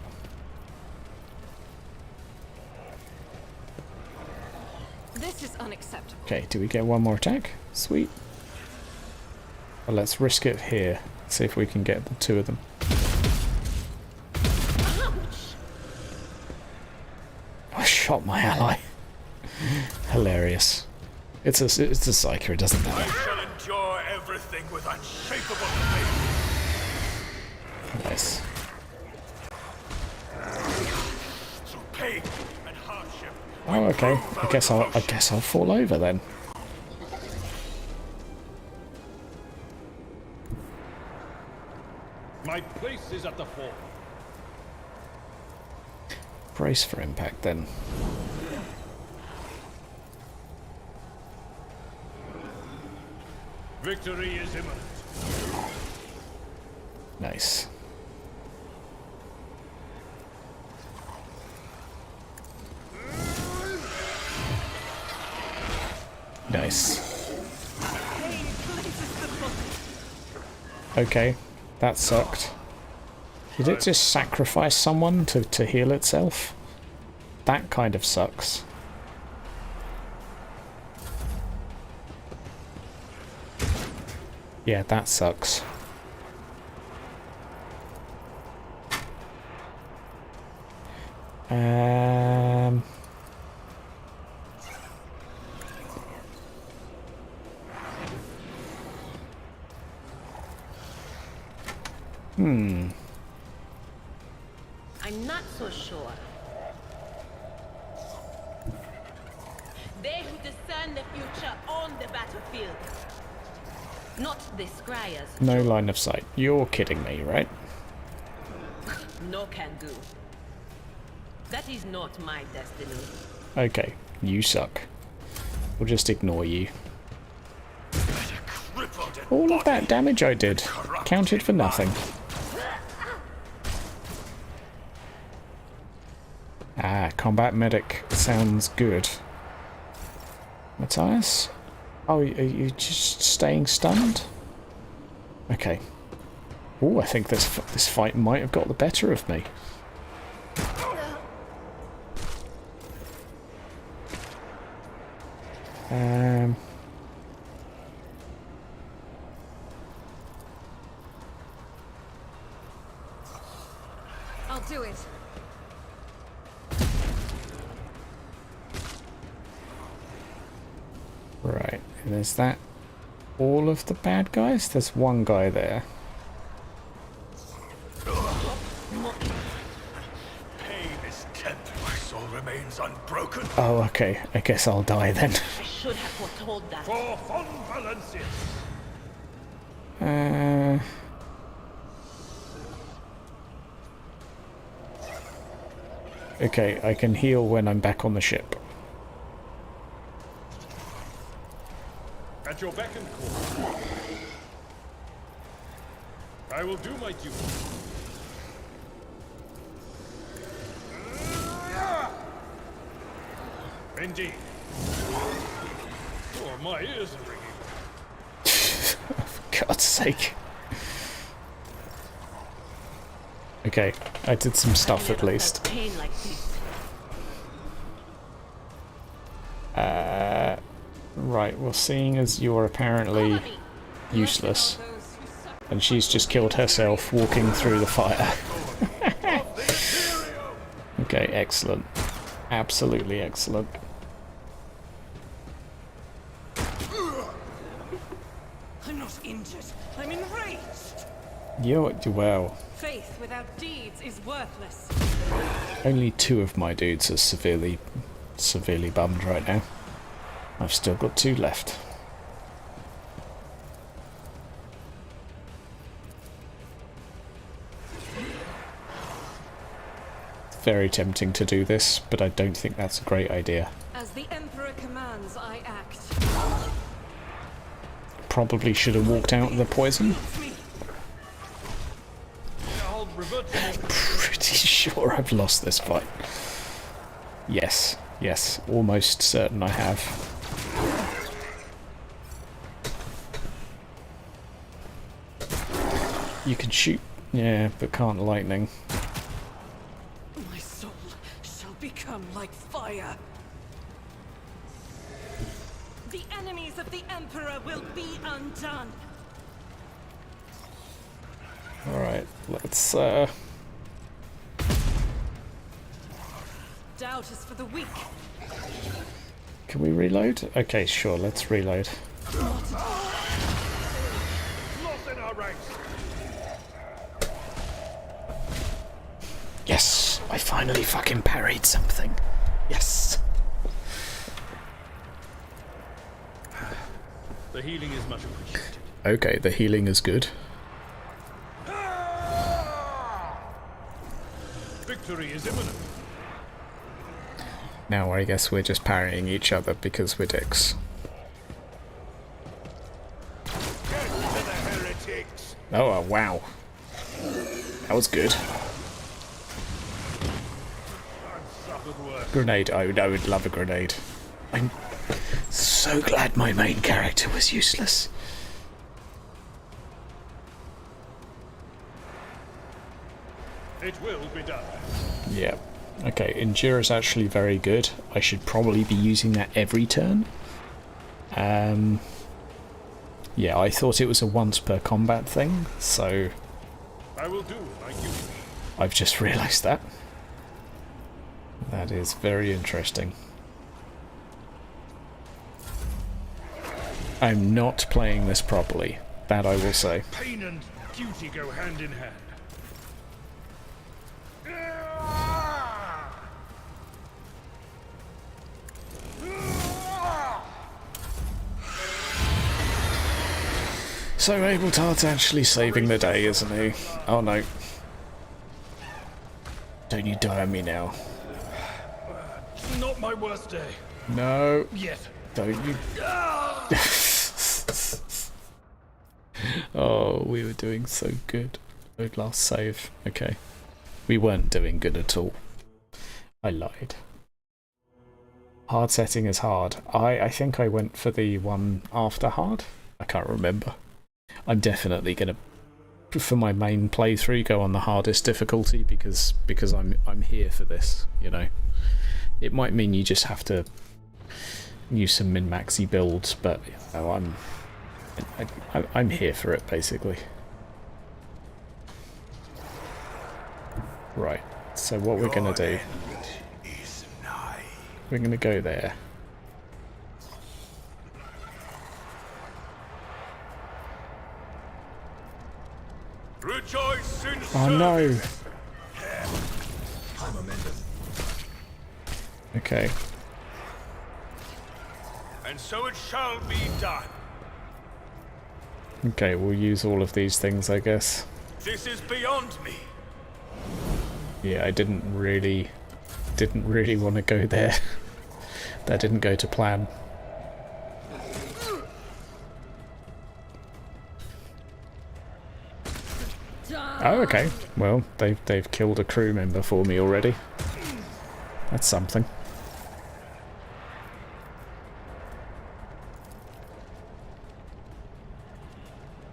This is unacceptable. Okay, do we get one more attack? Sweet. Well, let's risk it here. See if we can get the 2 of them. chop my ally. Hilarious. It's a Psyker, it doesn't I matter. shall endure everything with unshakable faith. Nice. Through pain and hardship. Oh, okay. I guess I'll fall over then. My place is at the fore. Brace for impact then. Victory is imminent. Nice. Nice. Okay, that sucked. Did it just sacrifice someone to heal itself? That kind of sucks. Yeah, that sucks. I'm not so sure. They who discern the future on the battlefield. Not the scryers. No line of sight. You're kidding me, right? No can do. That is not my destiny. Okay, you suck. We'll just ignore you. All of that damage I did counted for nothing. Ah, combat medic sounds good. Matthias? Oh, are you just staying stunned? Okay. Oh, I think this fight might have got the better of me. I'll do it. Right, and is that all of the bad guys? There's one guy there. Pain is tempered. My soul remains unbroken. Oh, okay. I guess I'll die then. I should have foretold that. For Von Valencia. Okay, I can heal when I'm back on the ship. At your beck and call. I will do my duty. Indeed. Oh, my ears are ringing. For God's sake. Okay, I did some stuff at least. Pain like this. Right, well, seeing as you're apparently useless, and she's just killed herself walking through the fire. Okay, excellent. Absolutely excellent. I'm not injured. I'm enraged. Well, Faith without deeds is worthless. only 2 of my dudes are severely bummed right now. I've still got 2 left. Very tempting to do this, but I don't think that's a great idea. As the Emperor commands, I act. Probably should have walked out of the poison. I'll revert to my... Pretty sure I've lost this fight. Yes, almost certain I have. You can shoot, yeah, but can't lightning. My soul shall become like fire. The enemies of the Emperor will be undone. Alright, let's Doubt is for the weak. Can we reload? Okay, sure, let's reload. Lost in our ranks. Yes! I finally fucking parried something. Yes! The healing is much appreciated. Okay, the healing is good. Victory is imminent. Now I guess we're just parrying each other because we're dicks. Get to the heretics! Oh, wow. That was good. Grenade. Oh, I would love a grenade. I'm so glad my main character was useless. It will be done. Yeah. Okay, Endure is actually very good. I should probably be using that every turn. Yeah, I thought it was a once per combat thing, so I will do like you. I've just realised that. That is very interesting. I'm not playing this properly, that I will say. Pain and duty go hand in hand. So Abeltard's actually saving the day, isn't he? Oh no. Don't you die on me now. Not my worst day. No. Yet. Don't you... Oh, we were doing so good. Last save. Okay. We weren't doing good at all. I lied. Hard setting is hard. I think I went for the one after hard. I can't remember. I'm definitely gonna, for my main playthrough, go on the hardest difficulty because I'm here for this. You know, it might mean you just have to use some min-maxy builds, but you know, I'm here for it basically. Right. So what we're gonna do? We're gonna go there. Rejoice in Oh no! Okay. And so it shall be done. Okay, we'll use all of these things, I guess. This is beyond me. Yeah, I didn't really want to go there. That didn't go to plan. Oh, okay. Well, they've killed a crew member for me already. That's something.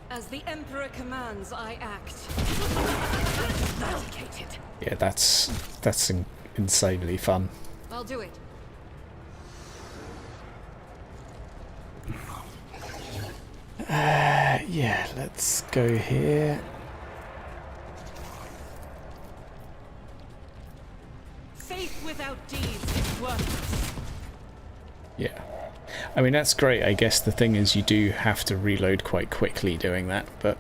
As the Emperor commands, I act. Eradicated. Yeah, that's insanely fun. I'll do it. Yeah, let's go here. Faith without deeds is worthless. Yeah. I mean, that's great. I guess the thing is you do have to reload quite quickly doing that, but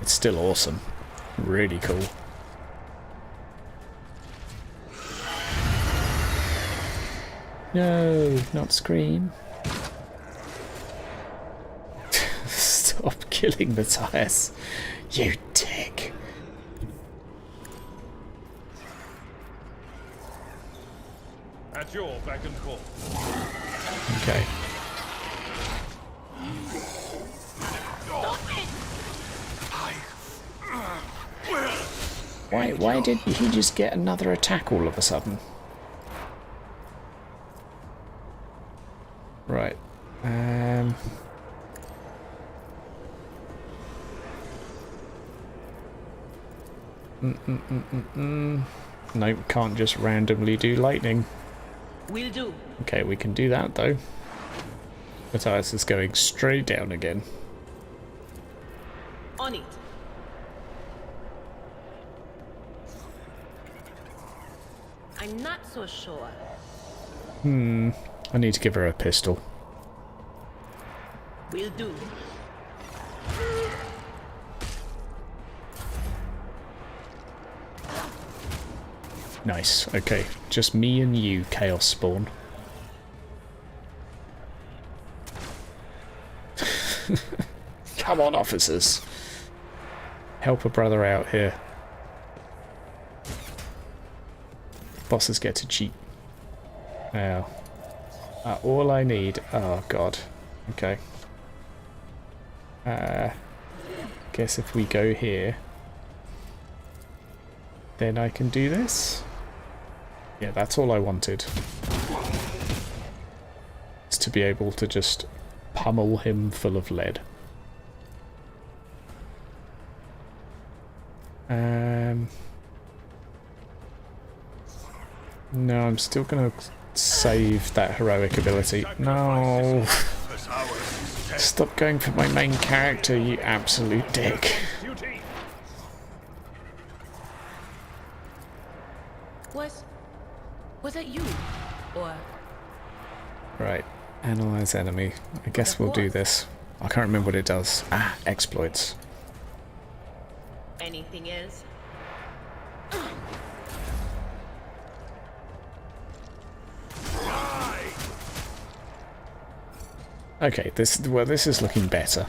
it's still awesome. Really cool. No, not Scream. Stop killing the tires, you dick. At your beck and call. Okay. Why did he just get another attack all of a sudden? Right. Nope, can't just randomly do lightning. Will do. Okay, we can do that though. Matthias is going straight down again. On it. I I'm not so sure. I need to give her a pistol. Will do. Nice. Okay, just me and you, Chaos Spawn. Come on, officers. Help a brother out here. Bosses get to cheat. Now, all I need... Oh, God. Okay. Guess if we go here, then I can do this. Yeah, that's all I wanted. Is to be able to just pummel him full of lead. No, I'm still gonna save that heroic ability. No! Stop going for my main character, you absolute dick. Was that you? Or... Right, analyze enemy. I guess we'll do this. I can't remember what it does. Ah, exploits. anything else? Okay, this is looking better.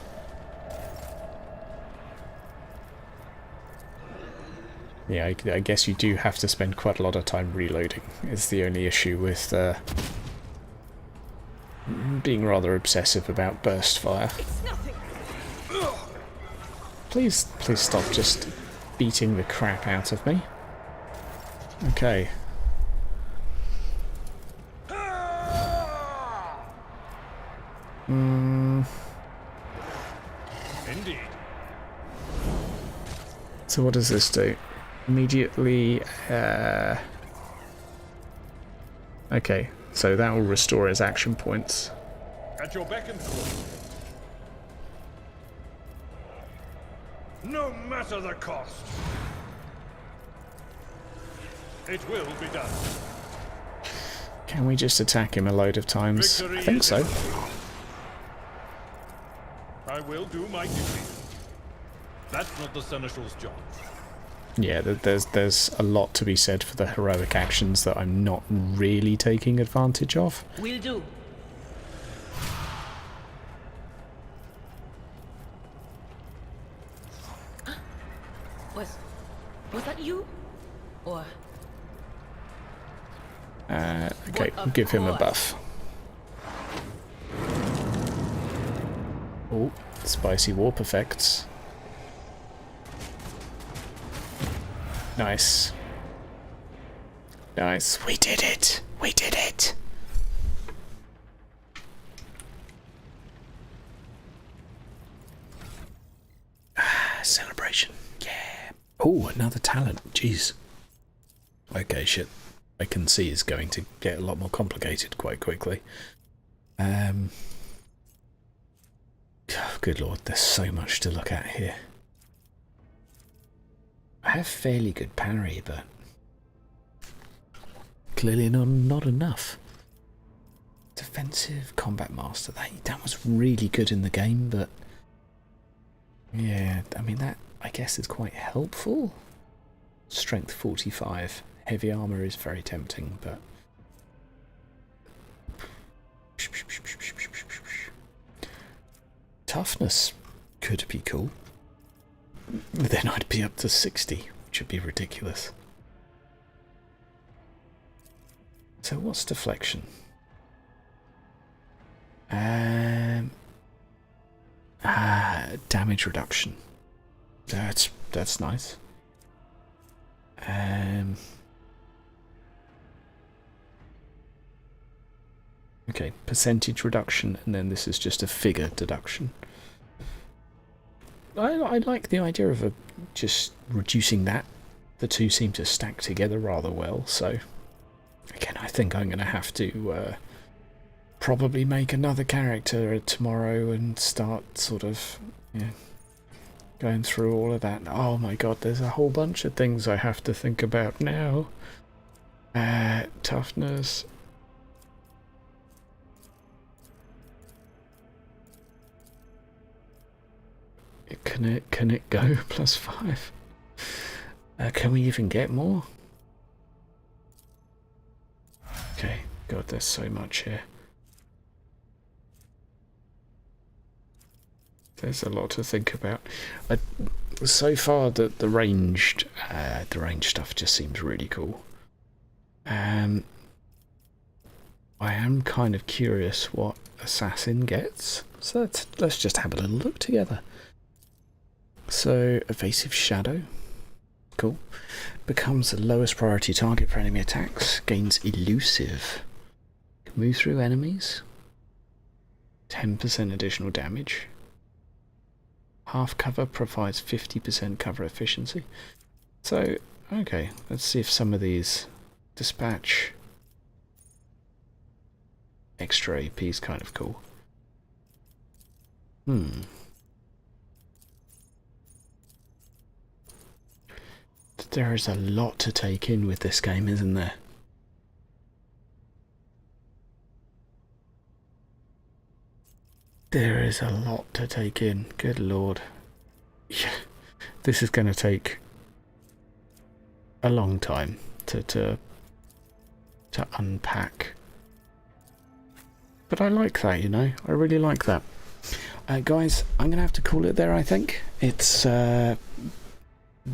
Yeah, I guess you do have to spend quite a lot of time reloading. Is the only issue with being rather obsessive about burst fire. Please stop just beating the crap out of me. Okay. Indeed. So what does this do? Immediately, okay, so that will restore his action points. At your beck and call. No matter the cost. It will be done. Can we just attack him a load of times? Victory I think so. I will do my duty. That's not the Seneschal's job. Yeah, there's a lot to be said for the heroic actions that I'm not really taking advantage of. Will do. Was that you? Or... Okay, we'll give him a buff. Oh, spicy warp effects. Nice. Nice. We did it! We did it! Ah, celebration. Yeah. Oh, another talent. Jeez. Okay, shit. I can see is going to get a lot more complicated quite quickly. Oh, good lord, there's so much to look at here. I have fairly good parry, but clearly not enough. Defensive combat master, that was really good in the game, but yeah, I mean that I guess is quite helpful. Strength 45. Heavy armor is very tempting, but toughness could be cool. Then I'd be up to 60, which would be ridiculous. So what's deflection? Damage reduction. That's nice. Okay, percentage reduction, and then this is just a figure deduction. I like the idea of just reducing that. The two seem to stack together rather well, so again, I think I'm going to have to probably make another character tomorrow and start sort of going through all of that. Oh my god, there's a whole bunch of things I have to think about now. toughness. Can it go +5? Can we even get more? Okay, God, there's so much here. There's a lot to think about. So far, the ranged stuff just seems really cool. I am kind of curious what assassin gets. So let's just have a little look together. So evasive shadow, cool. Becomes the lowest priority target for enemy attacks. Gains elusive. Can move through enemies. 10% additional damage. Half cover provides 50% cover efficiency. So, okay, let's see if some of these dispatch. Extra AP is kind of cool. There is a lot to take in with this game, isn't there? There is a lot to take in. Good lord. Yeah, this is going to take a long time to unpack. But I like that, you know. I really like that. Guys, I'm going to have to call it there, I think. It's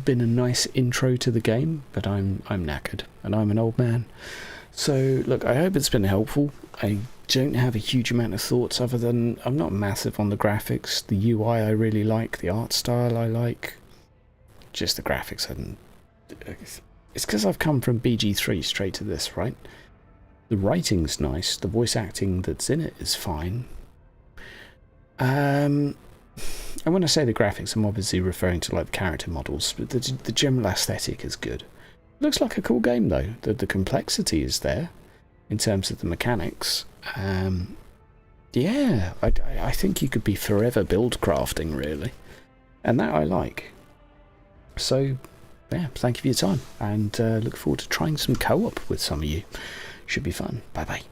been a nice intro to the game, but I'm knackered and I'm an old man. So look, I hope it's been helpful. I don't have a huge amount of thoughts other than I'm not massive on the graphics. The UI I really like, the art style I like. Just the graphics, and it's because I've come from BG3 straight to this, right? The writing's nice, the voice acting that's in it is fine. And when I say the graphics, I'm obviously referring to like the character models, but the general aesthetic is good. Looks like a cool game though. The complexity is there in terms of the mechanics. Yeah, I think you could be forever build crafting really, and that I like. So yeah, thank you for your time, and look forward to trying some co-op with some of you. Should be fun. Bye bye.